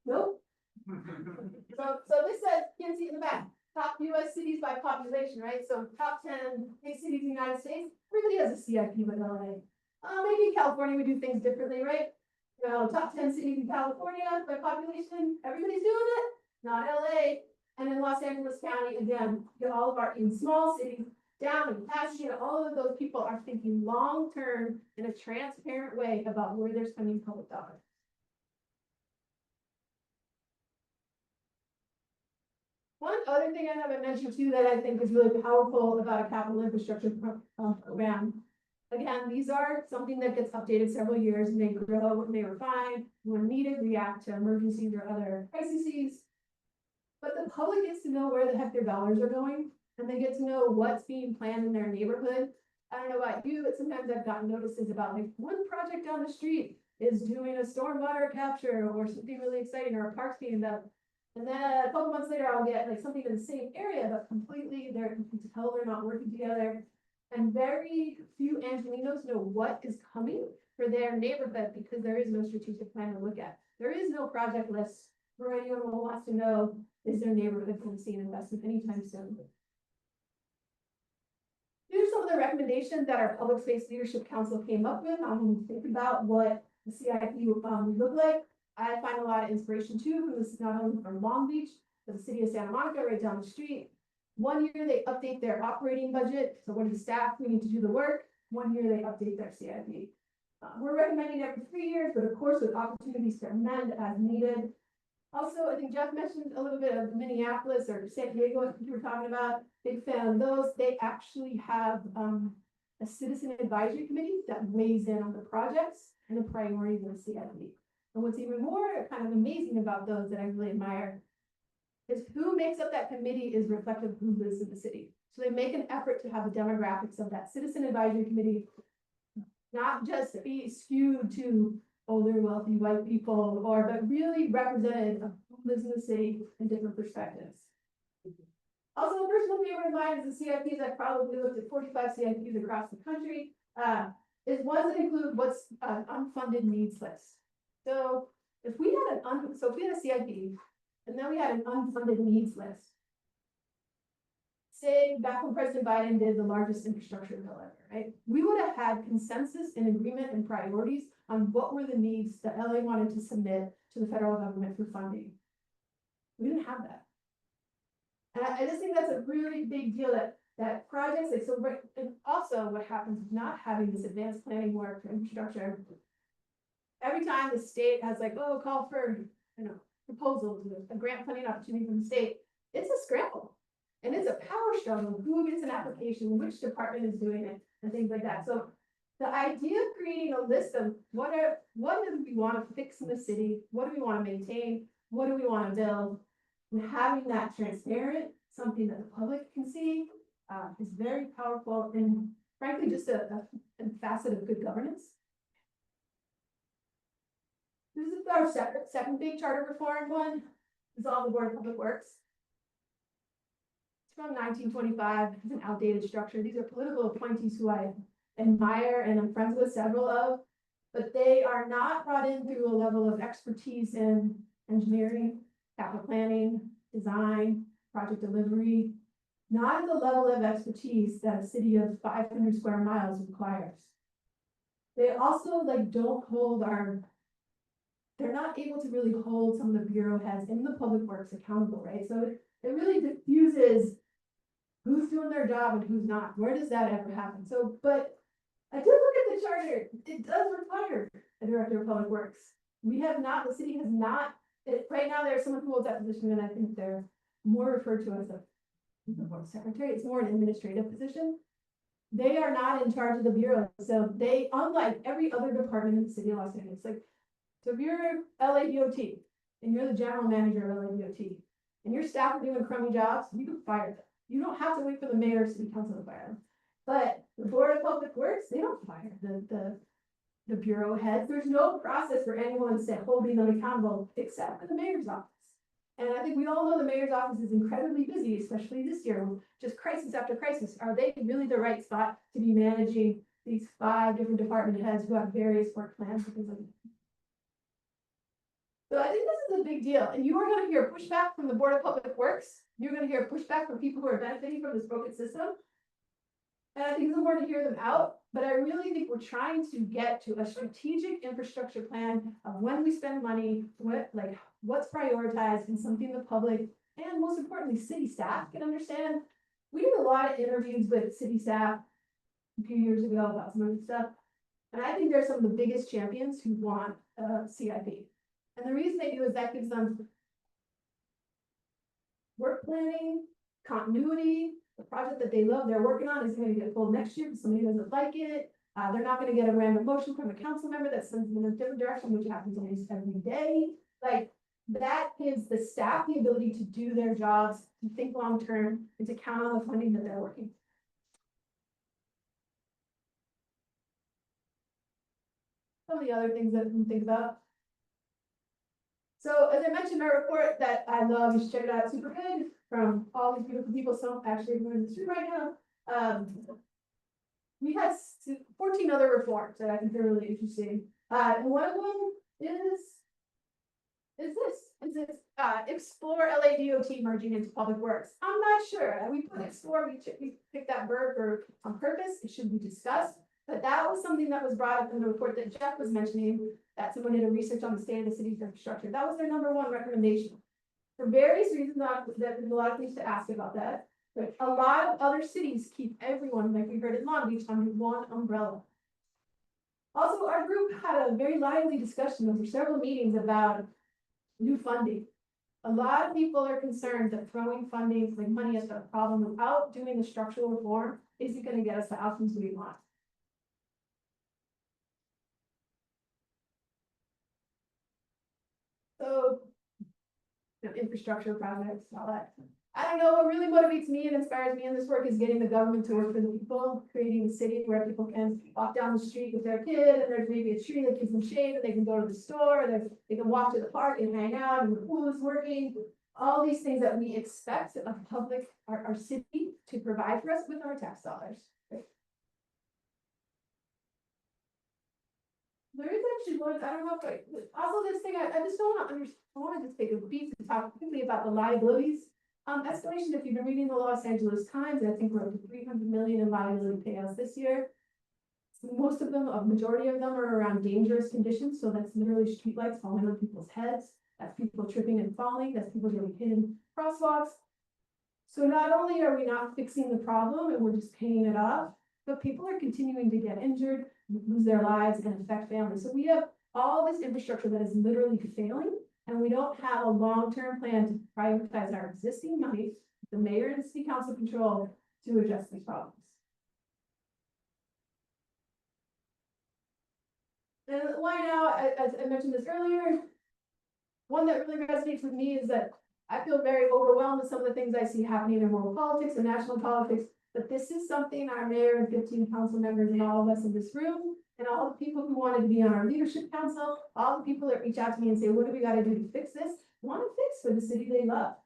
Nope. So this says, you can see in the back, top US cities by population, right? So top 10 big cities in the United States, everybody has a CIP with LA. Maybe in California we do things differently, right? You know, top 10 cities in California by population, everybody's doing it, not LA. And in Los Angeles County, again, all of our in small cities, down in Pasadena, all of those people are thinking long-term in a transparent way about where they're spending public dollars. One other thing I haven't mentioned too that I think is really powerful about a capital infrastructure program. Again, these are something that gets updated several years and they grow and they refine when needed, react to emergencies or other crises. But the public gets to know where the heck their dollars are going and they get to know what's being planned in their neighborhood. I don't know about you, but sometimes I've gotten notices about like one project down the street is doing a stormwater capture or something really exciting or a park's being done. And then a couple months later, I'll get like something in the same area, but completely, you can tell they're not working together. And very few Angelenos know what is coming for their neighborhood because there is no strategic plan to look at. There is no project list for anyone who wants to know, is their neighborhood going to see an investment anytime soon? Here's some of the recommendations that our Public Space Leadership Council came up with on when we think about what the CIP would look like. I find a lot of inspiration too from this, not only from Long Beach, but the city of Santa Monica right down the street. 1 year they update their operating budget. So what is the staff? We need to do the work. 1 year they update their CIP. We're recommending every 3 years, but of course with opportunities to amend as needed. Also, I think Jeff mentioned a little bit of Minneapolis or San Diego, I think you were talking about. Big fan of those. They actually have a citizen advisory committee that weighs in on the projects and the priorities of the CIP. And what's even more kind of amazing about those that I really admire is who makes up that committee is reflective of who lives in the city. So they make an effort to have the demographics of that citizen advisory committee not just be skewed to older, wealthy white people, but really represented of who lives in the city and different perspectives. Also, a personal favorite of mine is the CIPs. I've probably looked at 45 CIPs across the country. Is ones that include what's an unfunded needs list. So if we had a CIP, and then we had an unfunded needs list. Say back when President Biden did the largest infrastructure bill ever, right? We would have had consensus and agreement and priorities on what were the needs that LA wanted to submit to the federal government for funding. We didn't have that. And I just think that's a really big deal that projects, like, so, and also what happens with not having this advanced planning work for infrastructure. Every time the state has like, oh, call for, proposals, a grant funding opportunity from the state, it's a scramble. And it's a power struggle, who gets an application, which department is doing it, and things like that. So the idea of creating a list of what do we want to fix in the city, what do we want to maintain, what do we want to build, and having that transparent, something that the public can see, is very powerful and frankly just a facet of good governance. This is our second big charter reform one. This is all the Board of Public Works. It's from 1925. It's an outdated structure. These are political appointees who I admire and I'm friends with several of, but they are not brought in through a level of expertise in engineering, capital planning, design, project delivery, not at the level of expertise that a city of 500 square miles requires. They also don't hold they're not able to really hold some of the bureau heads in the public works accountable, right? So it really diffuses who's doing their job and who's not? Where does that ever happen? So, but I did look at the charter. It does require a director of public works. We have not, the city has not, right now there's someone who holds that position and I think they're more referred to as a secretary. It's more an administrative position. They are not in charge of the bureau. So they, unlike every other department in the city of Los Angeles, like, so if you're LADOT and you're the general manager of LADOT and your staff are doing crummy jobs, you can fire them. You don't have to wait for the mayor or city council to fire them. But the Board of Public Works, they don't fire the bureau heads. There's no process for anyone holding them accountable except for the mayor's office. And I think we all know the mayor's office is incredibly busy, especially this year, with just crisis after crisis. Are they really the right spot to be managing these 5 different department heads who have various work plans? So I think this is a big deal, and you are gonna hear pushback from the Board of Public Works. You're gonna hear pushback from people who are benefiting from this broken system. And I think it's important to hear them out, but I really think we're trying to get to a strategic infrastructure plan of when we spend money, what's prioritized, and something the public, and most importantly, city staff can understand. We did a lot of interviews with city staff a few years ago about some of this stuff. And I think they're some of the biggest champions who want CIP. And the reason they do is that gives them work planning, continuity. The project that they love, they're working on is going to get pulled next year because somebody doesn't like it. They're not going to get a random motion from a council member that sends them in a different direction, which happens almost every day. Like, that gives the staff the ability to do their jobs, to think long-term, and to count on the funding that they're working. Some of the other things that we can think about. So as I mentioned in my report that I love, you should check it out, it's super good, from all these beautiful people, some actually in this room right now. We had 14 other reforms that I think are really interesting. And one of them is this, explore LADOT merging into public works. I'm not sure, we put explore, we picked that verb on purpose, it should be discussed. But that was something that was brought up in the report that Jeff was mentioning, that someone did a research on the state of the city's infrastructure. That was their #1 recommendation. For various reasons, there's a lot of things to ask about that. But a lot of other cities keep everyone, like we heard in Long Beach, under one umbrella. Also, our group had a very lively discussion over several meetings about new funding. A lot of people are concerned that throwing funding, like money, at the problem without doing the structural reform isn't going to get us the outcomes we want. So, infrastructure projects, all that. I don't know, what really motivates me and inspires me in this work is getting the government to work for the people, creating a city where people can walk down the street with their kid, and there's maybe a tree that gives them shade, and they can go to the store, and they can walk to the park and hang out, and the pool is working. All these things that we expect of public, our city to provide for us with our tax dollars. There is actually one, I don't know if also this thing, I just don't want to understand, I want to just take a beat to talk quickly about the liabilities. Escalation, if you've been reading the Los Angeles Times, I think we're up to 300 million in liability payouts this year. Most of them, a majority of them are around dangerous conditions, so that's literally streetlights falling on people's heads, that's people tripping and falling, that's people getting hit in crosswalks. So not only are we not fixing the problem and we're just paying it off, but people are continuing to get injured, lose their lives, and affect families. So we have all this infrastructure that is literally failing, and we don't have a long-term plan to prioritize our existing money, the mayor and city council control, to address these problems. And why now? As I mentioned this earlier, one that really resonates with me is that I feel very overwhelmed with some of the things I see happening in world politics and national politics. But this is something our mayor and 15 council members and all of us in this room, and all the people who wanted to be on our leadership council, all the people that reach out to me and say, what do we got to do to fix this? Want to fix for the city they love.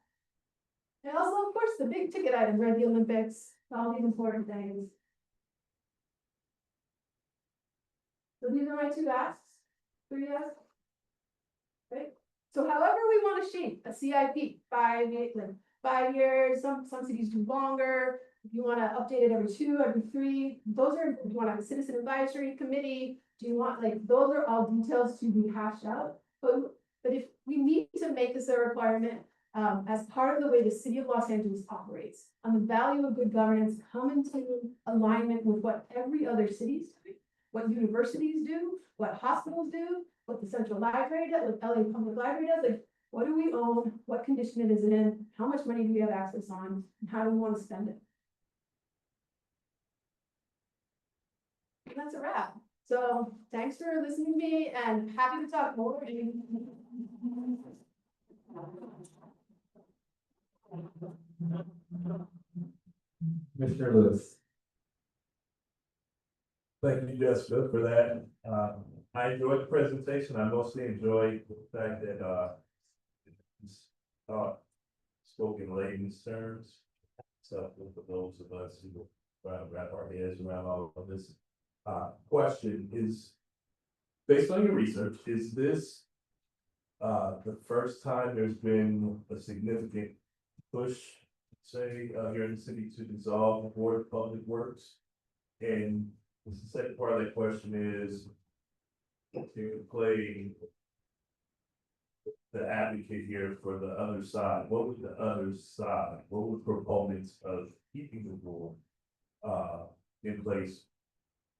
And also, of course, the big ticket items, right? The Olympics, all these important things. So these are my 2 asks, 3 asks. Right? So however we want to shape a CIP, 5 years, some cities do longer. If you want to update it every 2, every 3, those are, if you want to have a citizen advisory committee, do you want, those are all details to be hashed out. But if we need to make this a requirement, as part of the way the city of Los Angeles operates, on the value of good governance, come into alignment with what every other city's doing, what universities do, what hospitals do, what the Central Library does, what LA Public Library does, like, what do we own, what condition it is in, how much money do we have access on, and how do we want to spend it? And that's a wrap. So thanks for listening to me and happy to talk more. Commissioner Lewis. Thank you, Jessica, for that. I enjoyed the presentation. I mostly enjoyed the fact that, it's, spoken in layman's terms. So for those of us who wrap our heads around all of this, question is, based on your research, is this the first time there's been a significant push, say, here in the city to dissolve the Board of Public Works? And the second part of that question is to play the advocate here for the other side. What would the other side, what would proponents of keeping the board in place,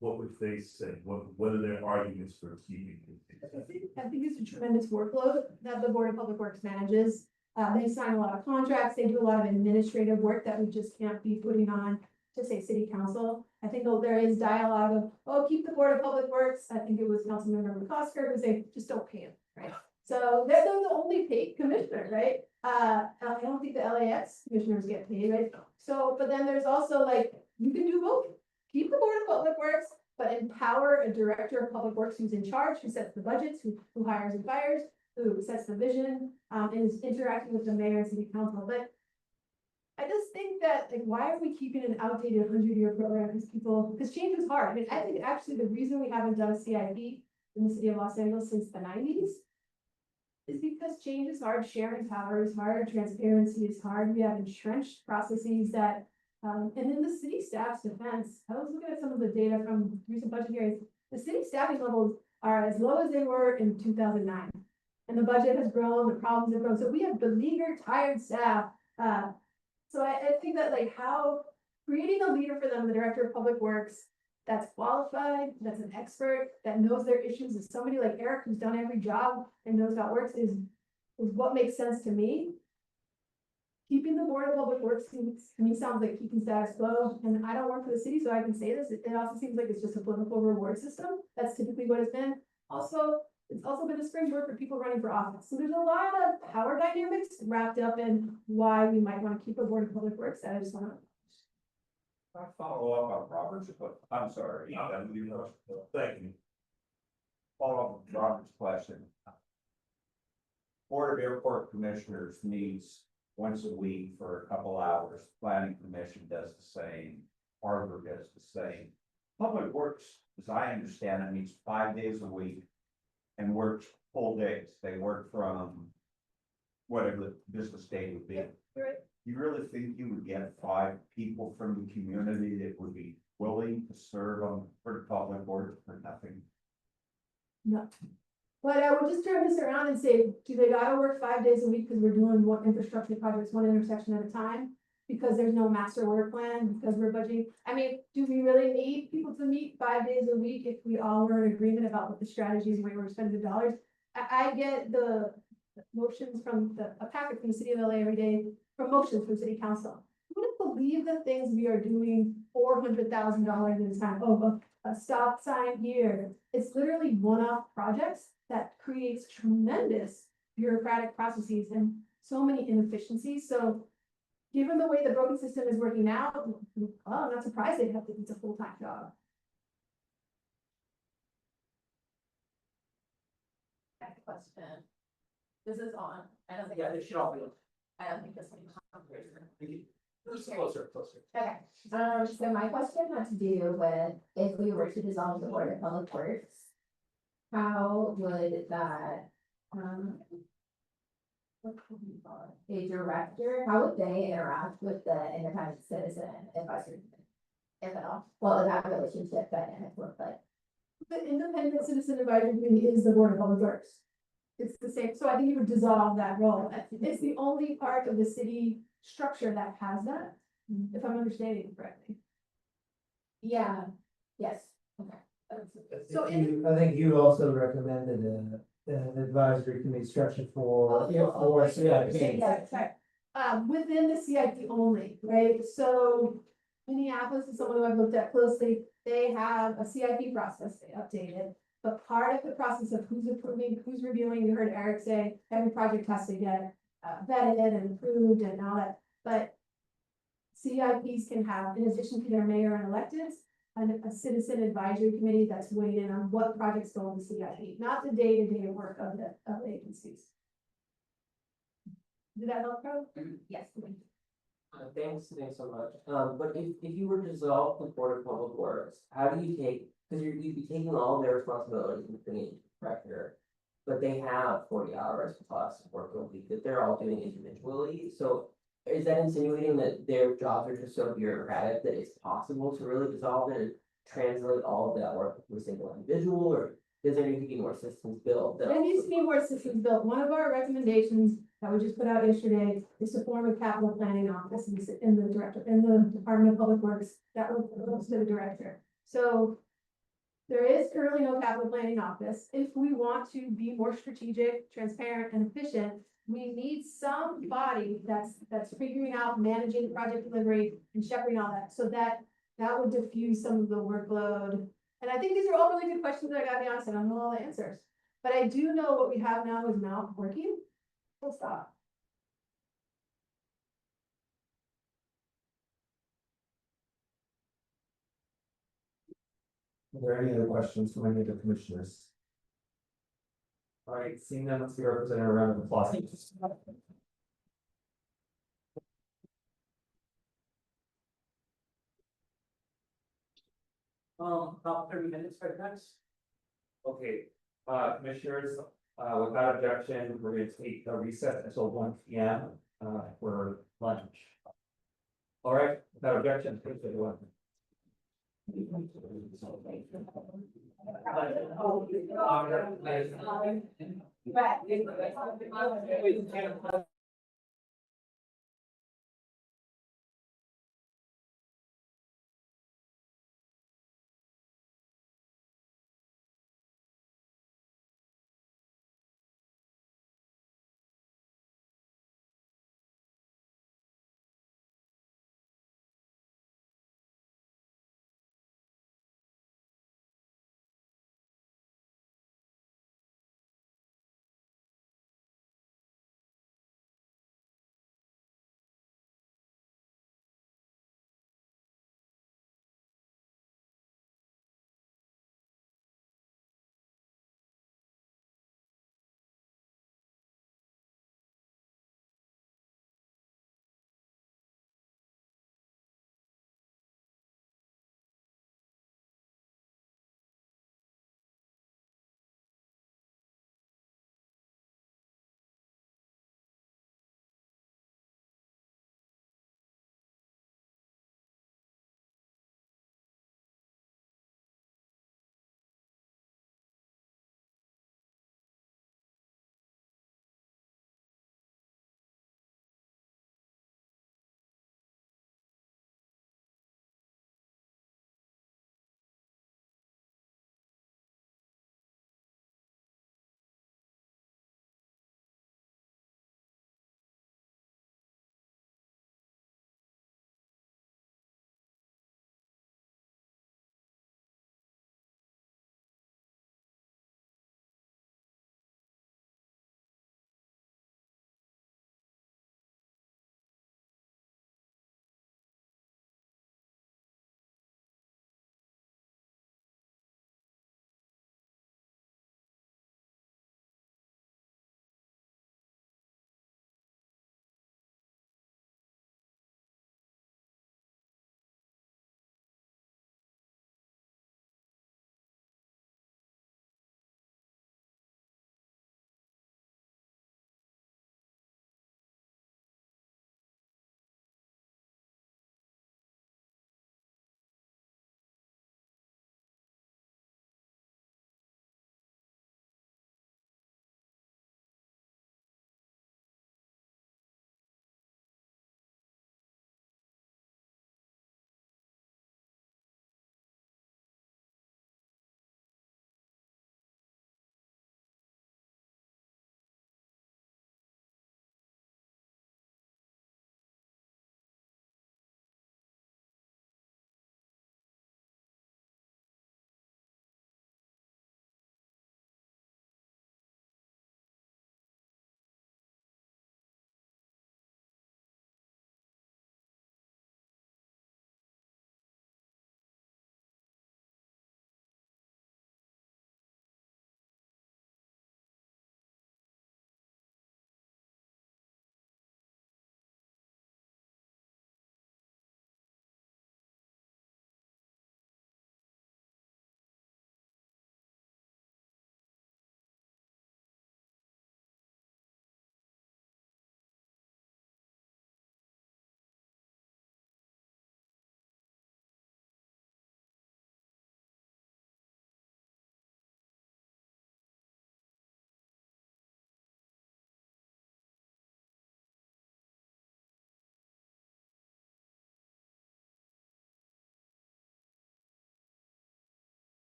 what would they say? What are their arguments for keeping it? I think it's a tremendous workload that the Board of Public Works manages. They sign a lot of contracts, they do a lot of administrative work that we just can't be putting on to say city council. I think there is dialogue of, oh, keep the Board of Public Works. I think it was Councilmember McCosker who say, just don't pay them, right? So they're the only paid commissioner, right? I don't think the LAX commissioners get paid, right? So, but then there's also like, you can do both. Keep the Board of Public Works, but empower a director of public works who's in charge, who sets the budgets, who hires and fires, who sets the vision, and is interacting with the mayor and city council. But I just think that, like, why are we keeping an outdated 100-year program? Because change is hard. I mean, I think actually the reason we haven't done a CIP in the city of Los Angeles since the 90s is because change is hard, sharing power is hard, transparency is hard. We have entrenched processes that, and in the city staff's defense, I was looking at some of the data from recent budget hearings. The city staffing levels are as low as they were in 2009. And the budget has grown, the problems have grown. So we have beleaguered, tired staff. So I think that like how creating a leader for them, the director of public works, that's qualified, that's an expert, that knows their issues, is somebody like Eric who's done every job and knows how it works is what makes sense to me. Keeping the Board of Public Works to me sounds like keeping status quo, and I don't work for the city, so I can say this. It also seems like it's just a political reward system. That's typically what it's been. Also, it's also been a springboard for people running for office. So there's a lot of power dynamics wrapped up in why we might want to keep a Board of Public Works that I just want to. I follow up on Robert's, but I'm sorry. Thank you. Follow up on Robert's question. Board of Airport Commissioners meets once a week for a couple hours. Planning Commission does the same. Harbor does the same. Public Works, as I understand it, meets 5 days a week and works full days. They work from whatever the business day would be. Right. You really think you would get 5 people from the community that would be willing to serve on for the public board for nothing? No. But I would just turn this around and say, do they gotta work 5 days a week because we're doing one infrastructure projects, one intersection at a time? Because there's no master work plan, because we're budgeting. I mean, do we really need people to meet 5 days a week if we all were in agreement about what the strategy is and where we're spending the dollars? I get the motions from a packet from the city of LA every day, from motions from city council. You wouldn't believe the things we are doing $400,000 at a time. Oh, a stop sign here. It's literally one-off projects that creates tremendous bureaucratic processes and so many inefficiencies. So given the way the voting system is working out, I'm not surprised they have to, it's a full-time job. Next question. This is on. I don't think. Yeah, it should all be. I don't think this one. Closer. Okay, so my question had to do with if we were to dissolve the Board of Public Works, how would that, what could we call it? A director, how would they interact with the independent citizen advisory committee? If at all, what would that relationship dynamic look like? The independent citizen advisory committee is the Board of Public Works. It's the same, so I think you would dissolve that role. It's the only part of the city structure that has that, if I'm understanding correctly. Yeah, yes, okay. So in, I think you also recommended an advisory committee structure for, CIP. yeah, sorry. Within the CIP only, right? So Minneapolis is someone who I've looked at closely. They have a CIP process they updated. But part of the process of who's approving, who's reviewing, you heard Eric say, every project has to get vetted and approved and all that. But CIPs can have, in addition to their mayor and electeds, a citizen advisory committee that's weighed in on what projects go in the CIP, not the day-to-day work of the agencies. Did that help, Carl? Yes. Thanks so much. But if you were to dissolve the Board of Public Works, how do you take, because you'd be taking all their responsibilities and putting it into director. But they have 40 hours plus work a week that they're all doing individually, so is that insinuating that their jobs are just so bureaucratic that it's possible to really dissolve it and translate all of that work to a single individual, or does there need to be more systems built? There needs to be more systems built. One of our recommendations that we just put out yesterday is to form a capital planning office in the Department of Public Works that reports to the director. So there is currently no capital planning office. If we want to be more strategic, transparent, and efficient, we need somebody that's figuring out, managing project delivery and shepherding all that, so that would diffuse some of the workload. And I think these are all really good questions that I gotta be honest, I don't know all the answers. But I do know what we have now is not working. Full stop. Are there any other questions from any of the commissioners? All right, seeing none, let's give our presenter a round of applause. About 30 minutes right next. Okay, commissioners, without objection, we're gonna take a recess until 1 p.m. For lunch. All right, without objection, please, everyone.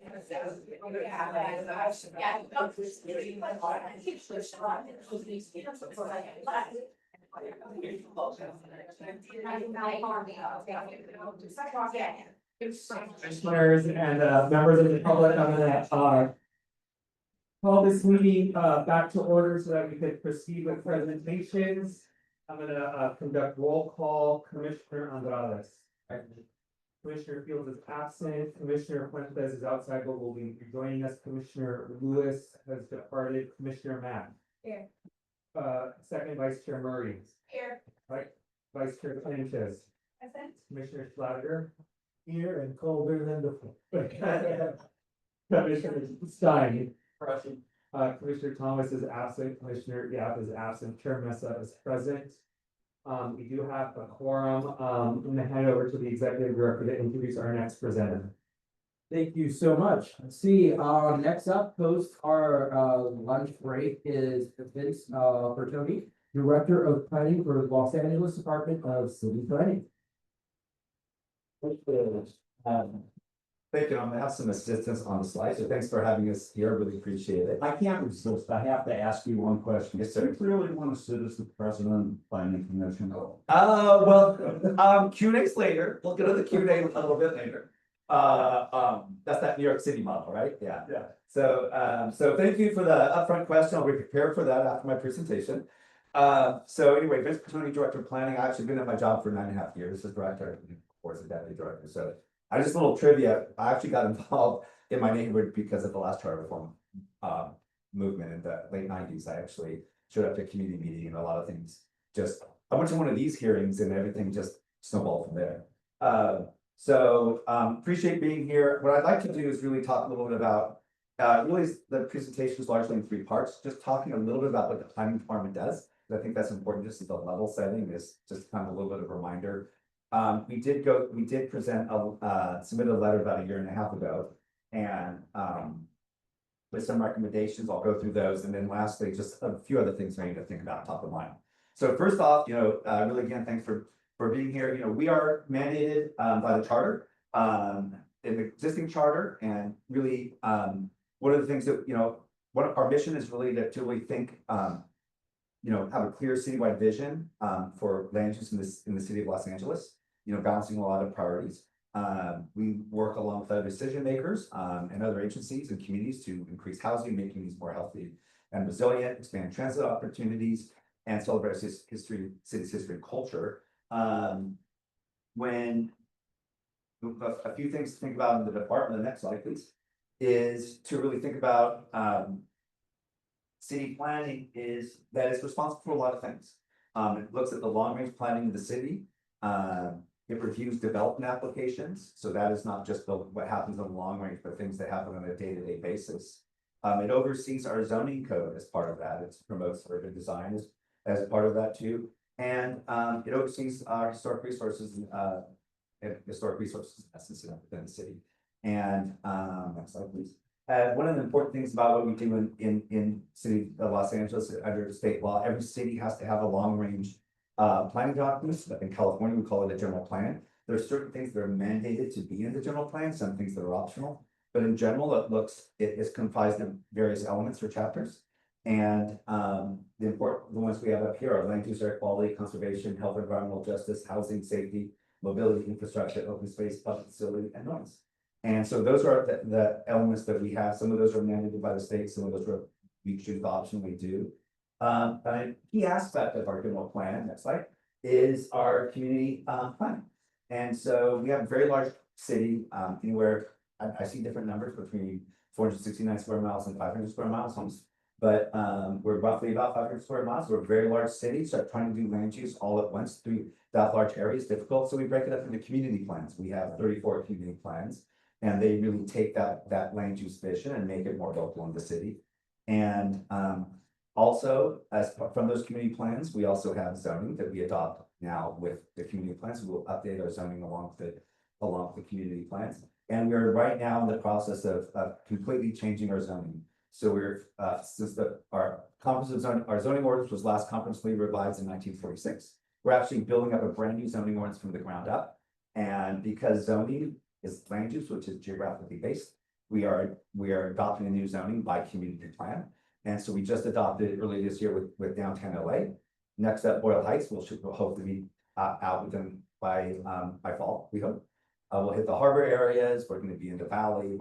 Commissioners and members of the public, I'm gonna call this meeting back to order so that we could proceed with presentations. I'm gonna conduct roll call. Commissioner Andrade. Commissioner Fields is absent. Commissioner Fuentes is outside, but will be joining us. Commissioner Lewis has departed. Commissioner Matt. Here. Second Vice Chair Murray. Here. Right, Vice Chair Sanchez. Present. Commissioner Schlatter. Here and colder than before. Commissioner Stein. Commissioner Thomas is absent, Commissioner Yap is absent, Chair Mesa is present. We do have a quorum. I'm gonna hand over to the executive director to introduce our next presenter. Thank you so much. Let's see, next up, post our lunch break is Vince Bertoni, Director of Planning for Los Angeles Department of City Planning. Thank you. I'm gonna have some assistance on the slide, so thanks for having us here. Really appreciate it. I can't resist. I have to ask you one question. Yes, sir. Do you really want to sit as the president of the planning commission? Q&A's later. We'll get to the Q&A a little bit later. That's that New York City model, right? Yeah. Yeah. So thank you for the upfront question. I'll be prepared for that after my presentation. So anyway, Vince Bertoni, Director of Planning. I've actually been at my job for 9.5 years as director, of course, as deputy director. So I just a little trivia. I actually got involved in my neighborhood because of the last charter reform movement in the late 90s. I actually showed up to a community meeting and a lot of things just I went to one of these hearings and everything just snowballed from there. Appreciate being here. What I'd like to do is really talk a little bit about really the presentation is largely in 3 parts, just talking a little bit about what the planning department does. I think that's important, just as the level setting is just kind of a little bit of a reminder. We did present submitted a letter about 1.5 years ago, and with some recommendations. I'll go through those, and then lastly, just a few other things I need to think about top of mind. So first off, really again, thanks for being here. We are mandated by the charter, in the existing charter, and really one of the things that what our mission is really to really think, have a clear citywide vision for land use in the city of Los Angeles. Balancing a lot of priorities. We work along with other decision makers and other agencies and communities to increase housing, make communities more healthy and resilient, expand transit opportunities, and celebrate city's history and culture. When a few things to think about in the department, the next slide, please, is to really think about city planning is responsible for a lot of things. It looks at the long range planning of the city. It reviews development applications, so that is not just what happens on the long range, but things that happen on a day-to-day basis. It oversees our zoning code as part of that. It promotes urban design as part of that too. And it oversees our historic resources within the city. And next slide, please. One of the important things about what we do in city of Los Angeles under state law, every city has to have a long range planning documents. In California, we call it a general plan. There are certain things that are mandated to be in the general plan, some things that are optional. But in general, it is comprised of various elements or chapters. And the ones we have up here are land use, air quality, conservation, health, environmental justice, housing, safety, mobility, infrastructure, open space, public facility, and noise. And so those are the elements that we have. Some of those are mandated by the state, some of those are we choose the option we do. A key aspect of our general plan, next slide, is our community planning. And so we have a very large city, anywhere, I see different numbers between 469 square miles and 500 square miles, but we're roughly about 500 square miles. We're a very large city, so trying to do land use all at once through that large area is difficult. So we break it up into community plans. We have 34 community plans, and they really take that land use vision and make it more local in the city. And also, from those community plans, we also have zoning that we adopt now with the community plans. We will update our zoning along with the community plans. And we're right now in the process of completely changing our zoning. So we're since our zoning ordinance was last comprehensively revised in 1946, we're actually building up a brand new zoning ordinance from the ground up. And because zoning is land use, which is geographically based, we are adopting a new zoning by community plan. And so we just adopted earlier this year with downtown LA. Next up, Boyle Heights, we'll hopefully be out with them by fall, we hope. We'll hit the harbor areas, we're gonna be in the valley,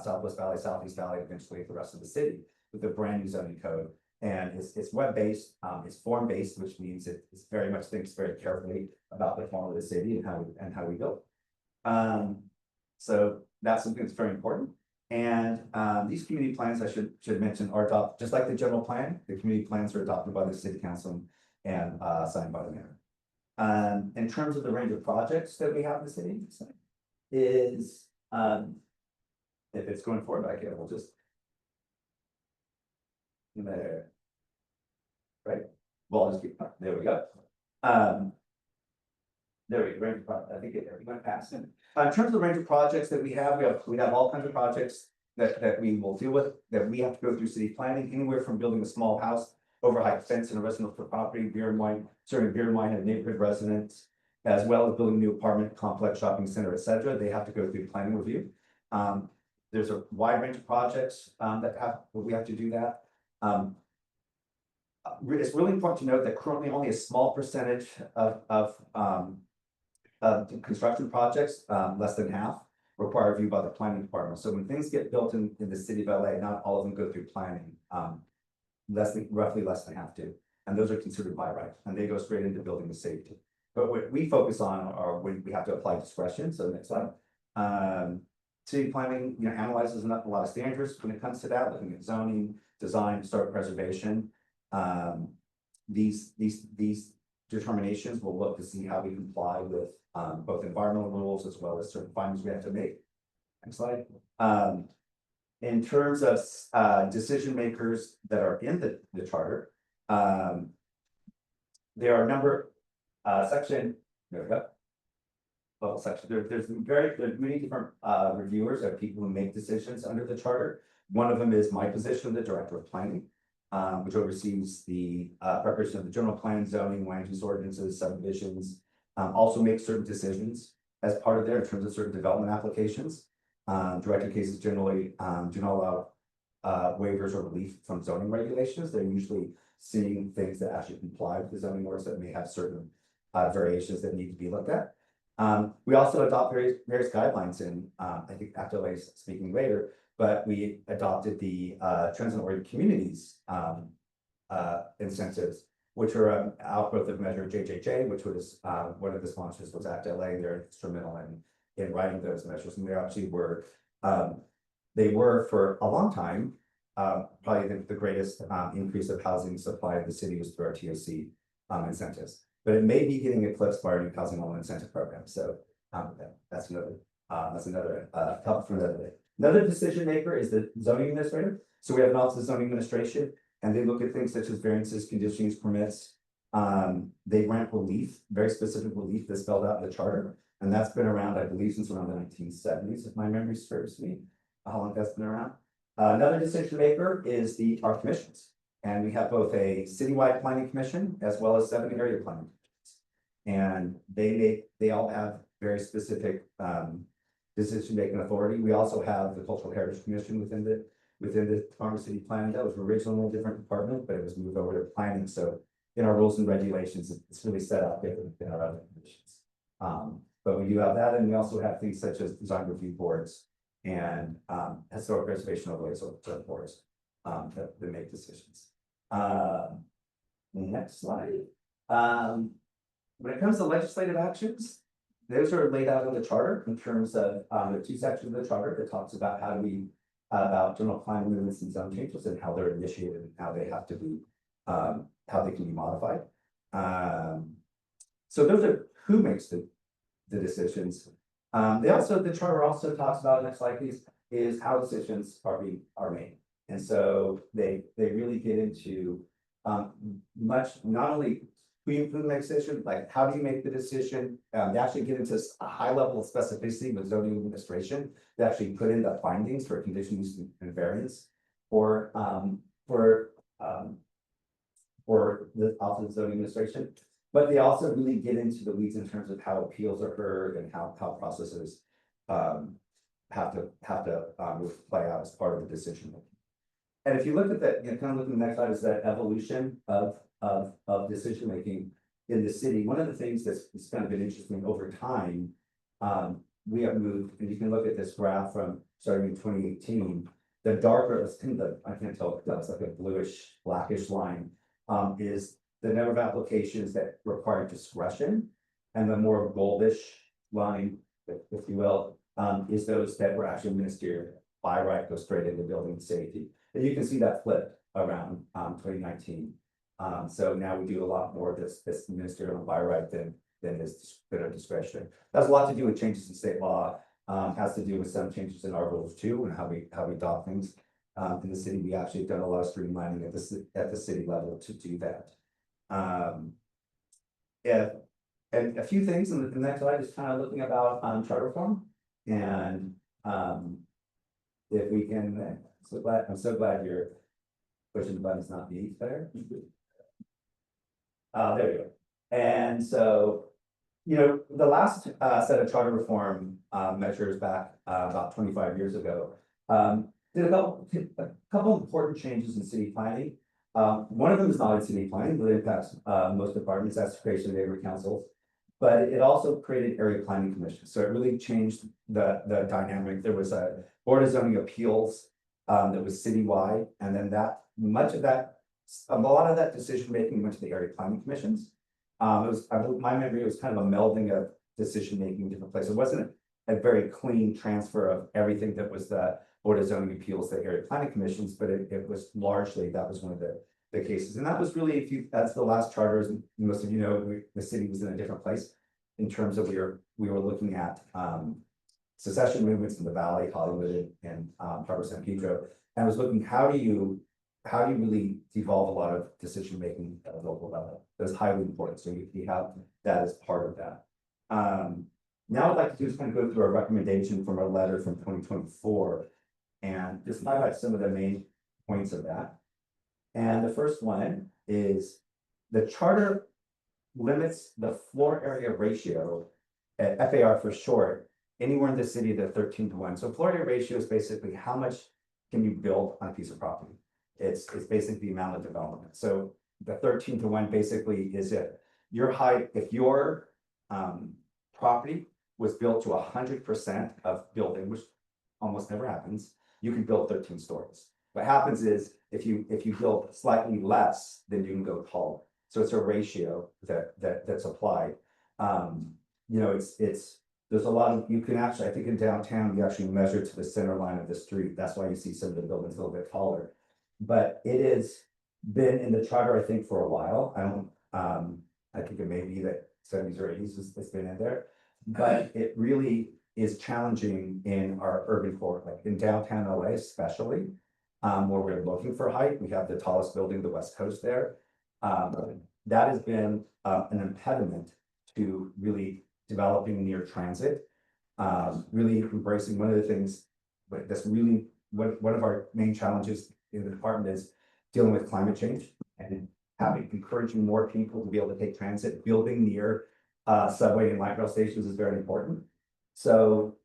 southwest valley, southeast valley, eventually the rest of the city with a brand new zoning code. And it's web-based, it's form-based, which means it's very much thinks very carefully about the form of the city and how we build. So that's something that's very important. And these community plans, I should mention, are adopted, just like the general plan, the community plans are adopted by the city council and signed by the mayor. In terms of the range of projects that we have in the city, is if it's going forward, we'll just. There. Right, well, I'll just keep, there we go. There we go, I think it went past it. In terms of the range of projects that we have all kinds of projects that we will deal with, that we have to go through city planning, anywhere from building a small house, overheight fence in a residential property, beer and wine, serving beer and wine at neighborhood residents, as well as building a new apartment complex, shopping center, etc. They have to go through planning review. There's a wide range of projects we have to do that. It's really important to note that currently only a small percentage of construction projects, less than half, require review by the planning department. So when things get built in the city of LA, not all of them go through planning. Roughly less than half do, and those are considered by right, and they go straight into building the safety. But what we focus on are when we have to apply discretion. So next slide. City planning, analyzes a lot of standards when it comes to that, looking at zoning, design, historic preservation. These determinations will look to see how we comply with both environmental rules as well as certain findings we have to make. Next slide. In terms of decision makers that are in the charter, there are a number section. There we go. Well, section there's many different reviewers of people who make decisions under the charter. One of them is my position, the director of planning, which oversees the preparation of the general plan, zoning, land use ordinances, subdivisions. Also makes certain decisions as part of there in terms of certain development applications. Director cases generally do not allow waivers or relief from zoning regulations. They're usually seeing things that actually comply with the zoning orders that may have certain variations that need to be looked at. We also adopt various guidelines, and I think Abdullah is speaking later, but we adopted the transit-oriented communities incentives, which are an outgrowth of measure JJJ, which was one of the sponsors was Act LA. They're instrumental in writing those measures, and they actually were for a long time. Probably the greatest increase of housing supply of the city was through our TOC incentives, but it may be getting eclipsed by our new housing loan incentive program. So that's another topic for another day. Another decision maker is the zoning administrator. So we have an office of zoning administration, and they look at things such as variances, conditions, permits. They grant relief, very specific relief that's spelled out in the charter. And that's been around, I believe, since around the 1970s, if my memory serves me, how long that's been around. Another decision maker is our commissions. And we have both a citywide planning commission as well as 7 area planning commissions. And they all have very specific decision-making authority. We also have the Cultural Heritage Commission within the Farmers City Plan. That was originally a different department, but it was moved over to planning. So in our rules and regulations, it's really set up different than our other commissions. But we do have that, and we also have things such as design review boards and historic preservation overlays boards that make decisions. Next slide. When it comes to legislative actions, those are laid out in the charter in terms of the 2 sections of the charter that talks about about general plan amendments and zone changes and how they're initiated and how they have to be how they can be modified. So those are who makes the decisions. The charter also talks about, next slide please, is how decisions are made. And so they really get into not only who makes decisions, like how do you make the decision? They actually get into a high level of specificity with zoning administration. They actually put in the findings for condition use and variance for the Office of Zoning Administration. But they also really get into the weeds in terms of how appeals are heard and how processes have to play out as part of the decision making. And if you look at that, kind of look at the next slide, is that evolution of decision making in the city. One of the things that's kind of been interesting over time, we have moved, and you can look at this graph from starting in 2018. The darker, it's kind of I can't tell if that's like a bluish, blackish line, is the number of applications that require discretion, and the more goldish line, if you will, is those that were actually ministerial by right, go straight into building safety. And you can see that flip around 2019. So now we do a lot more of this ministerial by right than this bit of discretion. That's a lot to do with changes in state law, has to do with some changes in our rules too, and how we adopt things. In the city, we actually have done a lot of streamlining at the city level to do that. Yeah, and a few things in the next slide is kind of looking about charter reform, and if we can, I'm so glad you're pushing the buttons, not me there. There we go. And so, you know, the last set of charter reform measures back about 25 years ago did a couple important changes in city planning. One of them is not in city planning, but it impacts most departments. That's the creation of neighborhood councils. But it also created area planning commissions. So it really changed the dynamic. There was a board of zoning appeals that was citywide, and then a lot of that decision making went to the area planning commissions. My memory was kind of a melding of decision making in different places. It wasn't a very clean transfer of everything that was the board of zoning appeals, the area planning commissions, but it was largely, that was one of the cases. And that was really, that's the last charters, and most of you know, the city was in a different place in terms of we were looking at secession movements in the Valley, Hollywood, and Harbor San Pedro, and was looking how do you really devolve a lot of decision making at a local level. That's highly important. So you have that as part of that. Now I'd like to do is kind of go through a recommendation from a letter from 2024 and just highlight some of the main points of that. And the first one is the charter limits the floor area ratio, FAR for short, anywhere in the city to 13:1. So floor area ratio is basically how much can you build on a piece of property. It's basically the amount of development. So the 13:1 basically is if your property was built to 100% of building, which almost never happens, you can build 13 stories. What happens is if you build slightly less, then you can go taller. So it's a ratio that's applied. You know, there's a lot of, you can actually, I think in downtown, you actually measure to the center line of the street. That's why you see some of the buildings a little bit taller. But it has been in the charter, I think, for a while. I think it may be that 70s or 80s it's been in there, but it really is challenging in our urban core, like in downtown LA especially, where we're looking for height. We have the tallest building, the West Coast there. That has been an impediment to really developing near transit, really embracing one of the things that's really one of our main challenges in the department is dealing with climate change and encouraging more people to be able to take transit. Building near subway and light rail stations is very important. So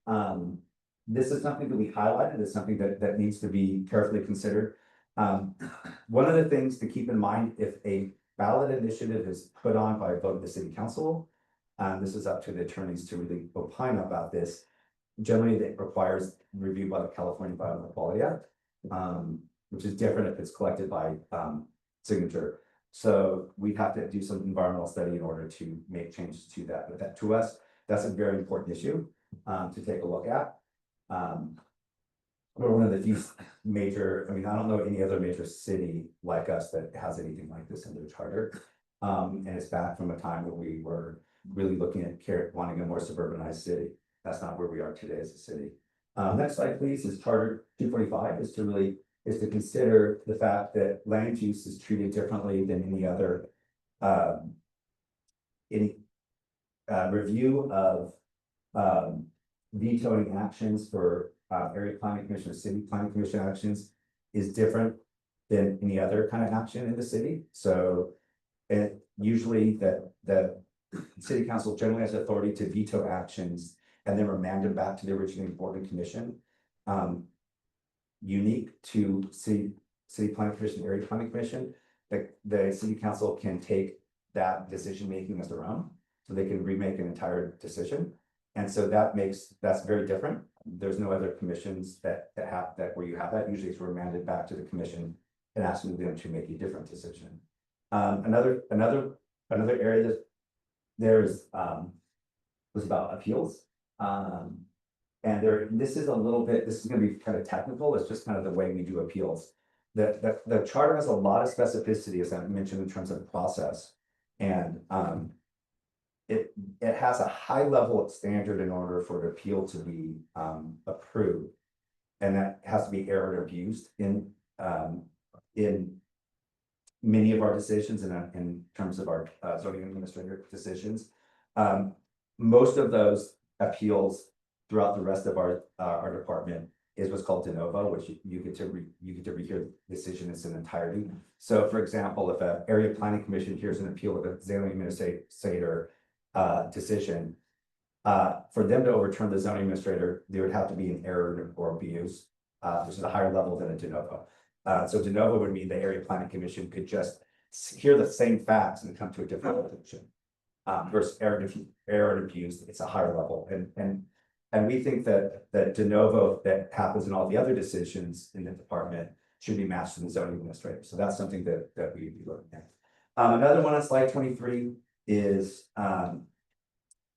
this is something that we highlighted as something that needs to be carefully considered. One of the things to keep in mind, if a ballot initiative is put on by a vote of the city council, this is up to the attorneys to really opine about this. Generally, it requires review by the California Environmental Quality Act, which is different if it's collected by signature. So we'd have to do some environmental study in order to make changes to that. But to us, that's a very important issue to take a look at. We're one of the few major, I don't know any other major city like us that has anything like this in their charter. And it's back from a time where we were really looking at wanting a more suburbanized city. That's not where we are today as a city. Next slide, please, is Charter 245 is to consider the fact that land use is treated differently than any other review of vetoing actions for area planning commission or city planning commission actions is different than any other kind of action in the city. So usually the city council generally has authority to veto actions and then remanded back to the originally appointed commission. Unique to city planning commission, area planning commission, the city council can take that decision making as their own. So they can remake an entire decision. And so that's very different. There's no other commissions that have that where you have that. Usually it's remanded back to the commission and asking them to make a different decision. Another area that there's was about appeals. And this is gonna be kind of technical. It's just kind of the way we do appeals. The charter has a lot of specificity, as I mentioned, in terms of process. And it has a high level of standard in order for an appeal to be approved. And that has to be error abused in many of our decisions and in terms of our zoning administrator decisions. Most of those appeals throughout the rest of our department is what's called de novo, which you get to rehear the decision in its entirety. So for example, if an area planning commission hears an appeal of a zoning administrator decision, for them to overturn the zoning administrator, there would have to be an error or abuse, which is a higher level than a de novo. So de novo would mean the area planning commission could just hear the same facts and come to a different conclusion. Versus error and abuse, it's a higher level. And we think that de novo that happens in all the other decisions in the department should be matched to the zoning administrator. So that's something that we'd be looking at. Another one on slide 23 is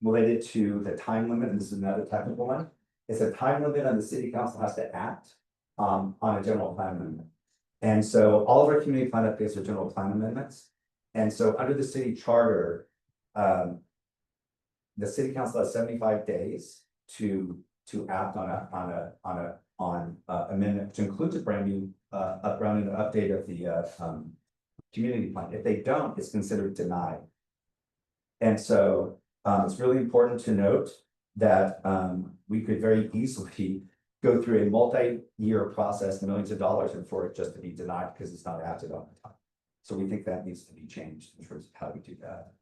related to the time limit, and this is another technical one. It's a time limit on the city council has to act on a general plan amendment. And so all of our community plan updates are general plan amendments. And so under the city charter, the city council has 75 days to act on amendment, which includes a brand new update of the community plan. If they don't, it's considered denied. And so it's really important to note that we could very easily go through a multi-year process, millions of dollars, and for it just to be denied because it's not acted on time. So we think that needs to be changed in terms of how we do that.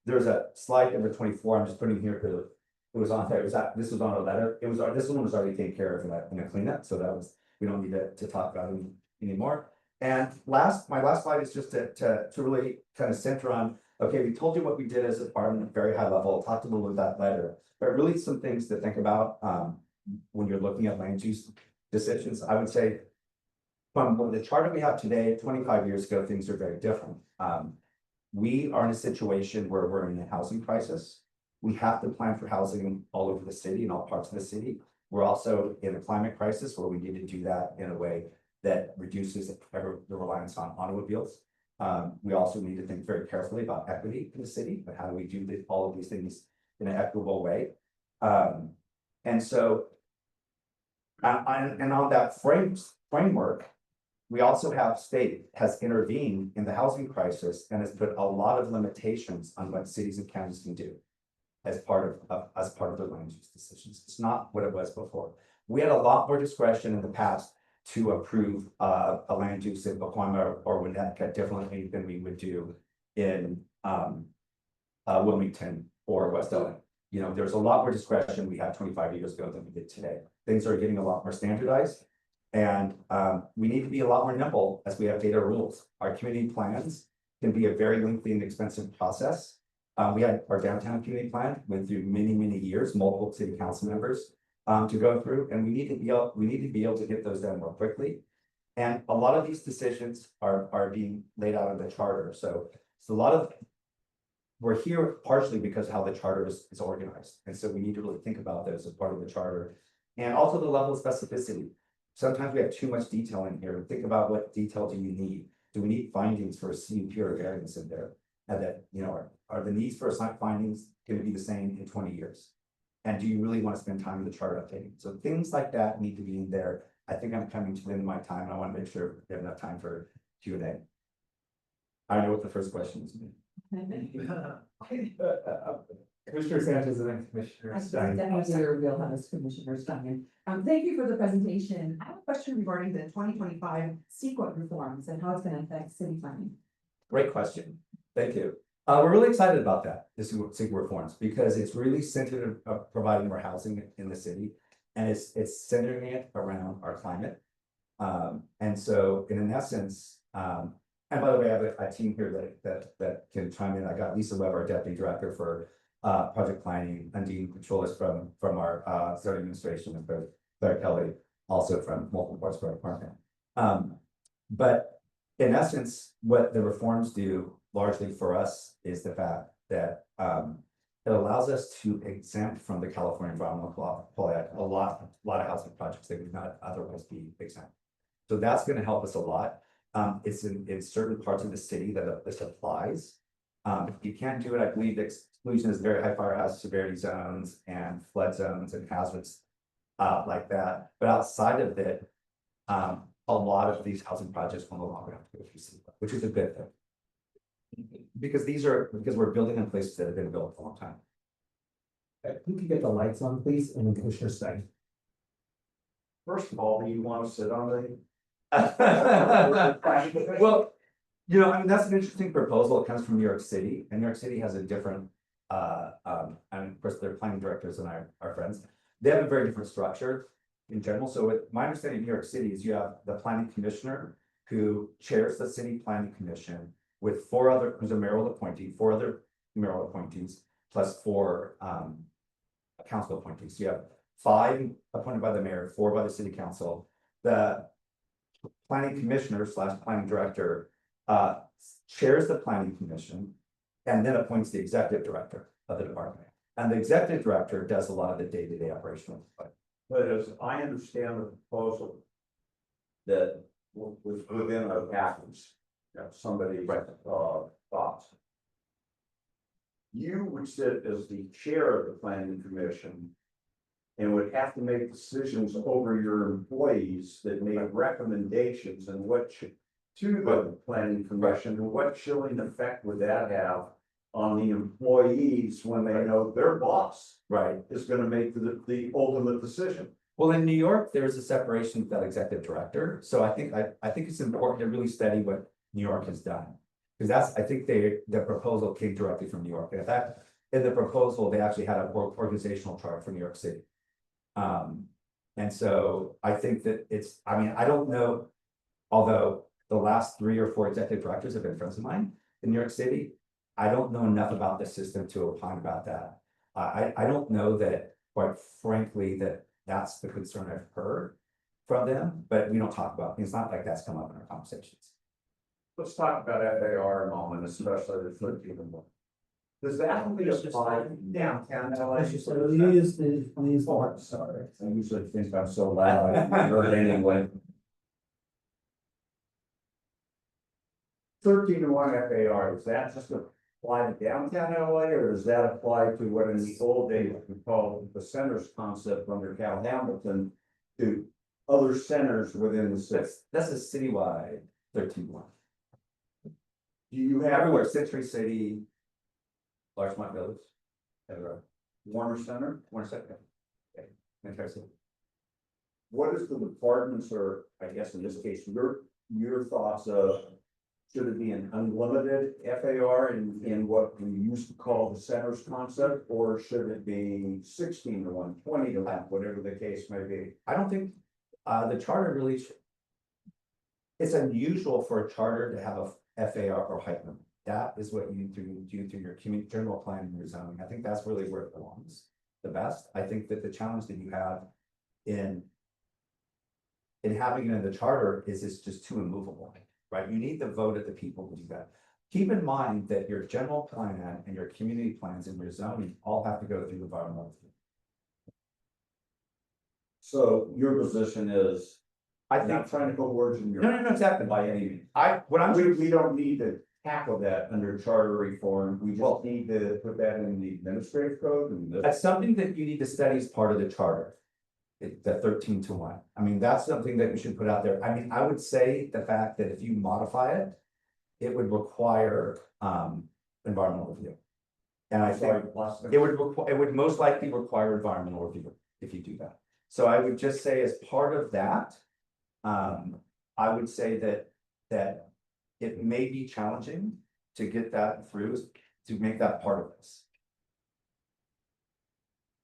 There's a slide number 24. I'm just putting here because it was on there. This was on a letter. This one was already taken care of in a cleanup, so we don't need to talk about it anymore. And my last slide is just to really kind of center on. Okay, we told you what we did as a department at a very high level. Talked a little bit about that later, but really some things to think about when you're looking at land use decisions. I would say from the charter we have today, 25 years ago, things are very different. We are in a situation where we're in a housing crisis. We have to plan for housing all over the city in all parts of the city. We're also in a climate crisis where we need to do that in a way that reduces the reliance on automobiles. We also need to think very carefully about equity in the city, but how do we do all of these things in an equitable way? And so, and on that framework, we also have state has intervened in the housing crisis and has put a lot of limitations on what cities and counties can do as part of their land use decisions. It's not what it was before. We had a lot more discretion in the past to approve a land use in Pacoima or Winnetka differently than we would do in Wilmington or West Elm. You know, there's a lot more discretion we had 25 years ago than we did today. Things are getting a lot more standardized, and we need to be a lot more nimble as we have data rules. Our community plans can be a very lengthy and expensive process. We had our downtown community plan, went through many years, multiple city council members to go through, and we need to be able to get those done more quickly. And a lot of these decisions are being laid out in the charter. So a lot of we're here partially because of how the charter is organized. And so we need to really think about those as part of the charter. And also the level of specificity. Sometimes we have too much detail in here. Think about what detail do you need? Do we need findings for a CUP or variance in there? And that, you know, are the needs for assigned findings going to be the same in 20 years? And do you really want to spend time in the charter updating? So things like that need to be in there. I think I'm coming to the end of my time. I want to make sure we have enough time for Q&A. I know what the first question is. Commissioner Sanchez and then Commissioner Stein. Definitely your wheelhouse, Commissioner Stein. Thank you for the presentation. I have a question regarding the 2025 CEQA reforms and how it's going to affect city planning. Great question. Thank you. We're really excited about that, this SIGA reforms, because it's really centered on providing more housing in the city. And it's centering it around our climate. And so in essence, and by the way, I have a team here that can chime in. I got Lisa Weber, Deputy Director for Project Planning, and Dean Petrolis from our zoning administration, and Claire Kelly, also from multiple parts of our department. But in essence, what the reforms do largely for us is the fact that it allows us to exempt from the California Environmental Quality Act a lot of housing projects that would not otherwise be exempt. So that's going to help us a lot. It's in certain parts of the city that this applies. You can't do it. I believe the exclusion is very high fire hazard severity zones and flood zones and hazards like that. But outside of it, a lot of these housing projects will no longer have to go through city, which is a good thing. Because we're building in places that have been built for a long time. We can get the lights on, please, and then Commissioner Stein. First of all, do you want to sit on the? Well, you know, I mean, that's an interesting proposal. It comes from New York City, and New York City has a different, and of course, their planning directors and our friends. They have a very different structure in general. So with my understanding of New York City is you have the planning commissioner who chairs the city planning commission with who's a mayoral appointee, 4 other mayoral appointees, plus 4 council appointees. So you have 5 appointed by the mayor, 4 by the city council. The planning commissioner / planning director chairs the planning commission and then appoints the executive director of the department. And the executive director does a lot of the day-to-day operational. But as I understand the proposal that was within our package, somebody thought. You would sit as the chair of the planning commission and would have to make decisions over your employees that made recommendations and to the planning commission, and what chilling effect would that have on the employees when they know their boss is going to make the ultimate decision? Well, in New York, there's a separation of that executive director. So I think it's important to really study what New York has done. Because I think the proposal came directly from New York. In fact, in the proposal, they actually had an organizational chart for New York City. And so I think that I don't know, although the last 3 or 4 executive directors have been friends of mine in New York City, I don't know enough about the system to opine about that. I don't know that, quite frankly, that's the concern I've heard from them, but we don't talk about it. It's not like that's come up in our conversations. Let's talk about FAR a moment, especially the 13 one. Does that only apply downtown LA? Sorry, I usually think I'm so loud. But anyway. 13-1 FAR, does that just apply to downtown LA, or does that apply to what in the old days we called the centers concept under Cal Hamilton to other centers within the city? That's a citywide 13-1. Do you have Everywhere, Century City, Larchmont Village, everywhere. Warner Center? Warner Center. Okay, entire city. What is the department's, or I guess in this case, your thoughts of, should it be an unlimited FAR in what we used to call the centers concept, or should it be 16-1, 20-1, whatever the case may be? I don't think the charter really. It's unusual for a charter to have a FAR or height limit. That is what you do through your general plan and your zoning. I think that's really where it belongs the best. I think that the challenge that you have in having it in the charter is it's just too immovable, right? You need the vote of the people to do that. Keep in mind that your general plan and your community plans and your zoning all have to go through environmental. So your position is, I think, not trying to put words in your. No, exactly, by any means. We don't need to tackle that under charter reform. We just need to put that in the administrative code. And that's something that you need to study as part of the charter. The 13-1. I mean, that's something that we should put out there. I mean, I would say the fact that if you modify it, it would require environmental review. And I think it would most likely require environmental review if you do that. So I would just say as part of that, I would say that it may be challenging to get that through to make that part of this.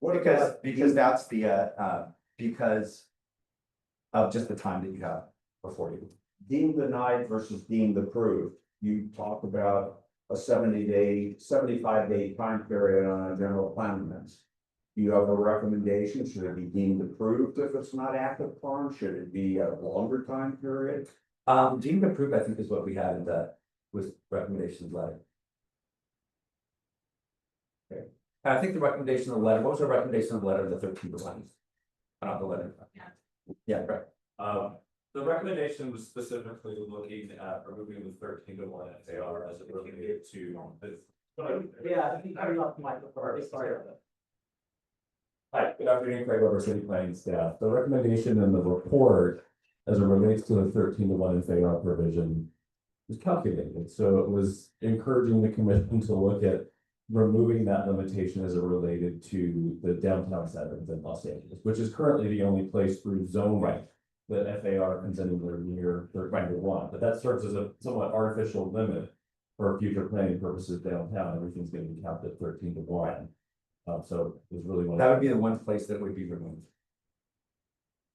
What Because that's because of just the time that you have before you. Deemed denied versus deemed approved, you talk about a 70-day, 75-day time period on a general plan amendment. You have a recommendation, should it be deemed approved if it's not acted upon, should it be a longer time period? Deemed approved, I think, is what we had in the, with recommendations letter. Okay, I think the recommendation of the letter, what was the recommendation of the letter, the 13%? Not the letter. Yeah, right. The recommendation was specifically looking at removing the 13-to-1 FAR as it related to this. Yeah, I think I love Michael first, sorry. Hi, good afternoon, Craig Weber, City Planning staff. The recommendation in the report as it relates to the 13-to-1 FAR provision was calculated. So it was encouraging the commission to look at removing that limitation as it related to the downtown center within Los Angeles, which is currently the only place through zone right that FAR comes anywhere near 13-to-1. But that serves as a somewhat artificial limit for future planning purposes downtown. Everything's going to be capped at 13-to-1. So it was really one. That would be the one place that would be removed.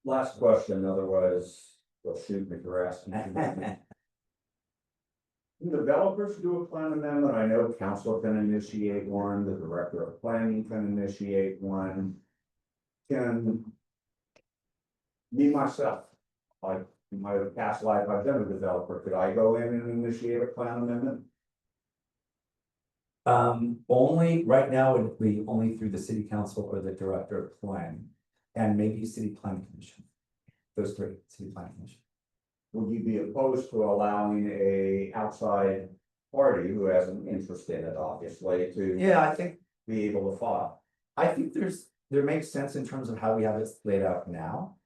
Last question, otherwise, they'll shoot me for asking. Can developers do a plan amendment? I know council can initiate one, the director of planning can initiate one. Can me, myself, like in my past life, I've been a developer, could I go in and initiate a plan amendment? Only, right now, it would be only through the city council or the director of planning, and maybe city planning commission. Those three, city planning commission. Would you be opposed to allowing a outside party who has an interest in it, obviously, to? Yeah, I think, Be able to file? I think there makes sense in terms of how we have it laid out now.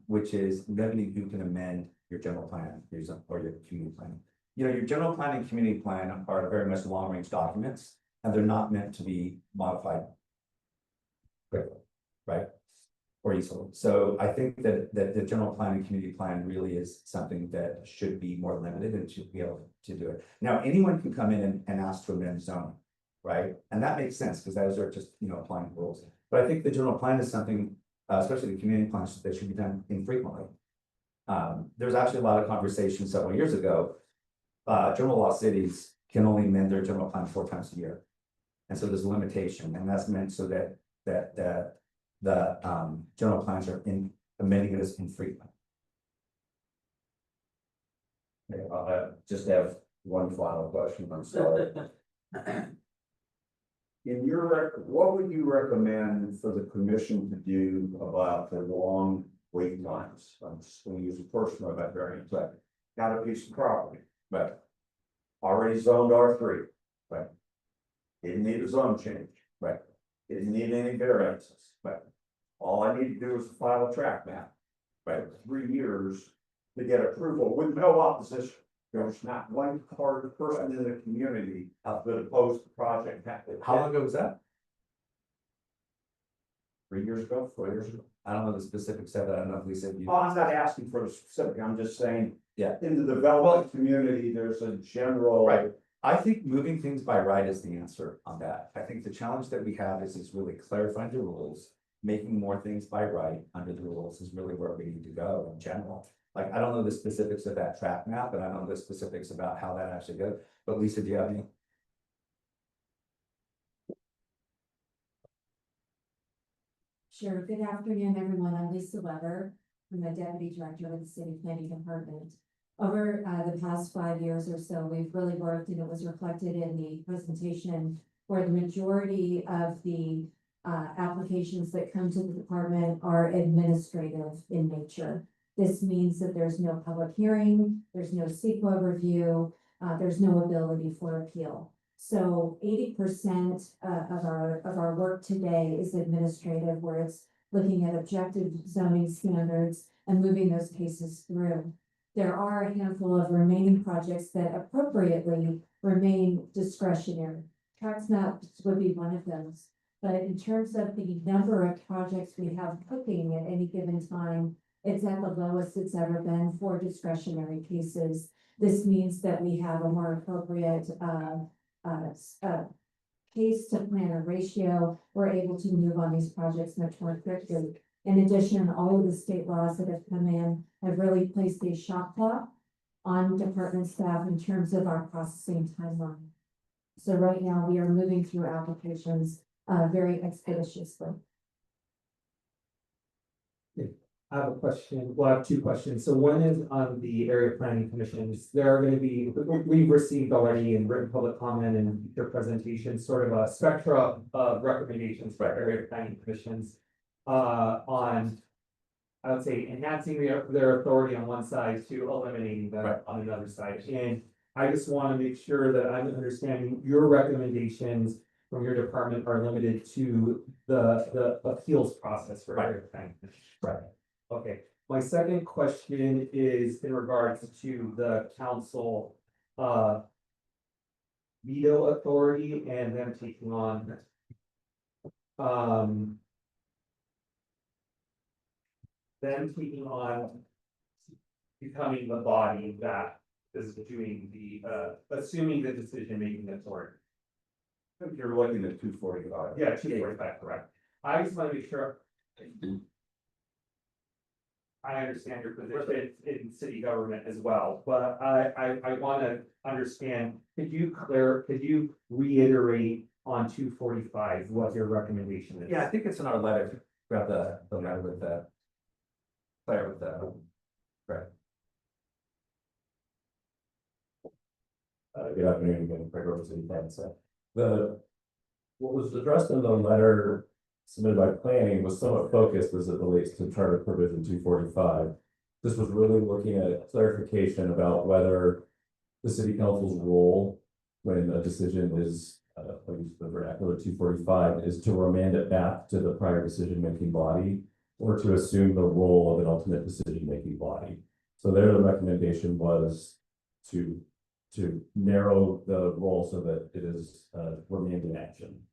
Which is limiting who can amend your general plan, or your community plan. You know, your general plan and community plan are very much long-range documents, and they're not meant to be modified quickly, right? Or easily. So I think that the general plan and community plan really is something that should be more limited and should be able to do it. Now, anyone can come in and ask to amend zoning, right? And that makes sense, because those are just, applying rules. But I think the general plan is something, especially the community plans, that should be done infrequently. There's actually a lot of conversation several years ago. General law cities can only amend their general plan 4 times a year. And so there's a limitation, and that's meant so that the general plans are amending it as infrequent. Okay, I'll just have one final question, I'm sorry. What would you recommend for the commission to do about the long wait times? I'm just gonna use a personal event variance, but got a piece of property, but already zoned R3, right? Didn't need a zone change, right? Didn't need any variances, right? All I need to do is file a tract map, right? 3 years to get approval with no opposition. There's not one person in the community that opposed the project. How long ago was that? 3 years ago, 4 years ago. I don't know the specifics of that. I don't know if Lisa. Oh, I'm not asking for a specific, I'm just saying. Yeah. In the development community, there's a general. Right. I think moving things by right is the answer on that. I think the challenge that we have is really clarifying the rules. Making more things by right under the rules is really where we need to go in general. Like, I don't know the specifics of that track map, and I don't know the specifics about how that actually goes. But Lisa, do you have any? Sure. Good afternoon, everyone. I'm Lisa Weber. I'm the Deputy Director of the City Planning Department. Over the past 5 years or so, we've really worked, and it was reflected in the presentation, where the majority of the applications that come to the department are administrative in nature. This means that there's no public hearing, there's no CEQA review, there's no ability for appeal. So 80% of our work today is administrative, where it's looking at objective zoning standards and moving those cases through. There are a handful of remaining projects that appropriately remain discretionary. Tax maps would be one of those. But in terms of the number of projects we have cooking at any given time, it's at the lowest it's ever been for discretionary cases. This means that we have a more appropriate pace to planner ratio, we're able to move on these projects much more quickly. In addition, all of the state laws that have come in have really placed a shock clock on department staff in terms of our processing timeline. So right now, we are moving through applications very expeditiously. I have a question, well, I have two questions. So one is on the area planning commissions. There are gonna be, we've received already in written public comment and their presentation, sort of a spectrum of recommendations for area planning commissions. On, I would say, enhancing their authority on one side to eliminating them on another side. And I just want to make sure that I'm understanding your recommendations from your department are limited to the appeals process for area planning commission. Right. Okay, my second question is in regards to the council, veto authority and them taking on, becoming the body that is doing the, assuming the decision-making authority. You're looking at 245. Yeah, 245, correct. I just want to make sure. I understand your position in city government as well, but I want to understand, could you reiterate on 245 what your recommendation is? Yeah, I think it's in our letter, grab the letter with the. Fire with the. Right. Good afternoon, again, Craig Roberts, City Planning. What was addressed in the letter submitted by planning was somewhat focused as it relates to charter provision 245. This was really looking at clarification about whether the city council's role when a decision is, I'll use the vernacular 245, is to remand it back to the prior decision-making body or to assume the role of an ultimate decision-making body. So there, the recommendation was to narrow the role so that it is remanding action.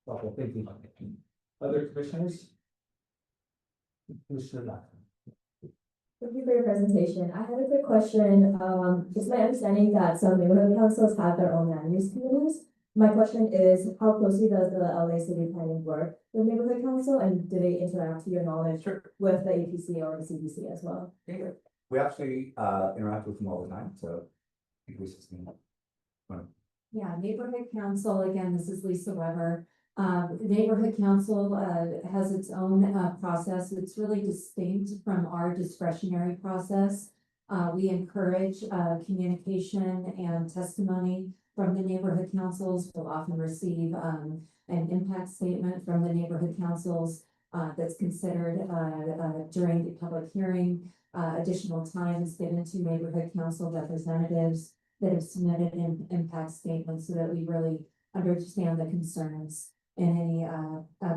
Okay, thank you. Other commissioners? Commissioner Knapp. Thank you for your presentation. I had a quick question. It's my understanding that some neighborhood councils have their own land use committees. My question is, how closely does the LA City Planning work with neighborhood council, and do they interact, to your knowledge, with the APC or the CDC as well? We actually interact with them all the time, so. I think we just need- Yeah, neighborhood council, again, this is Lisa Weber. Neighborhood council has its own process. It's really distinct from our discretionary process. We encourage communication and testimony from the neighborhood councils. We'll often receive an impact statement from the neighborhood councils that's considered during the public hearing. Additional time is given to neighborhood council representatives that have submitted an impact statement so that we really understand the concerns and any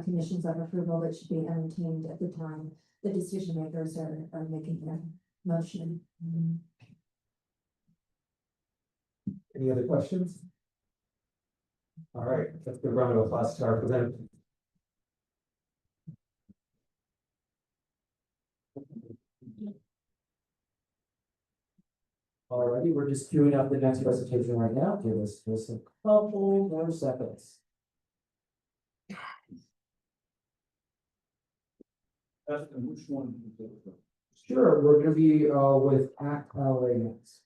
conditions of approval that should be entertained at the time the decision makers are making their motion. Any other questions? All right, let's give a round of applause to our presenter. Alrighty, we're just queuing up the next presentation right now. Give us just a couple more seconds. Which one? Sure, we're gonna be with Act LA next.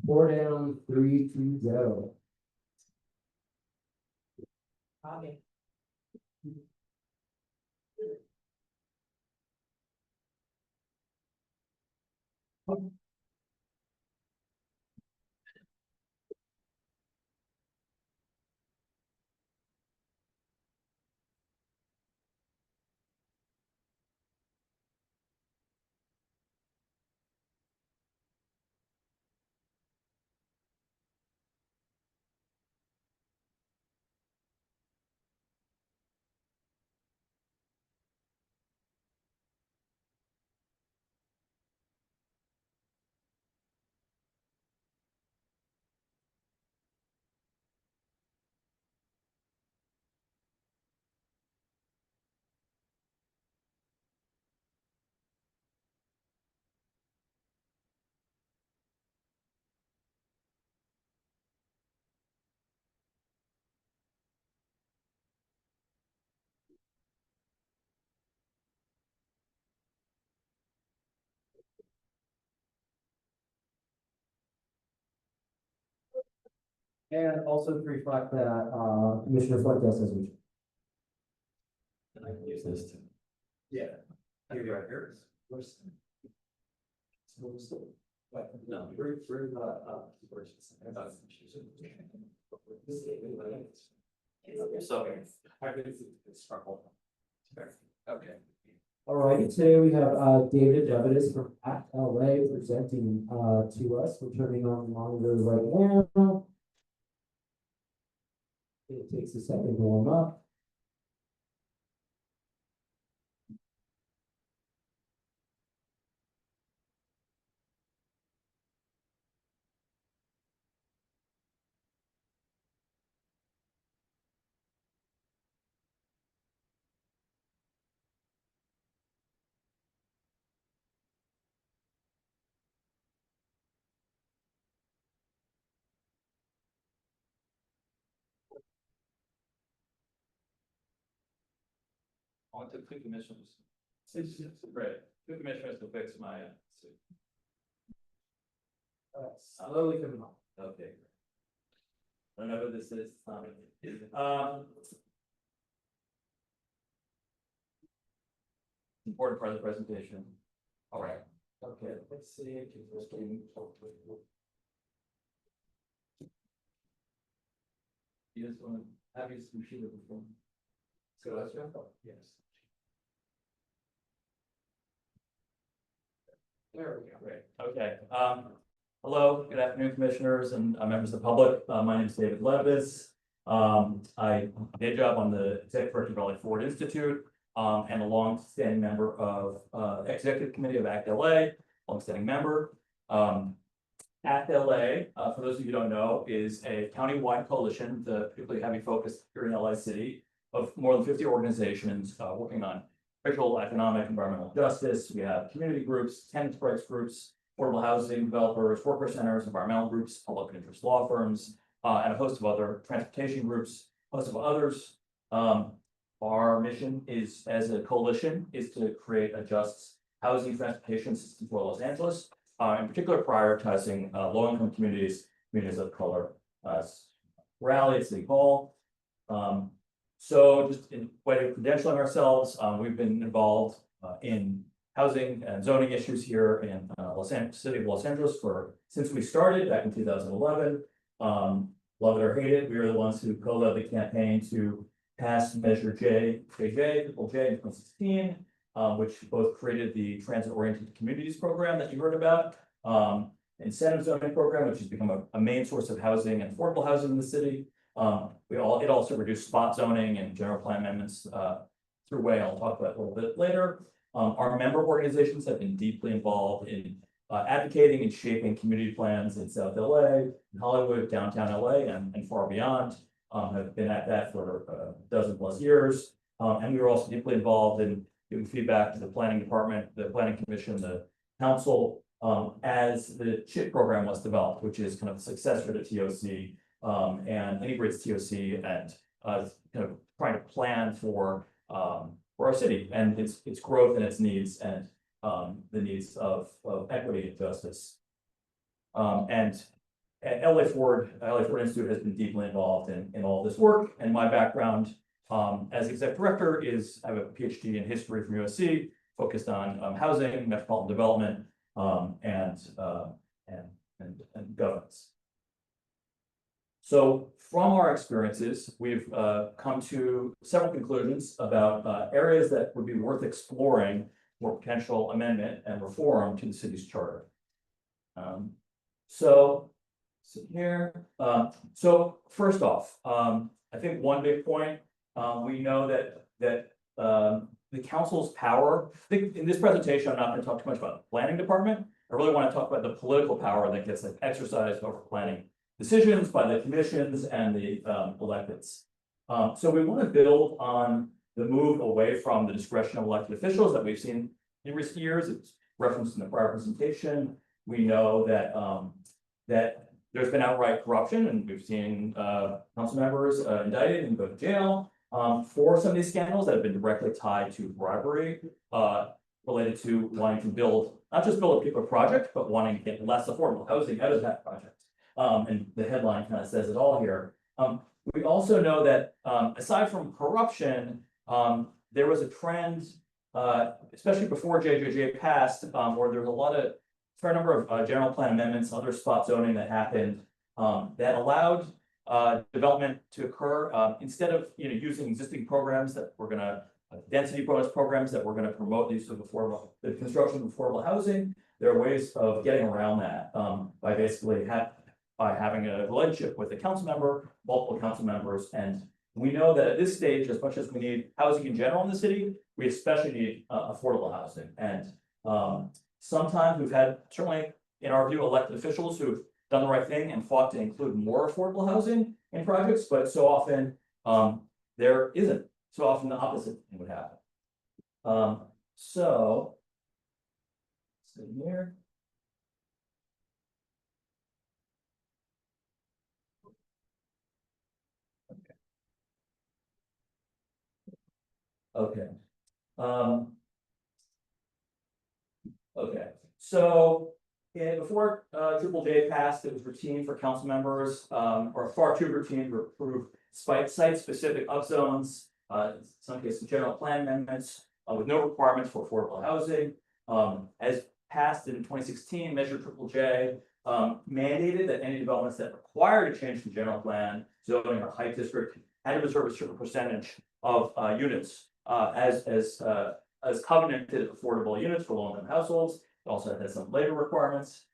Four down, 3 to 0. Okay. And also to reflect that, Commissioner Fuentes has reached. And I can use this to. Yeah. Here you are, here. Where's? No, we're not, so. Okay. All right, today we have David Devitis from Act LA presenting to us. We're turning on the monitor right now. It takes a second to warm up. I want to two commissioners. Right, two commissioners to fix my. Slowly coming on. Okay. I don't know what this is. Important part of the presentation. All right. Okay, let's see. You just want to have used computer before. So that's your fault. Yes. There we go. Great. Okay. Hello, good afternoon, commissioners and members of the public. My name is David Levis. I day job on the executive director of LA Ford Institute, and a long-standing member of executive committee of Act LA, long-standing member. Act LA, for those of you who don't know, is a county-wide coalition, the particularly heavy focus here in LA City, of more than 50 organizations working on racial, economic, environmental justice. We have community groups, tenants rights groups, affordable housing developers, worker centers, environmental groups, public interest law firms, and a host of other transportation groups, a host of others. Our mission is, as a coalition, is to create a just housing transportation system for Los Angeles, in particular prioritizing low-income communities, communities of color, rally at City Hall. So just in way of credentialing ourselves, we've been involved in housing and zoning issues here in City of Los Angeles since we started back in 2011. Love it or hate it, we were the ones who co-led the campaign to pass Measure JJ in 2016, which both created the Transit-Oriented Communities Program that you heard about, incentive zoning program, which has become a main source of housing and affordable housing in the city. It also reduced spot zoning and general plan amendments through way. I'll talk about a little bit later. Our member organizations have been deeply involved in advocating and shaping community plans in South LA, in Hollywood, downtown LA, and far beyond. Have been at that for a dozen plus years. And we were also deeply involved in giving feedback to the planning department, the planning commission, the council, as the CHIP program was developed, which is kind of the successor to TOC, and integrates TOC and kind of trying to plan for our city and its growth and its needs and the needs of equity and justice. And LA Ford Institute has been deeply involved in all this work. And my background as executive director is I have a PhD in history from USC, focused on housing, metropolitan development, and governance. So from our experiences, we've come to several conclusions about areas that would be worth exploring for potential amendment and reform to the city's charter. So here, so first off, I think one big point, we know that the council's power, I think in this presentation, I'm not going to talk too much about the planning department. I really want to talk about the political power that gets exercised over planning decisions by the commissions and the electeds. So we want to build on the move away from the discretion of elected officials that we've seen in recent years. It's referenced in the prior presentation. We know that that there's been outright corruption, and we've seen council members indicted and go to jail for some of these scandals that have been directly tied to bribery related to wanting to not just build a particular project, but wanting to get less affordable housing out of that project. And the headline kind of says it all here. We also know that, aside from corruption, there was a trend, especially before JJJ passed, where there was a fair number of general plan amendments, other spot zoning that happened, that allowed development to occur, instead of, using existing programs that we're gonna, density bonus programs that we're gonna promote the use of the construction of affordable housing. There are ways of getting around that, by basically by having a relationship with a council member, multiple council members, and we know that at this stage, as much as we need housing in general in the city, we especially need affordable housing. And sometimes we've had, certainly in our view, elected officials who've done the right thing and fought to include more affordable housing in projects, but so often there isn't. So often the opposite thing would happen. So here. Okay. Okay, so before Triple J passed, it was routine for council members, or far too routine to approve site-specific upzones, in some cases general plan amendments, with no requirements for affordable housing. As passed in 2016, Measure Triple J mandated that any developments that required a change from general plan zoning or height district had to reserve a certain percentage of units as covenanted affordable units for low-income households. It also has some labor requirements.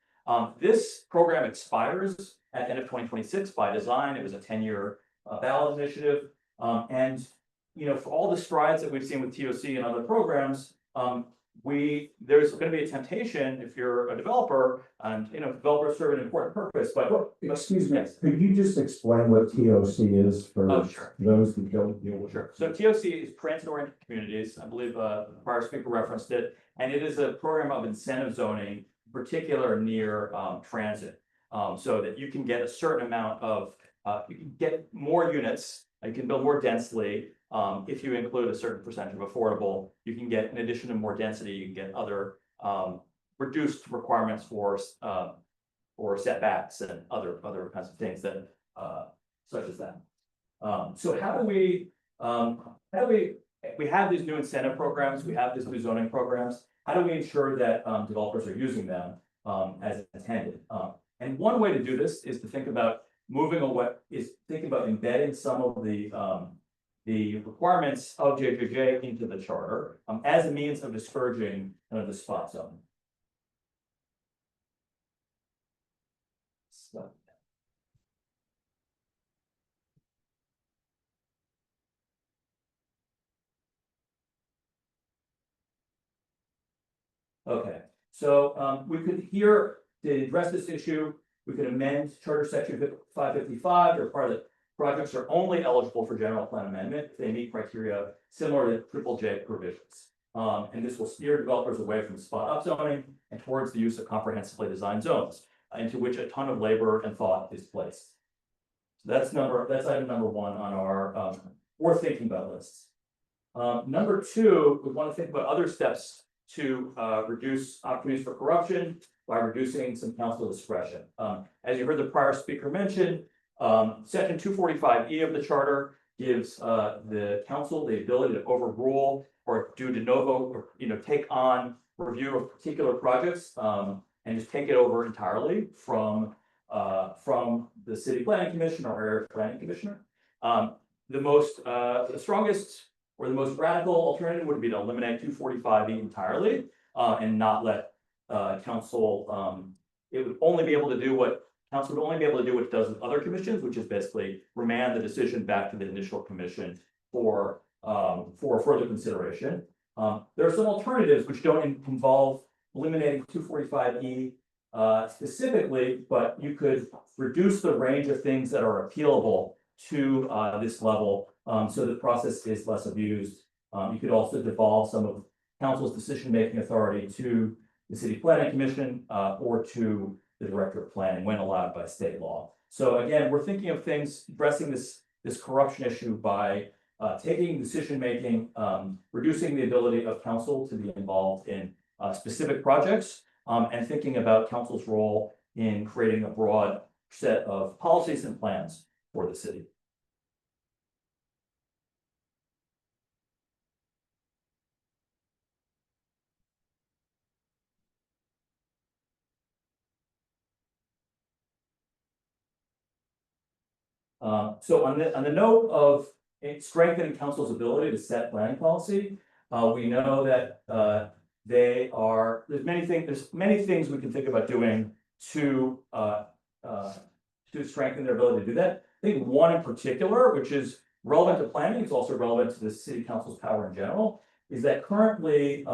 This program expires at the end of 2026 by design. It was a 10-year ballot initiative. And for all the strides that we've seen with TOC and other programs, there's going to be a temptation if you're a developer, and developers serve an important purpose. But excuse me, could you just explain what TOC is for those that don't deal with it? Sure. So TOC is transit-oriented communities. I believe the prior speaker referenced it, and it is a program of incentive zoning, in particular near transit, so that you can get a certain amount of you can get more units, you can build more densely. If you include a certain percentage of affordable, you can get, in addition to more density, you can get other reduced requirements for setbacks and other kinds of things that such as that. So how do we have these new incentive programs, we have these new zoning programs. How do we ensure that developers are using them as intended? And one way to do this is to think about embedding some of the requirements of JJJ into the charter as a means of discouraging the spot zone. Okay, so we could to address this issue, we could amend Charter Section 555 to require that projects are only eligible for general plan amendment if they meet criteria similar to Triple J provisions. And this will steer developers away from spot upzoning and towards the use of comprehensively designed zones, into which a ton of labor and thought is placed. So that's item number one on our worth thinking about lists. Number two, we want to think about other steps to reduce opportunities for corruption by reducing some council discretion. As you heard the prior speaker mention, Section 245E of the charter gives the council the ability to overrule or do de novo, or take on review of particular projects and just take it over entirely from the city planning commission or area planning commissioner. The strongest or the most radical alternative would be to eliminate 245E entirely and not let council. It would only be able to do what council would only be able to do what it does with other commissions, which is basically remand the decision back to the initial commission for further consideration. There are some alternatives which don't involve eliminating 245E specifically, but you could reduce the range of things that are appealable to this level so the process is less abused. You could also devolve some of council's decision-making authority to the city planning commission or to the director of planning when allowed by state law. So again, we're thinking of things addressing this corruption issue by taking decision-making, reducing the ability of council to be involved in specific projects, and thinking about council's role in creating a broad set of policies and plans for the city. So on the note of strengthening council's ability to set planning policy, we know that there's many things we can think about doing to strengthen their ability to do that. I think one in particular, which is relevant to planning, it's also relevant to the city council's power in general, is that currently,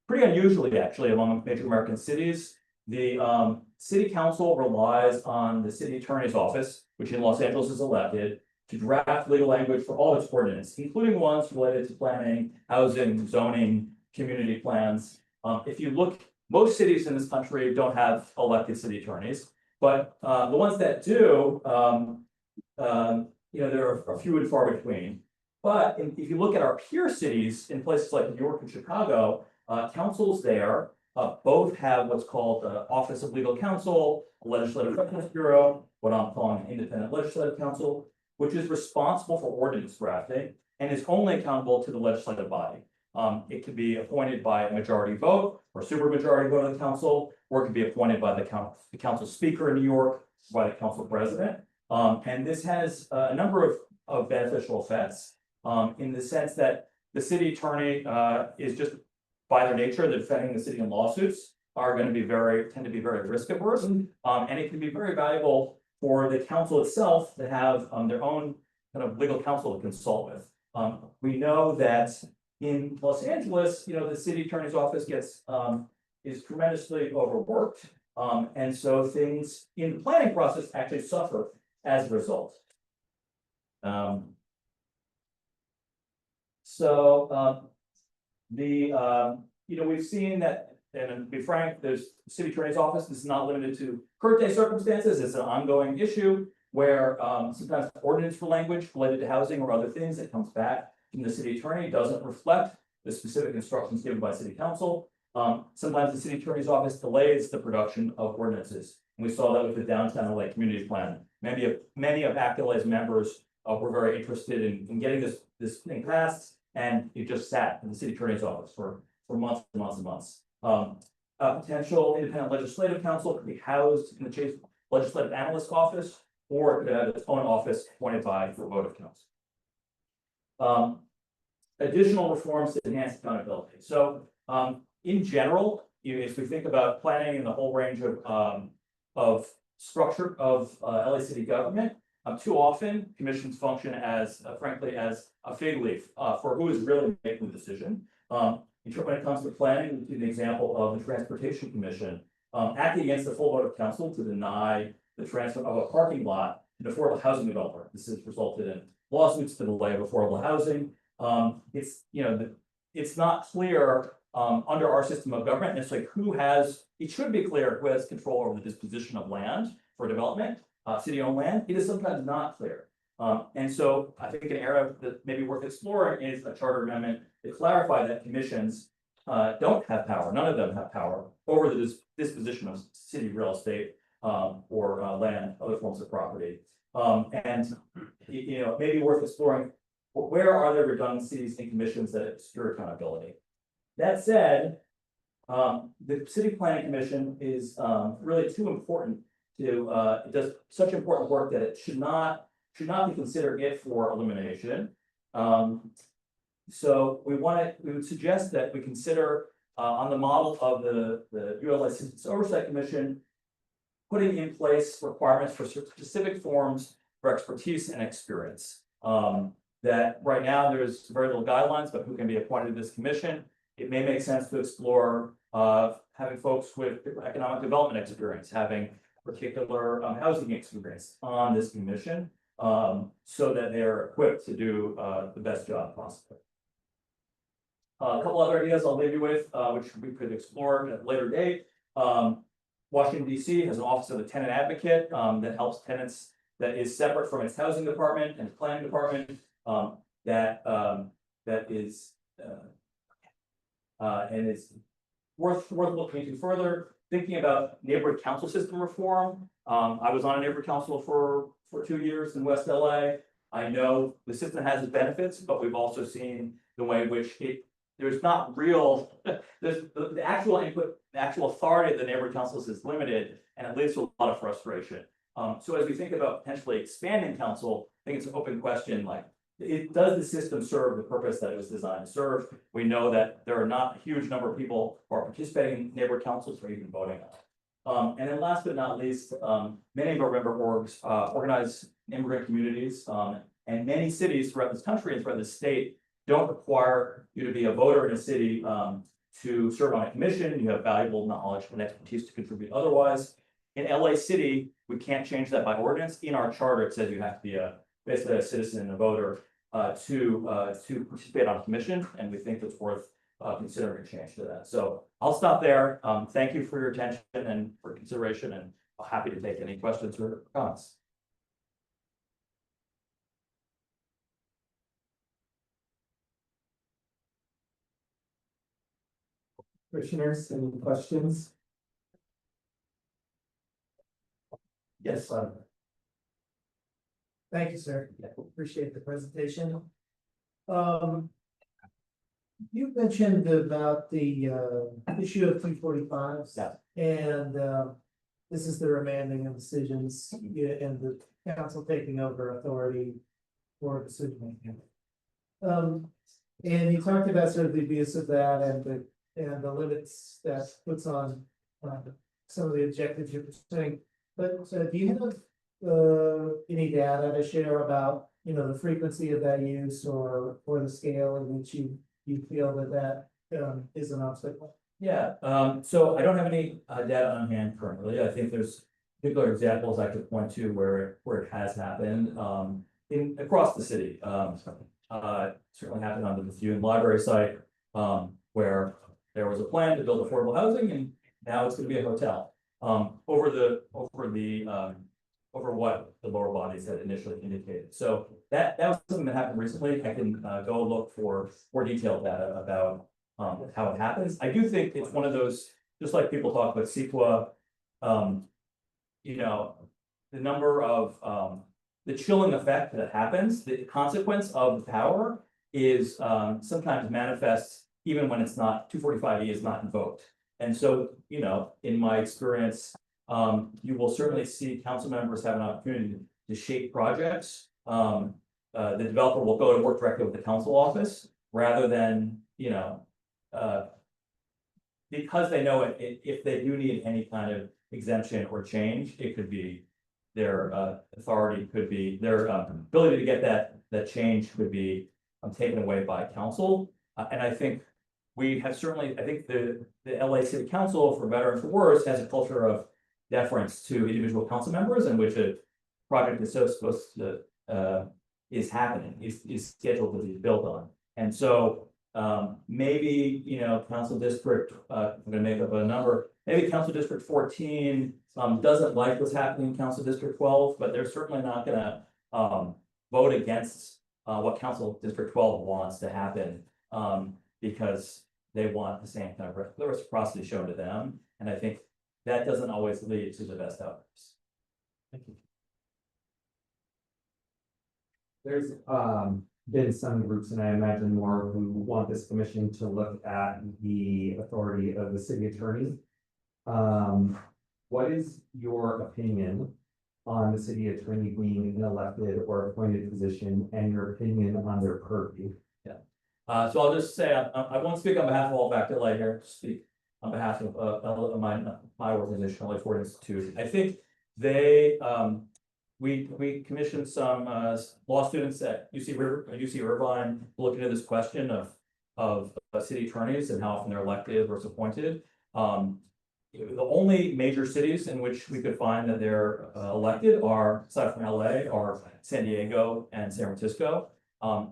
pretty unusually actually among major American cities, the city council relies on the city attorney's office, which in Los Angeles is elected, to draft legal language for all its ordinances, including ones related to planning, housing, zoning, community plans. If you look, most cities in this country don't have elected city attorneys, but the ones that do, there are a few and far between. But if you look at our peer cities in places like New York and Chicago, councils there both have what's called the Office of Legal Counsel, a Legislative Reference Bureau, what I'm calling an Independent Legislative Counsel, which is responsible for ordinance drafting and is only accountable to the legislative body. It can be appointed by a majority vote or supermajority vote of the council, or it can be appointed by the council speaker in New York, by the council president. And this has a number of beneficial effects in the sense that the city attorney is just by their nature, the defending the city in lawsuits are going to be tend to be very risk averse. And it can be very valuable for the council itself to have their own kind of legal counsel to consult with. We know that in Los Angeles, the city attorney's office is tremendously overworked. And so things in the planning process actually suffer as a result. We've seen that, and to be frank, there's the city attorney's office. This is not limited to current day circumstances. It's an ongoing issue where sometimes ordinance for language related to housing or other things that comes back from the city attorney doesn't reflect the specific instructions given by city council. Sometimes the city attorney's office delays the production of ordinances. And we saw that with the downtown LA community plan. Many of ACLA's members were very interested in getting this thing passed, and it just sat in the city attorney's office for months and months and months. A potential independent legislative council could be housed in the Chase Legislative Analyst Office, or it could have its own office appointed by the vote of council. Additional reforms to enhance accountability. So in general, if we think about planning and the whole range of structure of LA city government, too often commissions function as frankly as a fig leaf for who is really making the decision. When it comes to planning, we see the example of the Transportation Commission acting against the full vote of council to deny the transfer of a parking lot to an affordable housing developer. This has resulted in lawsuits to delay of affordable housing. It's not clear under our system of government necessarily it should be clear who has control over the disposition of land for development, city-owned land. It is sometimes not clear. And so I think an area that may be worth exploring is a charter amendment to clarify that commissions don't have power, none of them have power over the disposition of city real estate or land, other forms of property. It may be worth exploring where are there redundancies in commissions that obscure accountability. That said, the City Planning Commission is really too important to it does such important work that it should not be considered it for elimination. So we would suggest that we consider on the model of the ULA Citizens Oversight Commission, putting in place requirements for specific forms for expertise and experience. That right now there's very little guidelines about who can be appointed to this commission. It may make sense to explore having folks with economic development experience, having particular housing experience on this commission, so that they're equipped to do the best job possible. A couple other ideas I'll leave you with, which we could explore at a later date. Washington, D.C. has an Office of the Tenant Advocate that helps tenants, that is separate from its housing department and planning department, that is and is worth looking into further. thinking about neighborhood council system reform. I was on a neighborhood council for 2 years in West LA. I know the system has its benefits, but we've also seen the way in which there's not real, the actual input, the actual authority of the neighborhood councils is limited, and it leads to a lot of frustration. So as we think about potentially expanding council, I think it's an open question, like, does the system serve the purpose that it was designed to serve? We know that there are not a huge number of people who are participating in neighborhood councils or even voting on it. And then last but not least, many of our member orgs organize immigrant communities, and many cities throughout this country and throughout the state don't require you to be a voter in a city to serve on a commission. You have valuable knowledge and expertise to contribute otherwise. In LA City, we can't change that by ordinance. In our charter, it says you have to be basically a citizen and a voter to participate on a commission, and we think it's worth considering a change to that. So I'll stop there. Thank you for your attention and for consideration, and I'm happy to take any questions or comments. Commissioners, any questions? Yes, Thank you, sir. Appreciate the presentation. You mentioned about the issue of 345s. Yeah. And this is the remanding of decisions, and the council taking over authority for decision making. And you talked about sort of the abuse of that and the limits that puts on some of the objectives you're pursuing. But do you have any data to share about, the frequency of that use or the scale in which you feel that is an obstacle? Yeah, so I don't have any data on hand currently. I think there's particular examples I could point to where it has happened across the city. Certainly happened on the Bethune Library site, where there was a plan to build affordable housing, and now it's going to be a hotel. Over what the lower bodies had initially indicated. So that was something that happened recently. I can go look for more detailed data about how it happens. I do think it's one of those, just like people talk about CEQA, the number of the chilling effect that happens, the consequence of the power is sometimes manifests even when it's not, 245E is not invoked. And so, in my experience, you will certainly see council members have an opportunity to shape projects. The developer will go and work directly with the council office rather than, because they know if they do need any kind of exemption or change, it could be their authority, could be their ability to get that change could be taken away by council. And I think we have certainly, I think the LA City Council, for better or for worse, has a culture of deference to individual council members in which a project is so supposed to is happening, is scheduled to be built on. And so maybe, council district, I'm gonna make up a number, maybe council district 14 doesn't like what's happening in council district 12, but they're certainly not gonna vote against what council district 12 wants to happen, because they want the same kind of reciprocity shown to them. And I think that doesn't always lead to the best outcomes. Thank you. There's been some groups, and I imagine more, who want this commission to look at the authority of the city attorney. What is your opinion on the city attorney being an elected or appointed position, and your opinion on their purview? So I'll just say, I won't speak on behalf of all Back to LA here, speak on behalf of my organization, LA Ford Institute. I think they, we commissioned some law students at UC Irvine looking at this question of city attorneys and how often they're elected versus appointed. The only major cities in which we could find that they're elected are, aside from LA, are San Diego and San Francisco.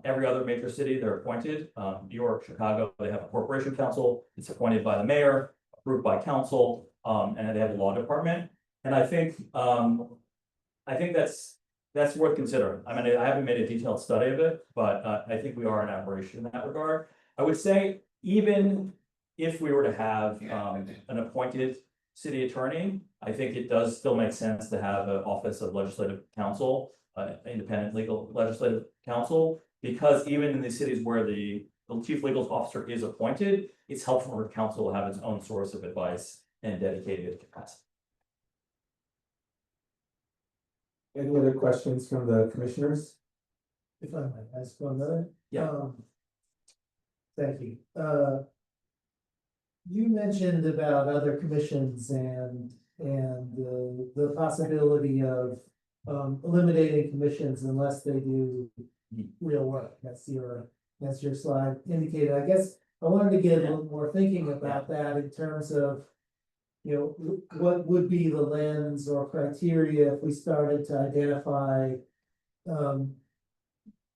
Every other major city, they're appointed. New York, Chicago, they have a corporation council. It's appointed by the mayor, approved by council, and they have a law department. And I think that's worth considering. I mean, I haven't made a detailed study of it, but I think we are an aberration in that regard. I would say, even if we were to have an appointed city attorney, I think it does still make sense to have an office of legislative counsel, independent legal legislative counsel. Because even in the cities where the chief legal officer is appointed, it's helpful for council to have its own source of advice and dedicated capacity. Any other questions from the commissioners? If I might ask one other. Yeah. Thank you. You mentioned about other commissions and the possibility of eliminating commissions unless they do real work. That's your slide indicated. I guess I wanted to get a little more thinking about that in terms of, you know, what would be the lens or criteria if we started to identify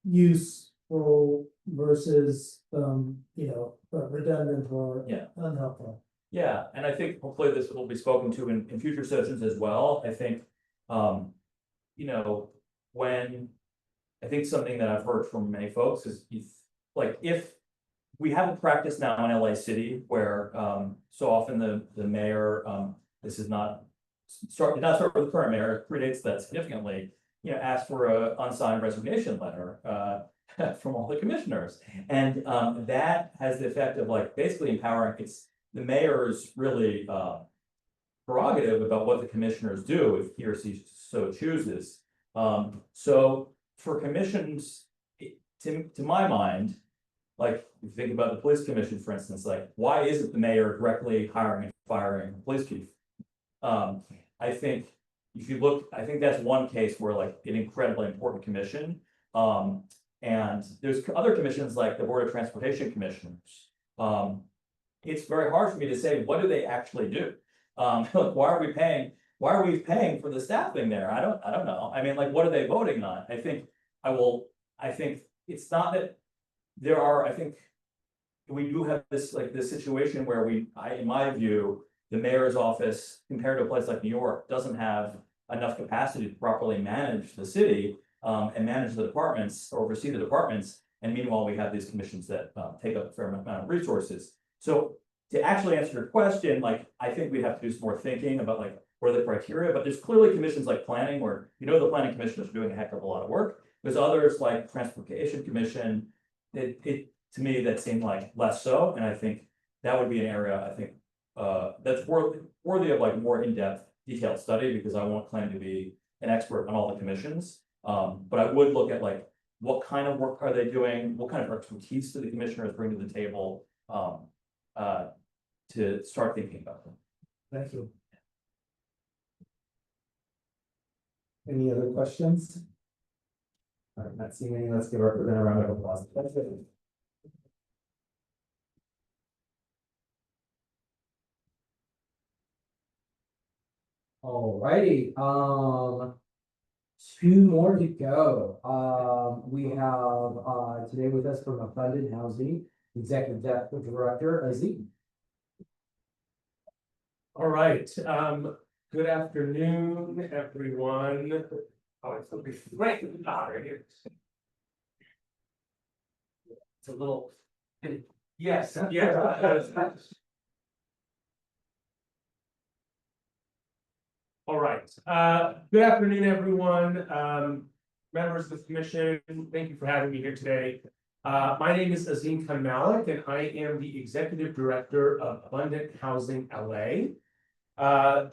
useful versus redundant or unhelpful. Yeah, and I think hopefully this will be spoken to in future sessions as well. I think, you know, when I think something that I've heard from many folks is if we have a practice now in LA City where so often the mayor, this is not start with the current mayor, it predates that significantly, you know, asked for a unsigned resignation letter from all the commissioners. And that has the effect of like basically empowering, it's the mayor's really prerogative about what the commissioners do if he or she so chooses. So for commissions, to my mind, like if you think about the police commission, for instance, like why isn't the mayor directly hiring and firing the police chief? I think if you look, I think that's one case where like an incredibly important commission. And there's other commissions like the Board of Transportation Commissioners. It's very hard for me to say, what do they actually do? Like, why are we paying for the staffing there? I don't know. I mean, like, what are they voting on? I think it's not that there are, I think we do have this situation where in my view, the mayor's office compared to a place like New York doesn't have enough capacity to properly manage the city and manage the departments, or oversee the departments. And meanwhile, we have these commissions that take up a fair amount of resources. So to actually answer your question, like, I think we have to do some more thinking about like, what are the criteria, but there's clearly commissions like planning where, you know, the planning commissioners are doing a heck of a lot of work. There's others like Transportation Commission, to me, that seemed like less so. And I think that would be an area, I think, that's worthy of like more in-depth detailed study, because I won't claim to be an expert on all the commissions. But I would look at like, what kind of work are they doing? What kind of expertise do the commissioners bring to the table? To start thinking about them. Thank you. Any other questions? All right, not seeing any, let's give our presenter a round of applause. Alrighty, two more to go. We have today with us from Abundant Housing, Executive Director Aziz. All right, good afternoon, everyone. Oh, it's gonna be great to be out here. It's a little, yes, yeah. All right, good afternoon, everyone. Members of the commission, thank you for having me here today. My name is Azim Khan Malik, and I am the Executive Director of Abundant Housing LA.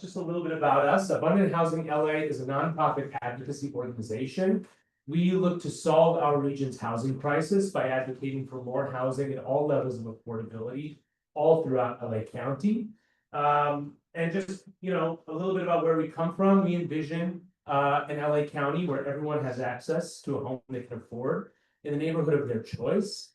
Just a little bit about us. Abundant Housing LA is a nonprofit advocacy organization. We look to solve our region's housing crisis by advocating for more housing at all levels of affordability, all throughout LA County. And just, you know, a little bit about where we come from. We envision an LA County where everyone has access to a home they can afford in the neighborhood of their choice,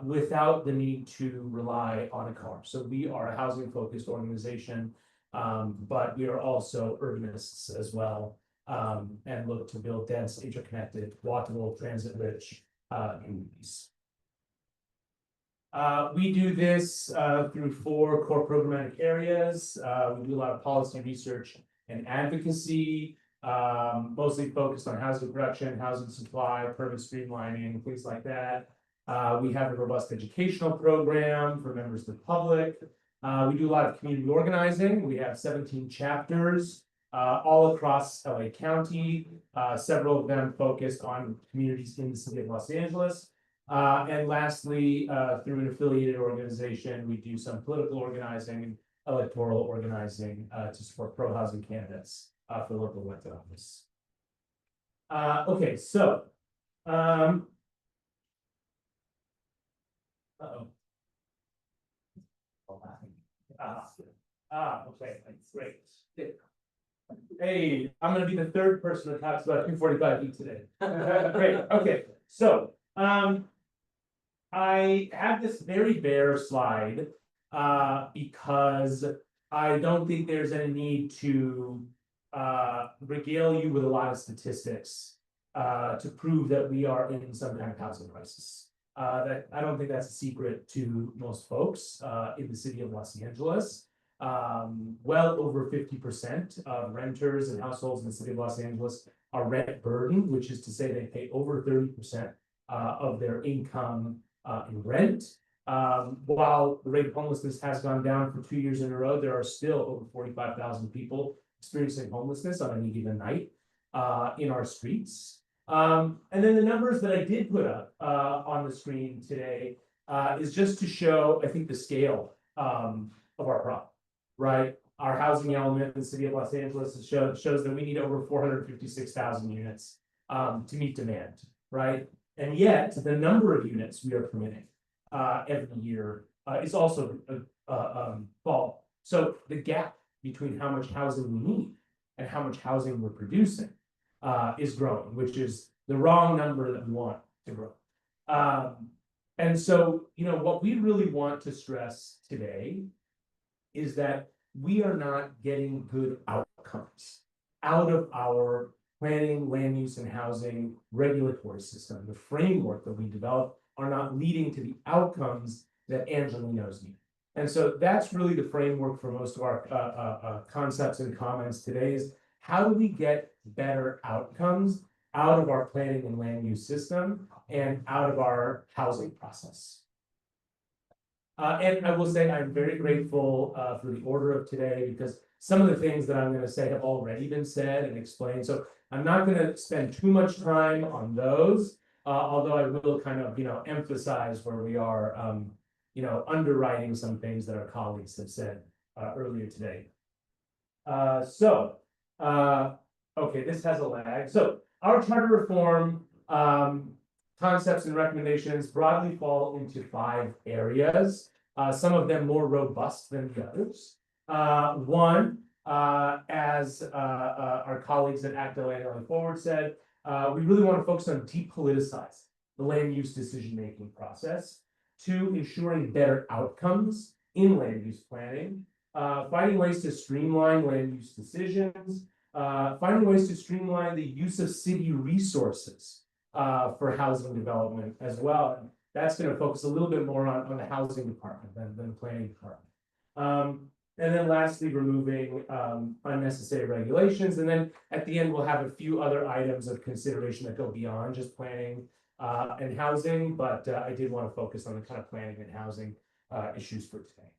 without the need to rely on a car. So we are a housing focused organization, but we are also urbanists as well, and look to build dense, interconnected, walkable, transit rich communities. We do this through 4 core programmatic areas. We do a lot of policy research and advocacy, mostly focused on housing production, housing supply, permit streamlining, things like that. We have a robust educational program for members of the public. We do a lot of community organizing. We have 17 chapters all across LA County. Several of them focused on communities in the city of Los Angeles. And lastly, through an affiliated organization, we do some political organizing and electoral organizing to support pro-housing candidates for local elected office. Okay, so uh-oh. Okay, great. Hey, I'm gonna be the third person that talks about 245E today. Great, okay, so, I have this very bare slide, because I don't think there's any need to, regale you with a lot of statistics, to prove that we are in some kind of housing crisis. That, I don't think that's a secret to most folks, in the city of Los Angeles. Well over 50% of renters and households in the city of Los Angeles are rent burdened, which is to say they pay over 30% of their income in rent. While the rate of homelessness has gone down for 2 years in a row, there are still over 45,000 people experiencing homelessness on any given night in our streets. And then the numbers that I did put up on the screen today is just to show, I think, the scale of our problem, right? Our housing element in the city of Los Angeles shows that we need over 456,000 units to meet demand, right? And yet the number of units we are permitting every year is also falling. So the gap between how much housing we need and how much housing we're producing is growing, which is the wrong number that we want to grow. And so, you know, what we really want to stress today is that we are not getting good outcomes out of our planning, land use, and housing regulatory system. The framework that we develop are not leading to the outcomes that Angelenos need. And so that's really the framework for most of our concepts and comments today is how do we get better outcomes out of our planning and land use system and out of our housing process. And I will say I'm very grateful for the order of today because some of the things that I'm going to say have already been said and explained. So I'm not going to spend too much time on those, although I will kind of, you know, emphasize where we are, you know, underwriting some things that our colleagues have said earlier today. Okay, this has a lag. So our charter reform concepts and recommendations broadly fall into 5 areas, some of them more robust than the others. One, as our colleagues at Act LA Going Forward said, we really want to focus on depoliticize the land use decision-making process. 2, ensuring better outcomes in land use planning, finding ways to streamline land use decisions, finding ways to streamline the use of city resources for housing development as well. And that's going to focus a little bit more on the housing department than the planning department. And then lastly, removing unnecessary regulations. And then at the end, we'll have a few other items of consideration that go beyond just planning and housing. But I did want to focus on the kind of planning and housing issues for today.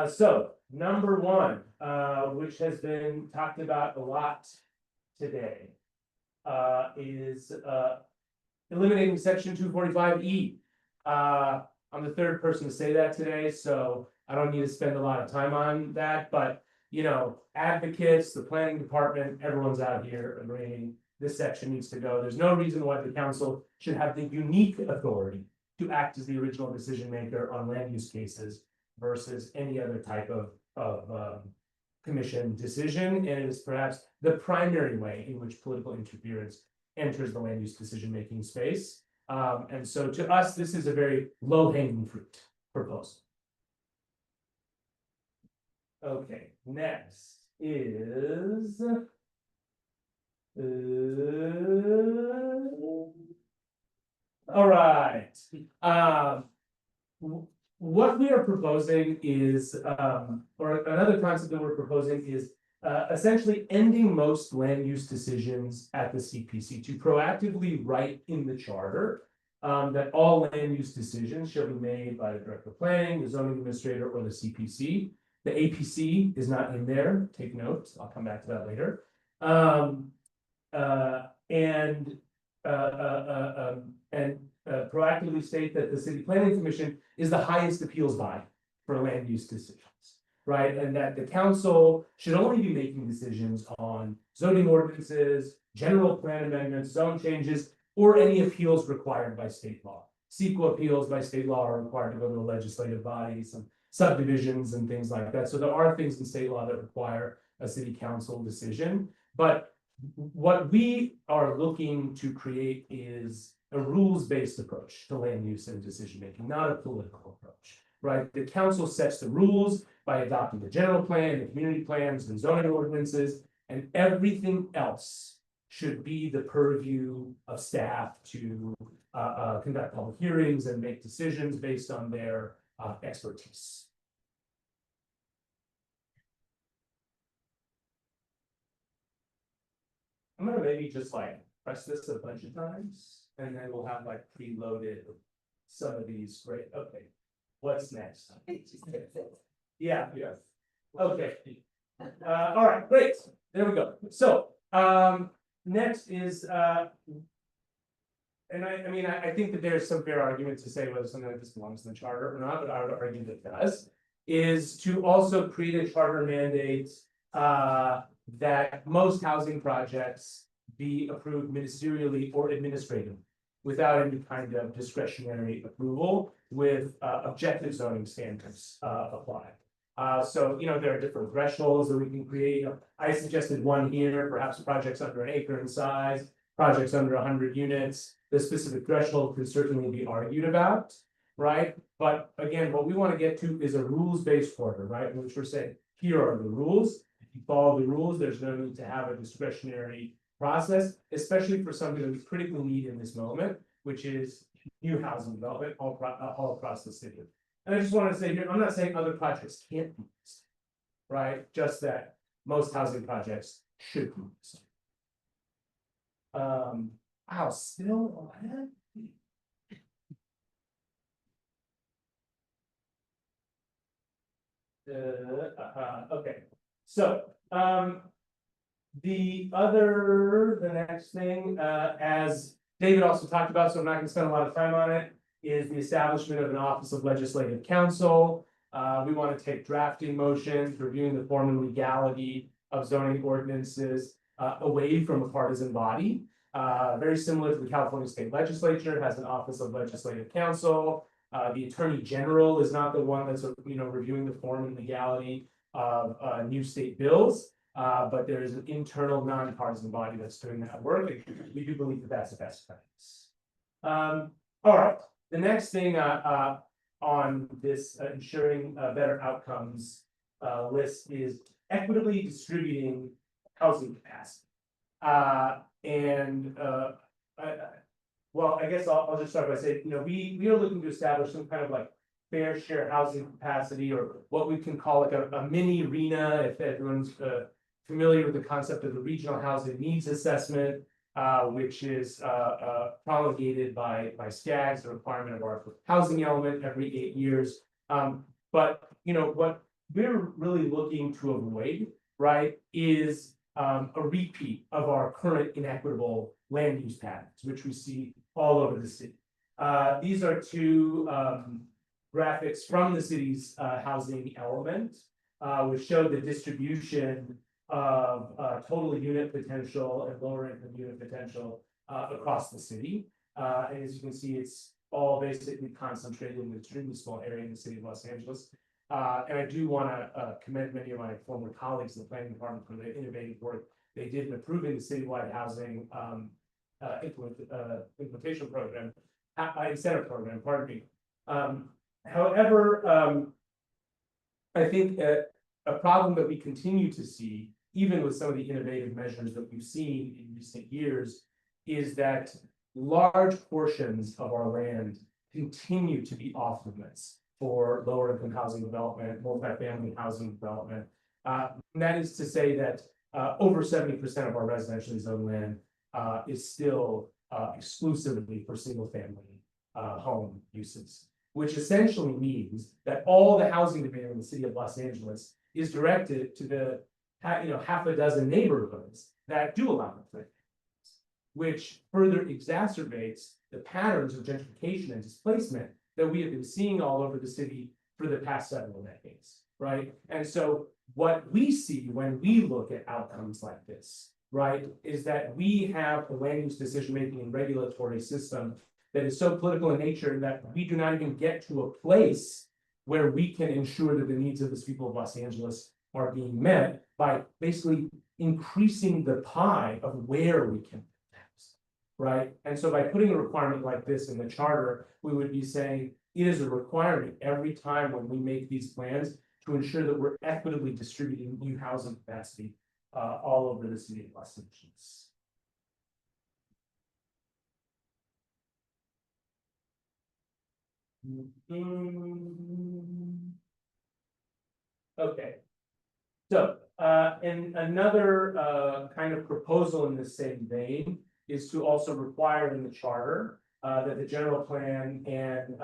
So number 1, which has been talked about a lot today, is eliminating section 245E. I'm the 3rd person to say that today, so I don't need to spend a lot of time on that, but you know, advocates, the planning department, everyone's out here agreeing this section needs to go. There's no reason why the council should have the unique authority to act as the original decision maker on land use cases versus any other type of commission decision, and it is perhaps the primary way in which political interference enters the land use decision-making space. And so to us, this is a very low-hanging fruit proposal. Okay, next is all right. What we are proposing is, or another concept that we're proposing is essentially ending most land use decisions at the CPC to proactively write in the charter that all land use decisions shall be made by the director of planning, the zoning administrator, or the CPC. The APC is not in there, take note, I'll come back to that later. Proactively state that the city planning commission is the highest appeals body for land use decisions. Right, and that the council should only be making decisions on zoning ordinances, general plan amendments, zone changes, or any appeals required by state law. CEQA appeals by state law are required to go to the legislative bodies and subdivisions and things like that. So there are things in state law that require a city council decision. But what we are looking to create is a rules-based approach to land use and decision making, not a political approach. Right, the council sets the rules by adopting the general plan, the community plans, the zoning ordinances, and everything else should be the purview of staff to conduct public hearings and make decisions based on their expertise. I'm gonna maybe just like press this a bunch of times, and then we'll have like preloaded some of these. Great, okay. What's next? Yeah, yeah. Okay. All right, great. There we go. So, next is, and I mean, I think that there's some fair argument to say whether something like this belongs in the charter or not, but I would argue that it does, is to also create a charter mandate, that most housing projects be approved ministerially or administratively, without any kind of discretionary approval, with objective zoning standards applied. So, you know, there are different thresholds that we can create. I suggested one here, perhaps projects under an acre in size, projects under 100 units. The specific threshold could certainly be argued about, right? But again, what we want to get to is a rules-based order, right? In which we're saying, here are the rules. If you follow the rules, there's no need to have a discretionary process, especially for something that we critically need in this moment, which is new housing development all across the city. And I just want to say here, I'm not saying other projects can't be used, right? Just that most housing projects should be used. Wow, still on okay, so, the next thing, as David also talked about, so I'm not gonna spend a lot of time on it, is the establishment of an Office of Legislative Counsel. We want to take drafting motions, reviewing the form and legality of zoning ordinances, away from a partisan body. Very similar to the California State Legislature, it has an Office of Legislative Counsel. The Attorney General is not the one that's, you know, reviewing the form and legality of new state bills. But there is an internal nonpartisan body that's doing that work. We do believe that that's the best practice. All right, the next thing on this ensuring better outcomes list is equitably distributing housing capacity. Well, I guess I'll just start by saying, you know, we are looking to establish some kind of like fair share housing capacity, or what we can call like a mini RHNA, if everyone's familiar with the concept of the Regional Housing Needs Assessment, which is promulgated by SCAGs, the requirement of our housing element every 8 years. But you know what we're really looking to avoid, right, is a repeat of our current inequitable land use patterns, which we see all over the city. These are two graphics from the city's housing element, which show the distribution of total unit potential and lower income unit potential across the city. And as you can see, it's all basically concentrated in an extremely small area in the city of Los Angeles. And I do want to commend many of my former colleagues in the planning department for the innovative work they did in approving the citywide housing implementation program, incentive program, pardon me. However, I think a problem that we continue to see, even with some of the innovative measures that we've seen in recent years, is that large portions of our land continue to be off limits for lower income housing development, multifamily housing development. That is to say that over 70% of our residentially zoned land is still exclusively for single family home uses. Which essentially means that all the housing demand in the city of Los Angeles is directed to the, half a dozen neighborhoods that do allow for it. Which further exacerbates the patterns of gentrification and displacement that we have been seeing all over the city for the past several decades, right? And so what we see when we look at outcomes like this, right, is that we have a land use decision-making and regulatory system that is so political in nature that we do not even get to a place where we can ensure that the needs of the people of Los Angeles are being met by basically increasing the pie of where we can house, right? And so by putting a requirement like this in the charter, we would be saying it is a requirement every time when we make these plans to ensure that we're equitably distributing new housing capacity all over the city of Los Angeles. Okay. So, and another kind of proposal in the same vein is to also require in the charter that the general plan and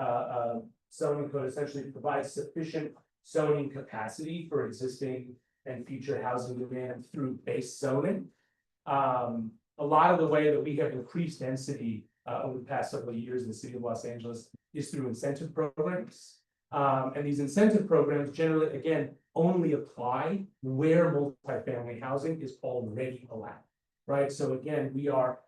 zoning code essentially provide sufficient zoning capacity for existing and future housing demand through base zoning. A lot of the way that we have increased density over the past several years in the city of Los Angeles is through incentive programs. And these incentive programs generally, again, only apply where multifamily housing is already allowed, right? So again, we are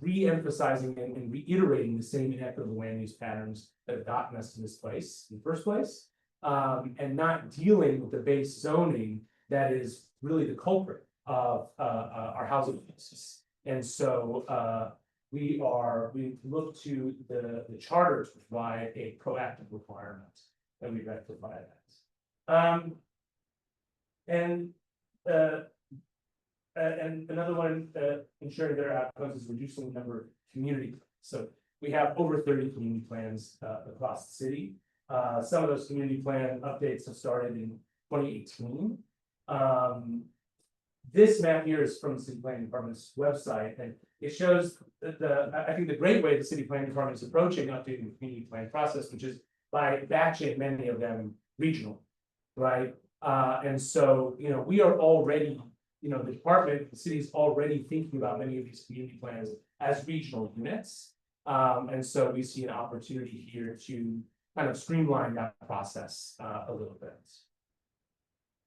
re-emphasizing and reiterating the same inequitable land use patterns that have gotten us to this place in the first place, and not dealing with the base zoning that is really the culprit of our housing crisis. And so we look to the charter to provide a proactive requirement that we rectify that. And another one, ensuring better outcomes is reducing the number of community. So we have over 30 community plans across the city. Some of those community plan updates have started in 2018. This map here is from the City Planning Department's website, and it shows I think the great way the City Planning Department is approaching updating the community plan process, which is by batching many of them regional, right? And so, we are already, the department, the city is already thinking about many of these community plans as regional units. And so we see an opportunity here to kind of streamline that process a little bit.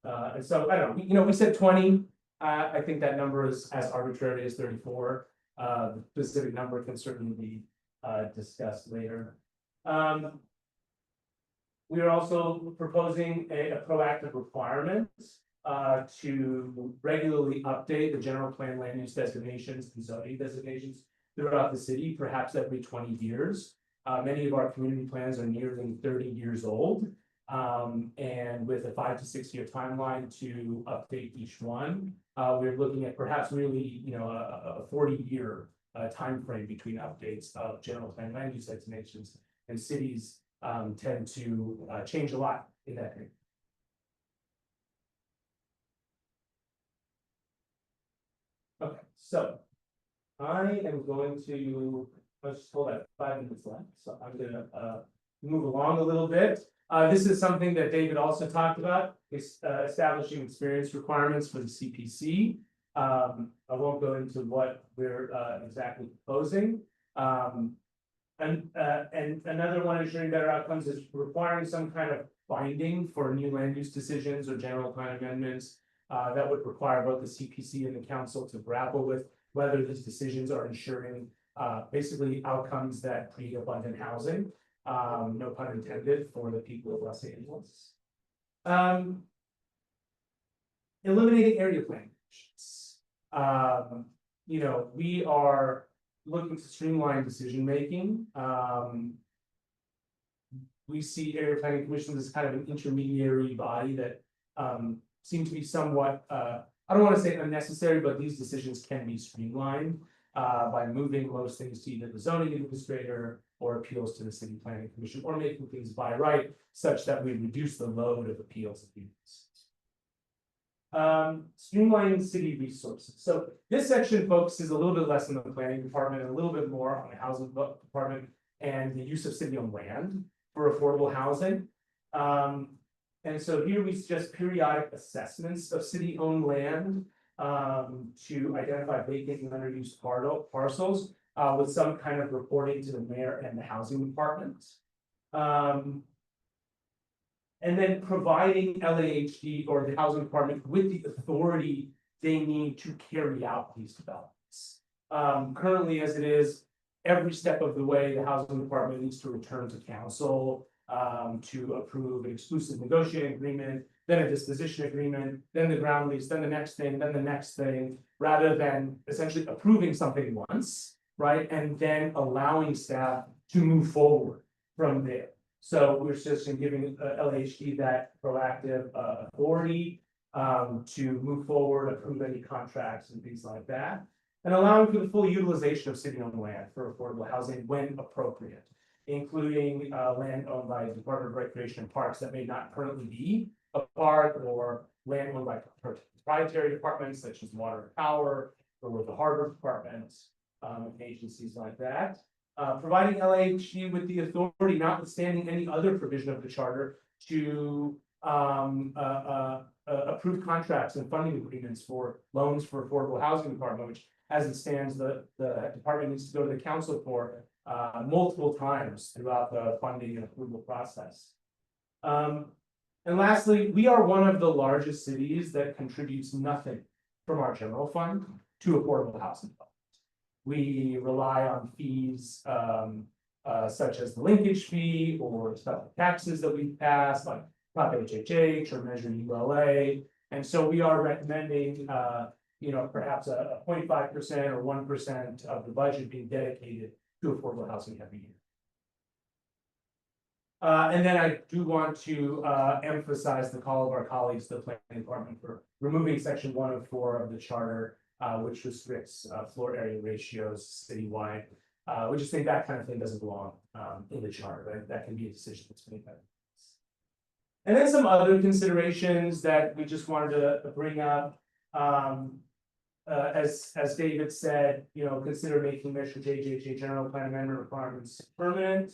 And so I don't know, we said 20. I think that number is as arbitrary as 34. The specific number can certainly be discussed later. We are also proposing a proactive requirement to regularly update the general plan land use designations and zoning designations throughout the city, perhaps every 20 years. Many of our community plans are nearly 30 years old. And with a 5 to 6 year timeline to update each one, we're looking at perhaps really, a 40-year time frame between updates of general plan land use designations, and cities tend to change a lot in that period. Okay, so I am going to, let's just hold that 5 minutes left, so I'm gonna move along a little bit. This is something that David also talked about, is establishing experience requirements for the CPC. I won't go into what we're exactly proposing. And another one, ensuring better outcomes, is requiring some kind of binding for new land use decisions or general plan amendments. That would require both the CPC and the council to grapple with whether these decisions are ensuring basically outcomes that create abundant housing. No pun intended, for the people of Los Angeles. Eliminating area plan conditions. We are looking to streamline decision-making. We see area planning commissions as kind of an intermediary body that seem to be somewhat, I don't want to say unnecessary, but these decisions can be streamlined by moving most things to either the zoning administrator or appeals to the city planning commission, or making things by right such that we reduce the load of appeals at these. Streamlining city resources. So this section focuses a little bit less on the planning department and a little bit more on the housing department. and the use of city-owned land for affordable housing. And so here we suggest periodic assessments of city-owned land to identify vacant and underused parcels with some kind of reporting to the mayor and the housing department. And then providing LAHD or the housing department with the authority they need to carry out these developments. Currently, as it is, every step of the way, the housing department needs to return to council to approve an exclusive negotiating agreement, then a disposition agreement, then the ground lease, then the next thing, then the next thing, rather than essentially approving something once, right? And then allowing staff to move forward from there. So we're just giving LHD that proactive authority to move forward, approve any contracts and things like that. And allowing for the full utilization of city-owned land for affordable housing when appropriate, including land owned by the Department of Recreation and Parks that may not currently be a park, or land owned by proprietary departments such as Water and Power, or the Harbor Department, agencies like that. Providing LHD with the authority, notwithstanding any other provision of the charter, to approve contracts and funding agreements for loans for affordable housing department, which as it stands, the department needs to go to the council for multiple times throughout the funding and approval process. And lastly, we are one of the largest cities that contributes nothing from our general fund to affordable housing. We rely on fees such as the linkage fee or special taxes that we pass, like Prop HHH or Measure ULA. And so we are recommending, perhaps a 0.5% or 1% of the budget being dedicated to affordable housing every year. And then I do want to emphasize the call of our colleagues, the planning department, for removing section 104 of the charter, which restricts floor area ratios citywide. We just think that kind of thing doesn't belong in the charter, right? That can be a decision that's made by the and then some other considerations that we just wanted to bring up. As David said, consider making Measure JJJ general plan amendment requirements permanent.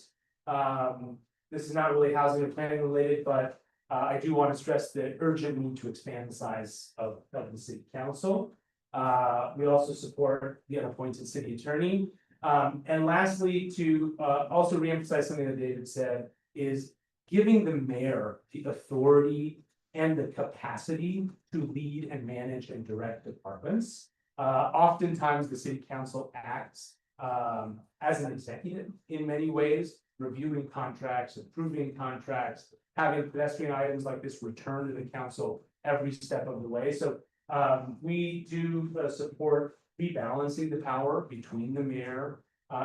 This is not really housing and planning related, but I do want to stress the urgent need to expand the size of the city council. We also support the unappointed city attorney. And lastly, to also reemphasize something that David said, is giving the mayor the authority and the capacity to lead and manage and direct departments. Oftentimes, the city council acts as an executive in many ways, reviewing contracts, approving contracts, having pedestrian items like this returned to the council every step of the way. So we do support rebalancing the power between the mayor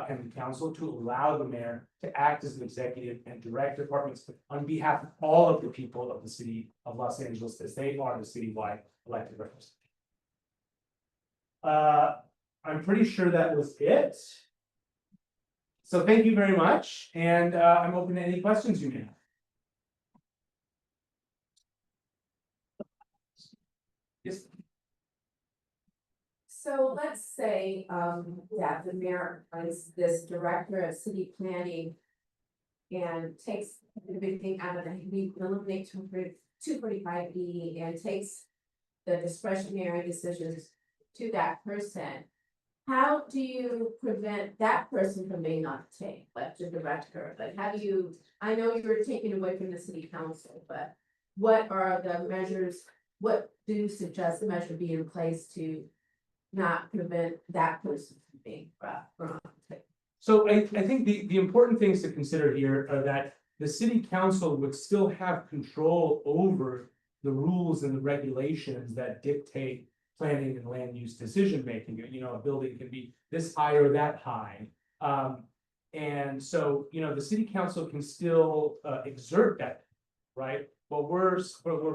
and the council to allow the mayor to act as an executive and direct departments on behalf of all of the people of the city of Los Angeles, as they are the citywide elected representatives. I'm pretty sure that was it. So thank you very much, and I'm open to any questions you may have. Yes. So let's say that the mayor is this director of city planning and takes everything out of we eliminate 245E and takes the discretionary decisions to that person. How do you prevent that person from being not take, like the director? Like, how do you, I know you were taken away from the city council, but what are the measures, what do you suggest the measure be in place to not prevent that person from being from So I think the important things to consider here are that the city council would still have control over the rules and the regulations that dictate planning and land use decision making. A building can be this high or that high. And so, the city council can still exert that, right? What we're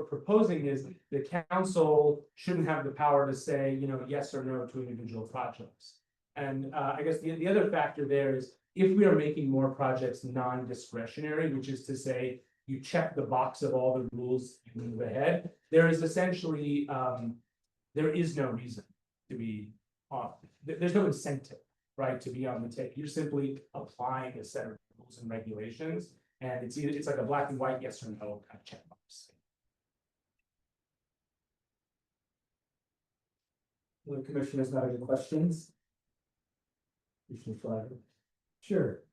proposing is the council shouldn't have the power to say, yes or no to individual projects. And I guess the other factor there is if we are making more projects non-discretionary, which is to say you check the box of all the rules, you move ahead, there is essentially there is no reason to be on. There's no incentive, right, to be on the tip. You're simply applying a set of rules and regulations. And it's like a black and white, yes or no kind of checkbox. The commissioners have any questions? Commissioner Schreiber. Sure,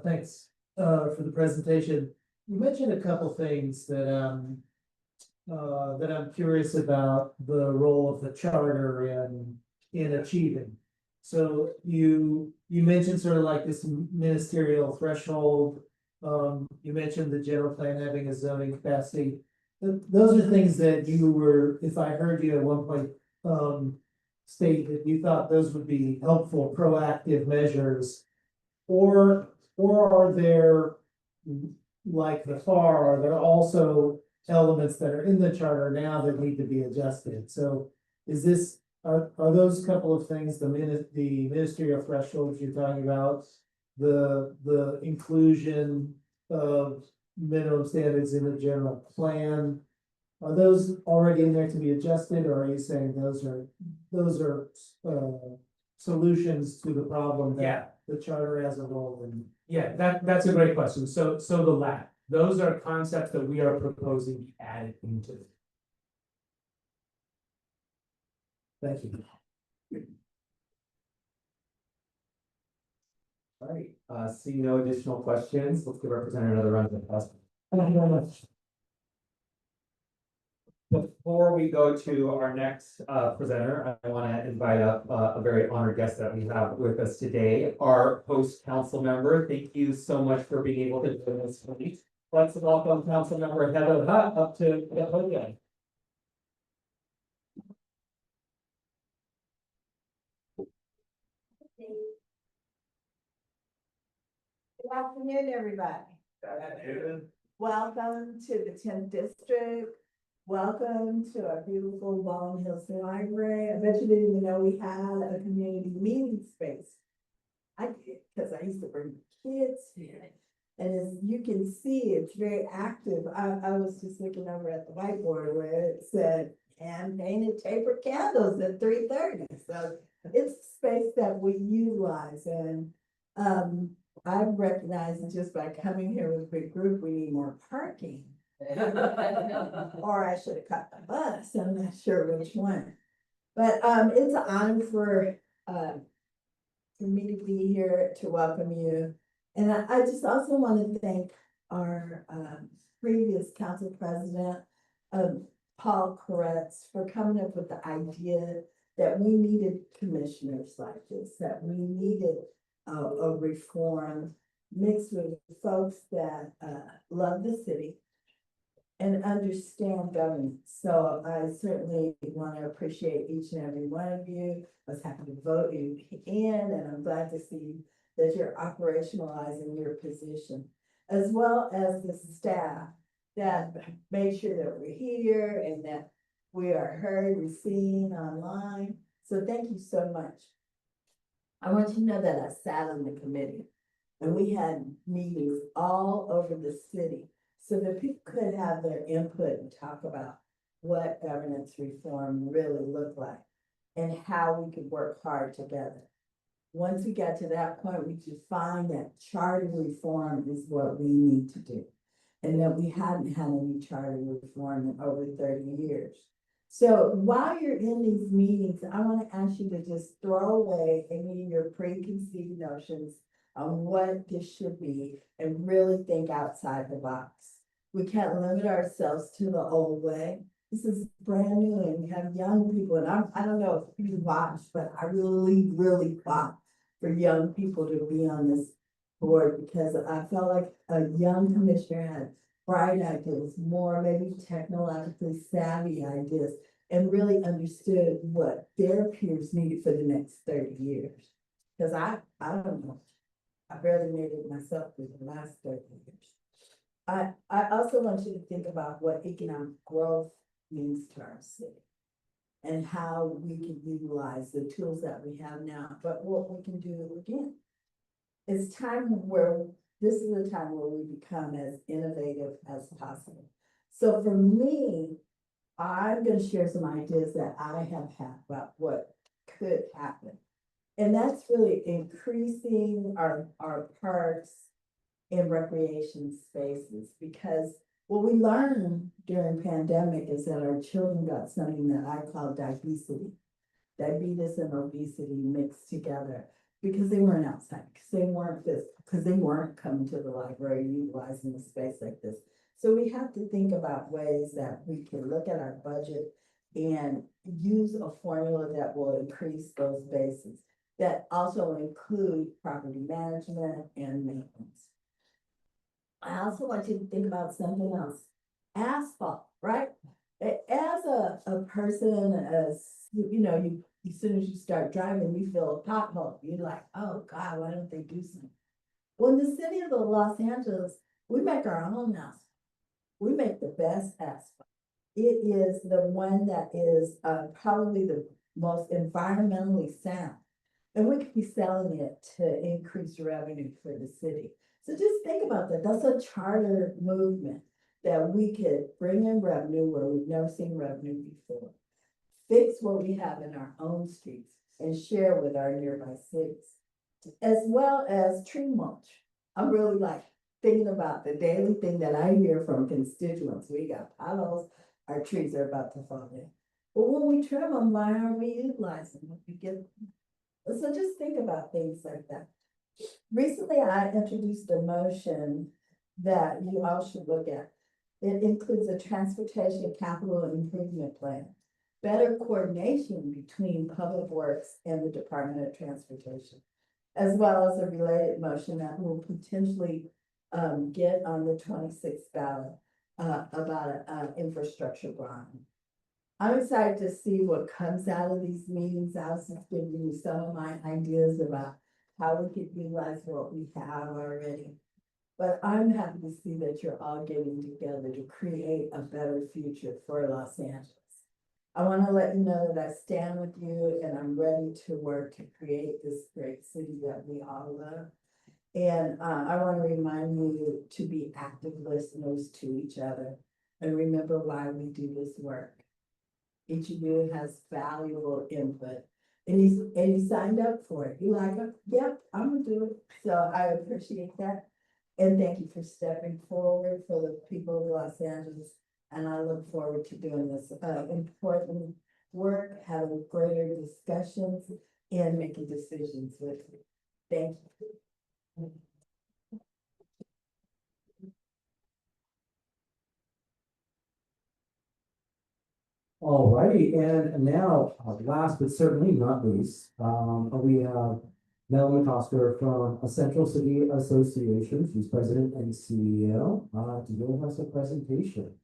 thanks, for the presentation. You mentioned a couple things that I'm curious about the role of the charter in achieving. So you mentioned sort of like this ministerial threshold. You mentioned the general plan having a zoning capacity. Those are things that you were, if I heard you at one point, state that you thought those would be helpful, proactive measures. Or are there, like the FAR, are there also elements that are in the charter now that need to be adjusted? So is this, are those couple of things, the ministerial thresholds you're talking about, the inclusion of minimum standards in the general plan, are those already in there to be adjusted, or are you saying those are solutions to the problem that the charter has a role in? Yeah, that's a great question. So the lab, those are concepts that we are proposing be added into it. Thank you. All right, seeing no additional questions, let's give our presenter another round of applause. Thank you very much. Before we go to our next presenter, I want to invite up a very honored guest that we have with us today, our host council member. Thank you so much for being able to join us tonight. Let's welcome council member Heather Hutt up to the podium. Good afternoon, everybody. Welcome to the 10th district. Welcome to our beautiful Baldwin Hills Library. I bet you didn't even know we had a community meeting space. I did, because I used to bring kids here. And as you can see, it's very active. I was just looking over at the whiteboard where it said hand painted taper candles at 3:30. So it's a space that we utilize, and I've recognized just by coming here with a big group, we need more parking. Or I should have caught the bus, I'm not sure which one. But it's an honor for me to be here to welcome you. And I just also want to thank our previous council president, Paul Koretz, for coming up with the idea that we needed commissioners like this, that we needed a reform mixed with folks that love the city and understand government. So I certainly want to appreciate each and every one of you. I was happy to vote you in, and I'm glad to see that you're operationalizing your position, as well as the staff that made sure that we're here and that we are heard and seen online. So thank you so much. I want you to know that I sat on the committee and we had meetings all over the city so that people could have their input and talk about what governance reform really looked like and how we could work hard together. Once we got to that point, we could find that charter reform is what we need to do, and that we hadn't had any charter reform in over 30 years. So while you're in these meetings, I want to ask you to just throw away any of your preconceived notions on what this should be and really think outside the box. We can't limit ourselves to the old way. This is brand new, and we have young people, and I don't know if you watch, but I really fought for young people to be on this board because I felt like a young commissioner had bright ideas, more maybe technologically savvy ideas, and really understood what their peers needed for the next 30 years. Because I don't know, I barely made it myself for the last 30 years. I also want you to think about what economic growth means to our city and how we can utilize the tools that we have now, but what we can do again. It's time where, this is the time where we become as innovative as possible. So for me, I'm going to share some ideas that I have had about what could happen. And that's really increasing our parks and recreation spaces, because what we learned during pandemic is that our children got something that I call diabesity. Diabetes and obesity mixed together, because they weren't outside, because they weren't coming to the library utilizing a space like this. So we have to think about ways that we can look at our budget and use a formula that will increase those bases, that also include property management and maintenance. I also want you to think about something else. Asphalt, right? As a person, as as soon as you start driving, you feel a pothole. You're like, oh God, why don't they do something? Well, in the city of Los Angeles, we make our own asphalt. We make the best asphalt. It is the one that is probably the most environmentally sound. And we could be selling it to increase revenue for the city. So just think about that. That's a charter movement that we could bring in revenue where we've never seen revenue before. Fix what we have in our own streets and share with our nearby cities, as well as tree mulch. I'm really like thinking about the daily thing that I hear from constituents. We got potholes, our trees are about to fall in. But when we trim them, why aren't we utilizing what we get? So just think about things like that. Recently, I introduced a motion that you all should look at. It includes a transportation capital improvement plan, better coordination between Public Works and the Department of Transportation, as well as a related motion that will potentially get on the 26th ballot about an infrastructure bond. I'm excited to see what comes out of these meetings. I was just giving you some of my ideas about how we could utilize what we have already. But I'm happy to see that you're all getting together to create a better future for Los Angeles. I want to let you know that I stand with you and I'm ready to work to create this great city that we all love. And I want to remind you to be active listeners to each other and remember why we do this work. Each of you has valuable input, and he signed up for it. You like it? Yep, I'm gonna do it. So I appreciate that. And thank you for stepping forward for the people of Los Angeles. And I look forward to doing this important work, having greater discussions and making decisions with you. Thank you. Alrighty, and now, last but certainly not least, we have Mel McCosker from Central City Association. She's president and CEO. To give us a presentation.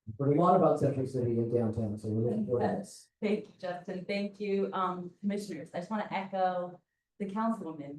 We've heard a lot about Central City and downtown, so we're looking forward to this. Thank you, Justin. Thank you, commissioners. I just want to echo the councilwoman.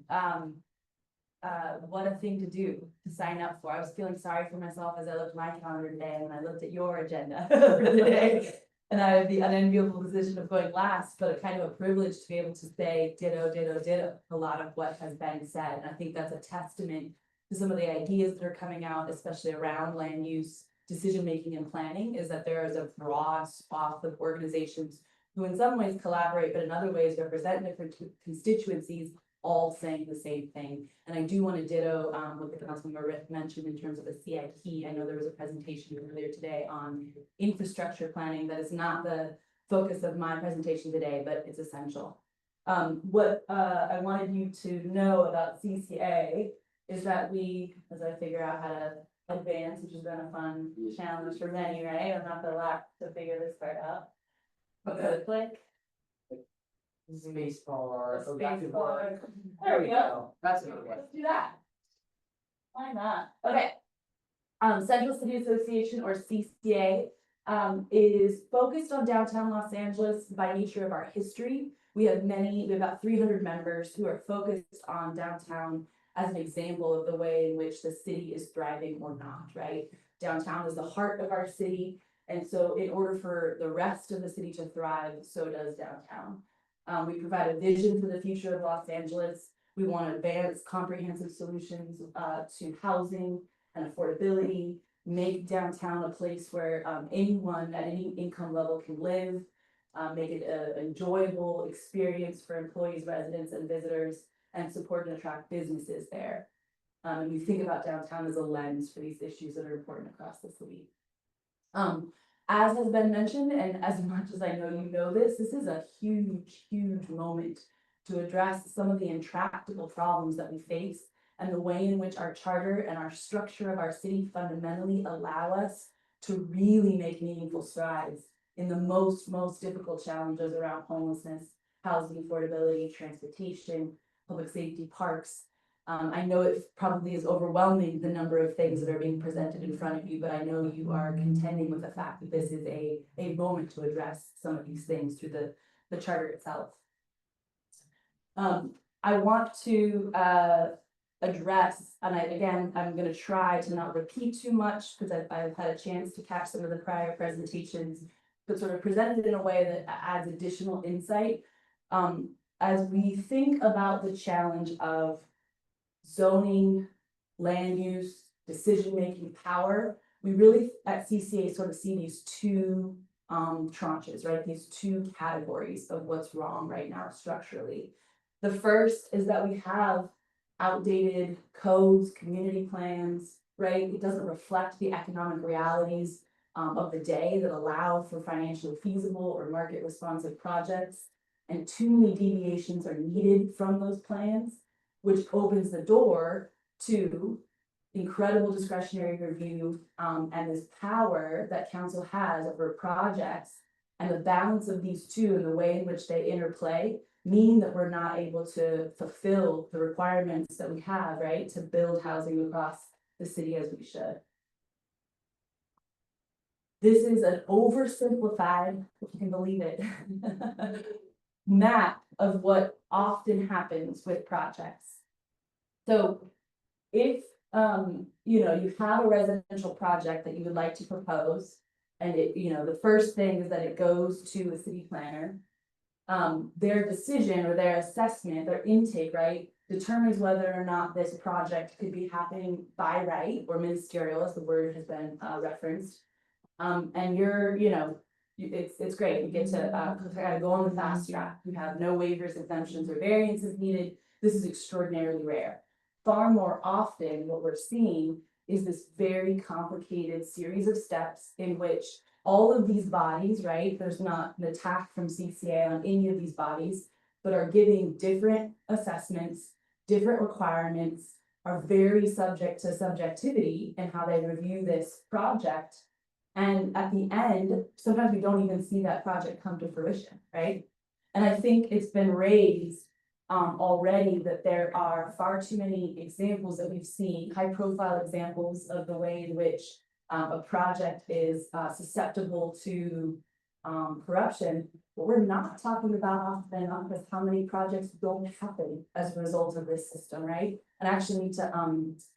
What a thing to do to sign up for. I was feeling sorry for myself as I looked at my calendar today and I looked at your agenda for the day. And I have the unenviable position of going last, but a kind of a privilege to be able to say ditto, ditto, ditto, a lot of what has been said. And I think that's a testament to some of the ideas that are coming out, especially around land use, decision-making and planning, is that there is a broad swath of organizations who in some ways collaborate, but in other ways represent different constituencies, all saying the same thing. And I do want to ditto what the Councilmember Riff mentioned in terms of the CIP. I know there was a presentation earlier today on infrastructure planning. That is not the focus of my presentation today, but it's essential. What I wanted you to know about CCA is that we, as I figure out how to advance, which has been a fun challenge for many, right? I'm not the last to figure this part out. Okay, click. Space bar. Space bar. There we go. That's another one. Let's do that. Why not? Okay. Central City Association, or CCA, is focused on downtown Los Angeles by nature of our history. We have about 300 members who are focused on downtown as an example of the way in which the city is thriving or not, right? Downtown is the heart of our city. And so in order for the rest of the city to thrive, so does downtown. We provide a vision for the future of Los Angeles. We want to advance comprehensive solutions to housing and affordability, make downtown a place where anyone at any income level can live. make it an enjoyable experience for employees, residents, and visitors, and support and attract businesses there. And we think about downtown as a lens for these issues that are important across the city. As has been mentioned, and as much as I know you know this is a huge, huge moment to address some of the intractable problems that we face and the way in which our charter and our structure of our city fundamentally allow us to really make meaningful strides in the most difficult challenges around homelessness, housing affordability, transportation, public safety, parks. I know it probably is overwhelming, the number of things that are being presented in front of you, but I know you are contending with the fact that this is a moment to address some of these things through the charter itself. I want to address, and I'm gonna try to not repeat too much because I've had a chance to catch some of the prior presentations, but sort of presented in a way that adds additional insight. As we think about the challenge of zoning, land use, decision-making power, we really at CCA sort of see these two tranches, right? These two categories of what's wrong right now structurally. The first is that we have outdated codes, community plans, right? It doesn't reflect the economic realities of the day that allow for financially feasible or market responsive projects. And too many deviations are needed from those plans, which opens the door to incredible discretionary review and this power that council has over projects. And the balance of these two and the way in which they interplay mean that we're not able to fulfill the requirements that we have, right, to build housing across the city as we should. This is an oversimplified, if you can believe it, map of what often happens with projects. So if you have a residential project that you would like to propose, and the first thing is that it goes to a city planner. Their decision or their assessment, their intake, right, determines whether or not this project could be happening by right or ministerial, as the word has been referenced. And it's great. You get to go on the fast track. You have no waivers, exemptions, or variances needed. This is extraordinarily rare. Far more often, what we're seeing is this very complicated series of steps in which all of these bodies, right, there's not an attack from CCA on any of these bodies, but are giving different assessments, different requirements, are very subject to subjectivity in how they review this project. And at the end, sometimes we don't even see that project come to fruition, right? And I think it's been raised already that there are far too many examples that we've seen, high profile examples of the way in which a project is susceptible to corruption. What we're not talking about often is how many projects don't happen as a result of this system, right? And I actually need to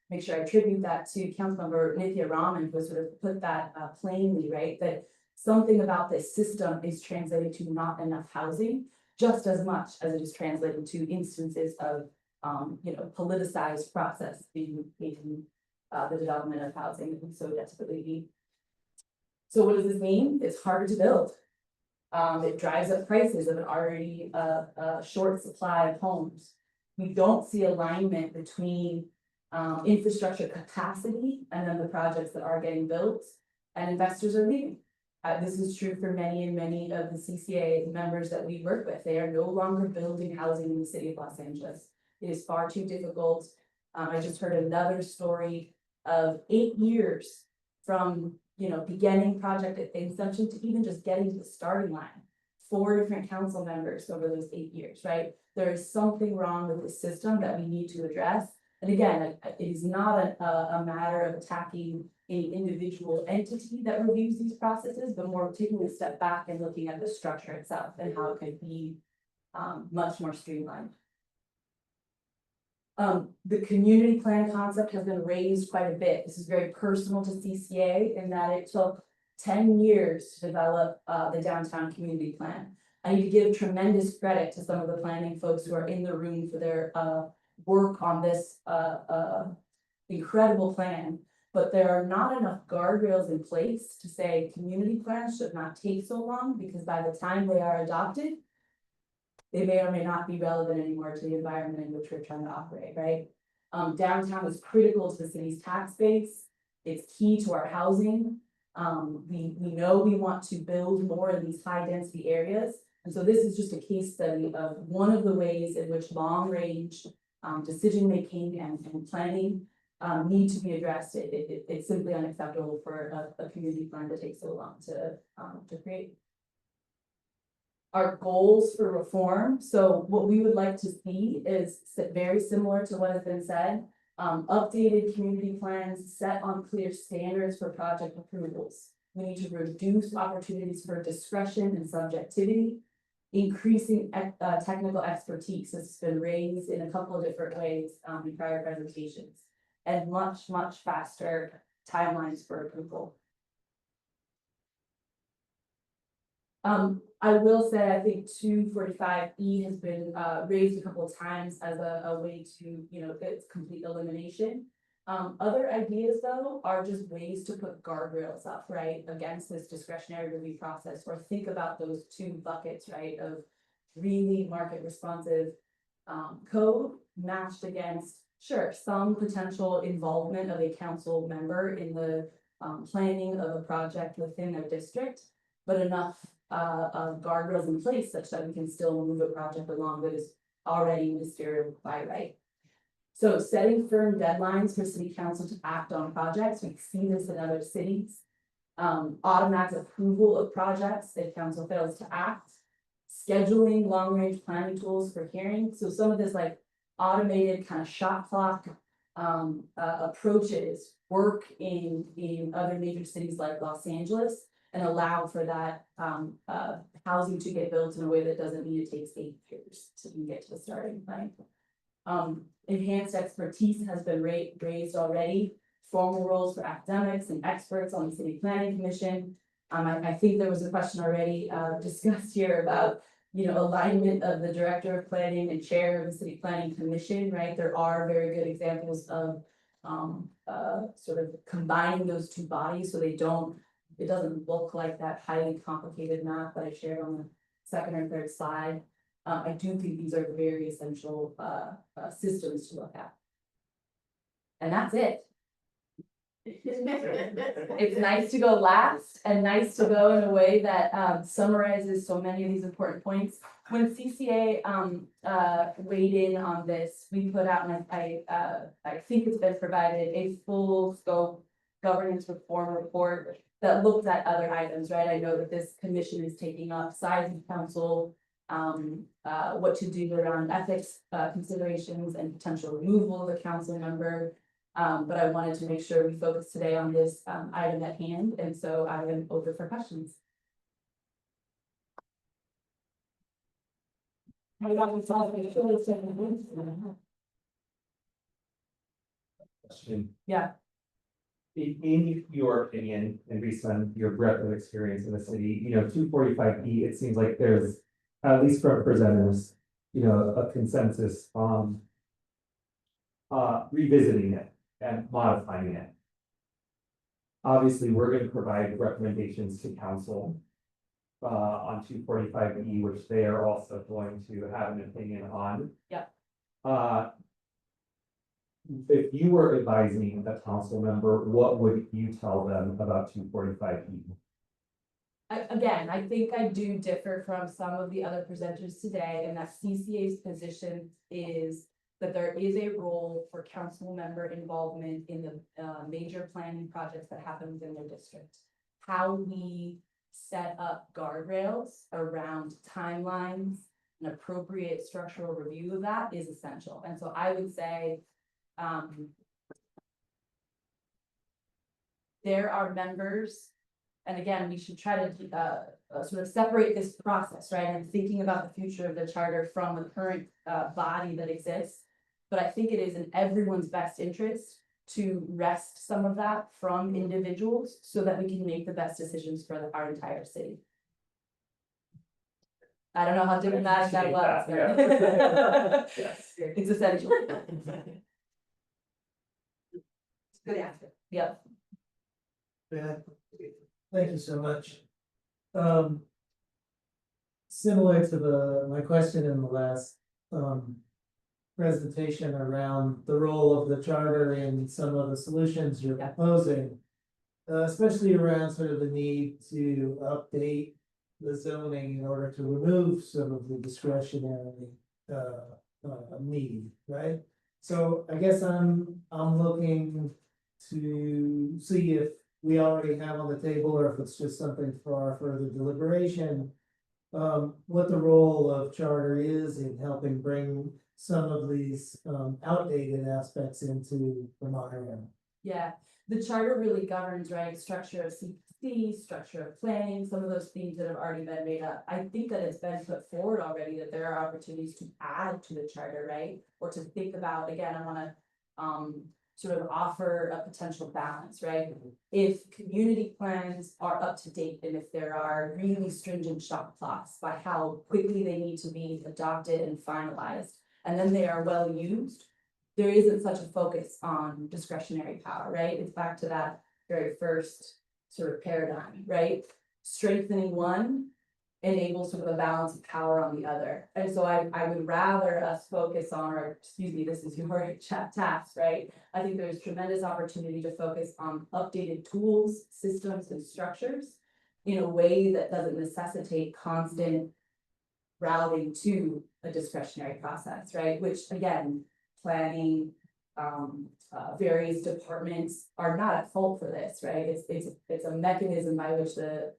make sure I attribute that to Councilmember Nithya Raman, who sort of put that plainly, right? That something about this system is translating to not enough housing, just as much as it is translating to instances of politicized process in the development of housing that we so desperately need. So what does this mean? It's harder to build. It drives up prices of an already short supply of homes. We don't see alignment between infrastructure capacity and then the projects that are getting built, and investors are leaving. This is true for many of the CCA members that we work with. They are no longer building housing in the city of Los Angeles. It is far too difficult. I just heard another story of 8 years from beginning project at inception to even just getting to the starting line. 4 different council members over those 8 years, right? There is something wrong with the system that we need to address. And again, it is not a matter of attacking any individual entity that reviews these processes, but more taking a step back and looking at the structure itself and how it could be much more streamlined. The community plan concept has been raised quite a bit. This is very personal to CCA in that it took 10 years to develop the downtown community plan. I need to give tremendous credit to some of the planning folks who are in the room for their work on this incredible plan. But there are not enough guardrails in place to say community plans should not take so long, because by the time they are adopted, they may or may not be relevant anymore to the environment in which we're trying to operate, right? Downtown is critical to the city's tax base. It's key to our housing. We know we want to build more in these high density areas. And so this is just a case study of one of the ways in which long range decision making and planning need to be addressed. It's simply unacceptable for a community plan to take so long to create. Our goals for reform, so what we would like to see is very similar to what has been said. Updated community plans set on clear standards for project approvals. We need to reduce opportunities for discretion and subjectivity. Increasing technical expertise has been raised in a couple of different ways in prior presentations. And much faster timelines for approval. I will say, I think 245E has been raised a couple of times as a way to, you know, its complete elimination. Other ideas though are just ways to put guardrails up, right, against this discretionary review process, or think about those two buckets, right, of really market responsive code matched against, sure, some potential involvement of a council member in the planning of a project within their district, but enough guardrails in place such that we can still move a project along that is already ministerial by right. So setting firm deadlines for city council to act on projects, we see this in other cities. Automatic approval of projects if council fails to act. Scheduling long-range planning tools for hearings. So some of this like automated kind of shot clock approaches work in other major cities like Los Angeles, and allow for that housing to get built in a way that doesn't mean it takes 8 years to even get to the starting point. Enhanced expertise has been raised already. Formal roles for academics and experts on the city planning commission. I think there was a question already discussed here about, you know, alignment of the director of planning and chair of the city planning commission, right? There are very good examples of sort of combining those two bodies so it doesn't look like that highly complicated map that I shared on the second or third slide. I do think these are very essential systems to look at. And that's it. It's nice to go last and nice to go in a way that summarizes so many of these important points. When CCA weighed in on this, we put out, and I think it's been provided, a full scope governance reform report that looked at other items, right? I know that this commission is taking up size of council, what to do around ethics considerations and potential removal of a council member. But I wanted to make sure we focus today on this item at hand, and so I am open for questions. Yeah. In your opinion, and based on your breadth of experience in the city, you know, 245E, it seems like there's, at least from presenters, you know, a consensus on revisiting it and modifying it. Obviously, we're going to provide recommendations to council on 245E, which they are also going to have an opinion on. Yep. If you were advising a council member, what would you tell them about 245E? Again, I think I do differ from some of the other presenters today, and that CCA's position is that there is a role for council member involvement in the major planning projects that happen within their district. How we set up guardrails around timelines and appropriate structural review of that is essential. And so I would say there are members, and again, we should try to sort of separate this process, right? And thinking about the future of the charter from the current body that exists. But I think it is in everyone's best interest to wrest some of that from individuals so that we can make the best decisions for our entire city. I don't know how diplomatic that was. Yeah. It's essential. Good answer. Yep. Yeah, thank you so much. Similar to my question in the last, presentation around the role of the charter and some of the solutions you're proposing. Especially around sort of the need to update the zoning in order to remove some of the discretionary, need, right? So I guess I'm looking to see if we already have on the table, or if it's just something for our further deliberation. What the role of charter is in helping bring some of these outdated aspects into the modern era. Yeah, the charter really governs, right, structure of CPC, structure of planning, some of those themes that have already been made up. I think that it's been put forward already that there are opportunities to add to the charter, right? Or to think about, again, I wanna sort of offer a potential balance, right? If community plans are up to date and if there are really stringent shot clocks by how quickly they need to be adopted and finalized, and then they are well used, there isn't such a focus on discretionary power, right? It's back to that very first sort of paradigm, right? Strengthening one enables sort of a balance of power on the other. And so I would rather us focus on, or excuse me, this is your task, right? I think there's tremendous opportunity to focus on updated tools, systems, and structures in a way that doesn't necessitate constant routing to a discretionary process, right? Which again, planning, various departments are not at fault for this, right? It's a mechanism by which the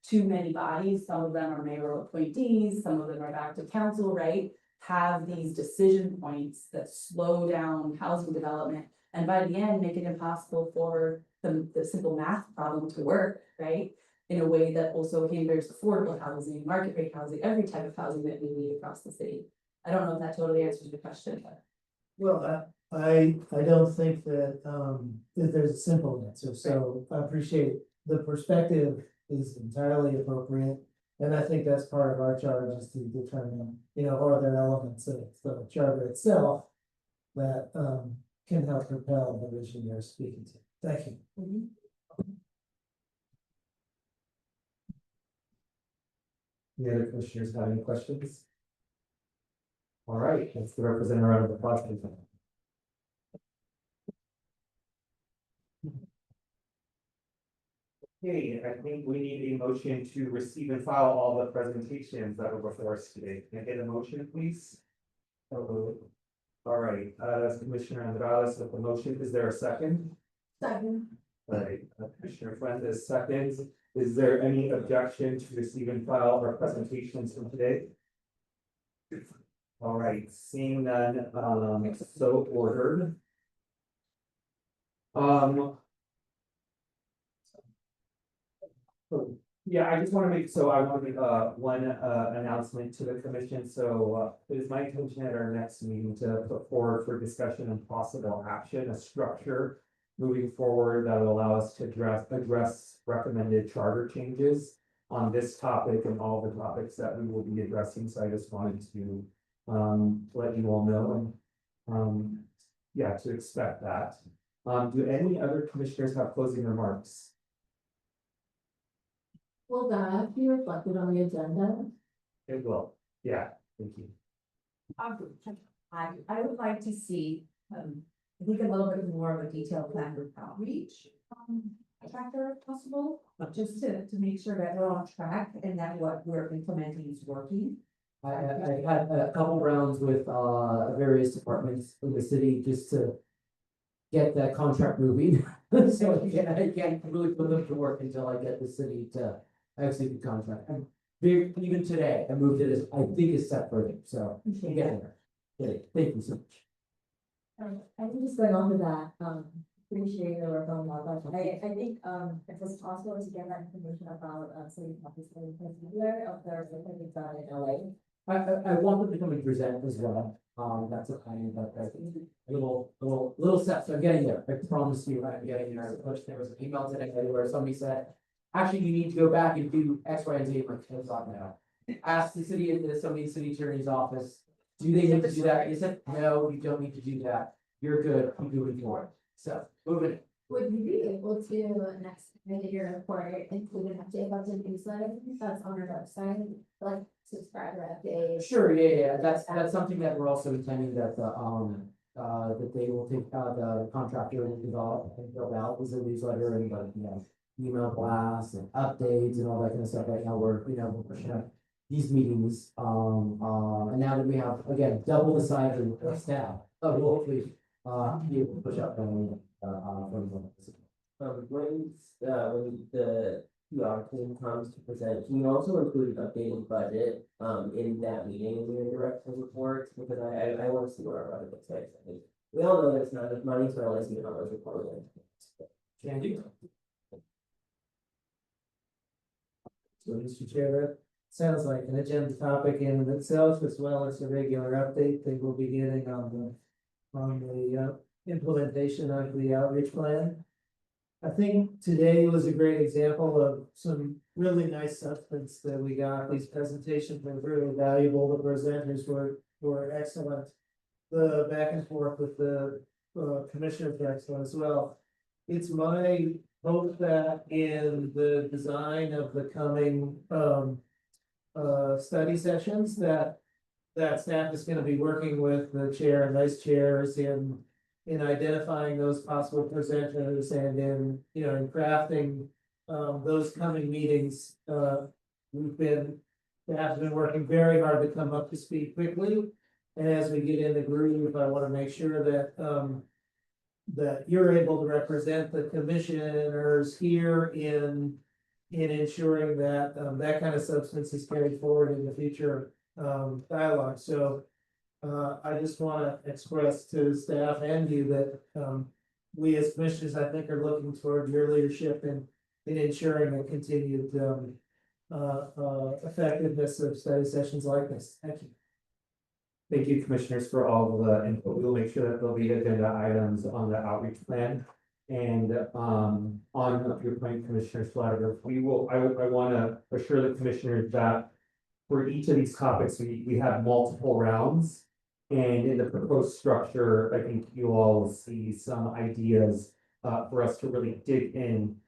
too many bodies, some of them are mayoral appointees, some of them are back to council, right? Have these decision points that slow down housing development, and by the end, make it impossible for the simple math problem to work, right? In a way that also hinders affordable housing, market rate housing, every type of housing that we need across the city. I don't know if that totally answers your question, but. Well, I don't think that, that there's a simple answer, so I appreciate the perspective is entirely appropriate. And I think that's part of our charge is to determine, are there elements of the charter itself that, can help propel the vision you're speaking to. Thank you. Any other commissioners have any questions? All right, let's represent our round of applause. Okay, I think we need a motion to receive and file all the presentations that were before us today. Can I get a motion, please? All right, that's Commissioner Andrade with the motion. Is there a second? Second. All right, Commissioner Fuentes seconds. Is there any objection to receive and file our presentations from today? All right, seeing none, so ordered. Yeah, I just want to make, so I want to make one announcement to the commission. So it is my intention at our next meeting to put forward for discussion and possible action, a structure moving forward that will allow us to address recommended charter changes on this topic and all the topics that we will be addressing. So I just wanted to let you all know and yeah, to expect that. Do any other commissioners have closing remarks? Will that be reflected on the agenda? It will, yeah, thank you. I would like to see, I think a little bit more of a detailed plan with outreach, tracker if possible, just to make sure that we're on track and that what we're implementing is working. I had a couple rounds with various departments in the city just to get that contract moving. So I can't really put them to work until I get the city to execute the contract. And even today, I moved it as, I think it's set further, so we're getting there. Okay, thank you so much. I think just going on to that, appreciate the work on that, but I think, if it's possible to get that information about, city office in particular, of their things done in LA. I want them to come and present as well. That's a kind of, I think, little steps. I'm getting there. I promise you, I'm getting there. There was an email today where somebody said, actually, you need to go back and do X, Y, and Z. I'm like, what's on now? Ask the somebody city attorney's office, do they need to do that? They said, no, you don't need to do that. You're good. I'm moving forward. So, moving. Would you be able to next time you your report include an update about the newsletter that's on our website, like subscriber updates? Sure, yeah, that's something that we're also intending that that they will take, the contractor will develop and build out as a newsletter and like, email blasts and updates and all that kind of stuff. Right now, we're pushing out these meetings, and now that we have, again, double the size of staff, we'll hopefully, be able to push out when the PR team comes to present, can you also include an updated budget, in that meeting in your direct reports? Because I want to see what our budget looks like. I think we all know that it's not enough money, so I want to see how much we're probably. Can do. So, Mr. Chair, that sounds like an agenda topic in itself, as well as a regular update that we'll be getting on the implementation of the outreach plan. I think today was a great example of some really nice substance that we got. These presentations were really valuable. The presenters were excellent. The back and forth with the commissioners were excellent as well. It's my hope that in the design of the coming study sessions that staff is going to be working with the chair and vice chairs in identifying those possible presenters and in crafting those coming meetings. Staff has been working very hard to come up to speed quickly. And as we get in the groove, I want to make sure that you're able to represent the commissioners here in ensuring that that kind of substance is carried forward in the future dialogue. So I just want to express to staff and you that we as commissioners, I think, are looking toward your leadership in ensuring a continued effectiveness of study sessions like this. Thank you. Thank you, commissioners, for all of the input. We'll make sure that there'll be agenda items on the outreach plan. And on your point, Commissioner Schlatter, I want to assure the commissioners that for each of these topics, we have multiple rounds. And in the proposed structure, I think you all will see some ideas for us to really dig in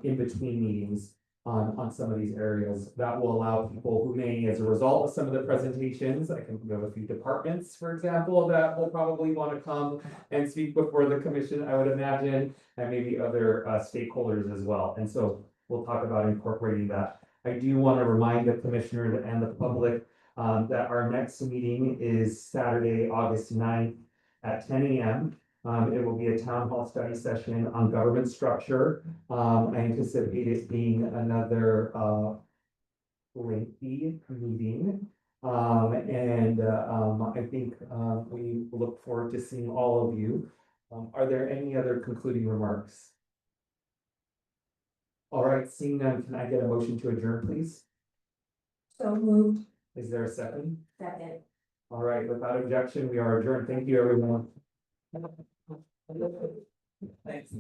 between meetings on some of these areas that will allow people who may, as a result of some of the presentations, I can think of a few departments, for example, that will probably want to come and speak before the commission, I would imagine, and maybe other stakeholders as well. And so we'll talk about incorporating that. I do want to remind the commissioners and the public that our next meeting is Saturday, August 9th at 10 a.m. It will be a town hall study session on government structure. I anticipate it being another lengthy meeting. I think we look forward to seeing all of you. Are there any other concluding remarks? All right, seeing none, can I get a motion to adjourn, please? So moved. Is there a second? Second. All right, without objection, we are adjourned. Thank you, everyone. Thanks.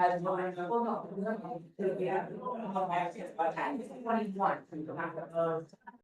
As mine, well, no, yeah, 21.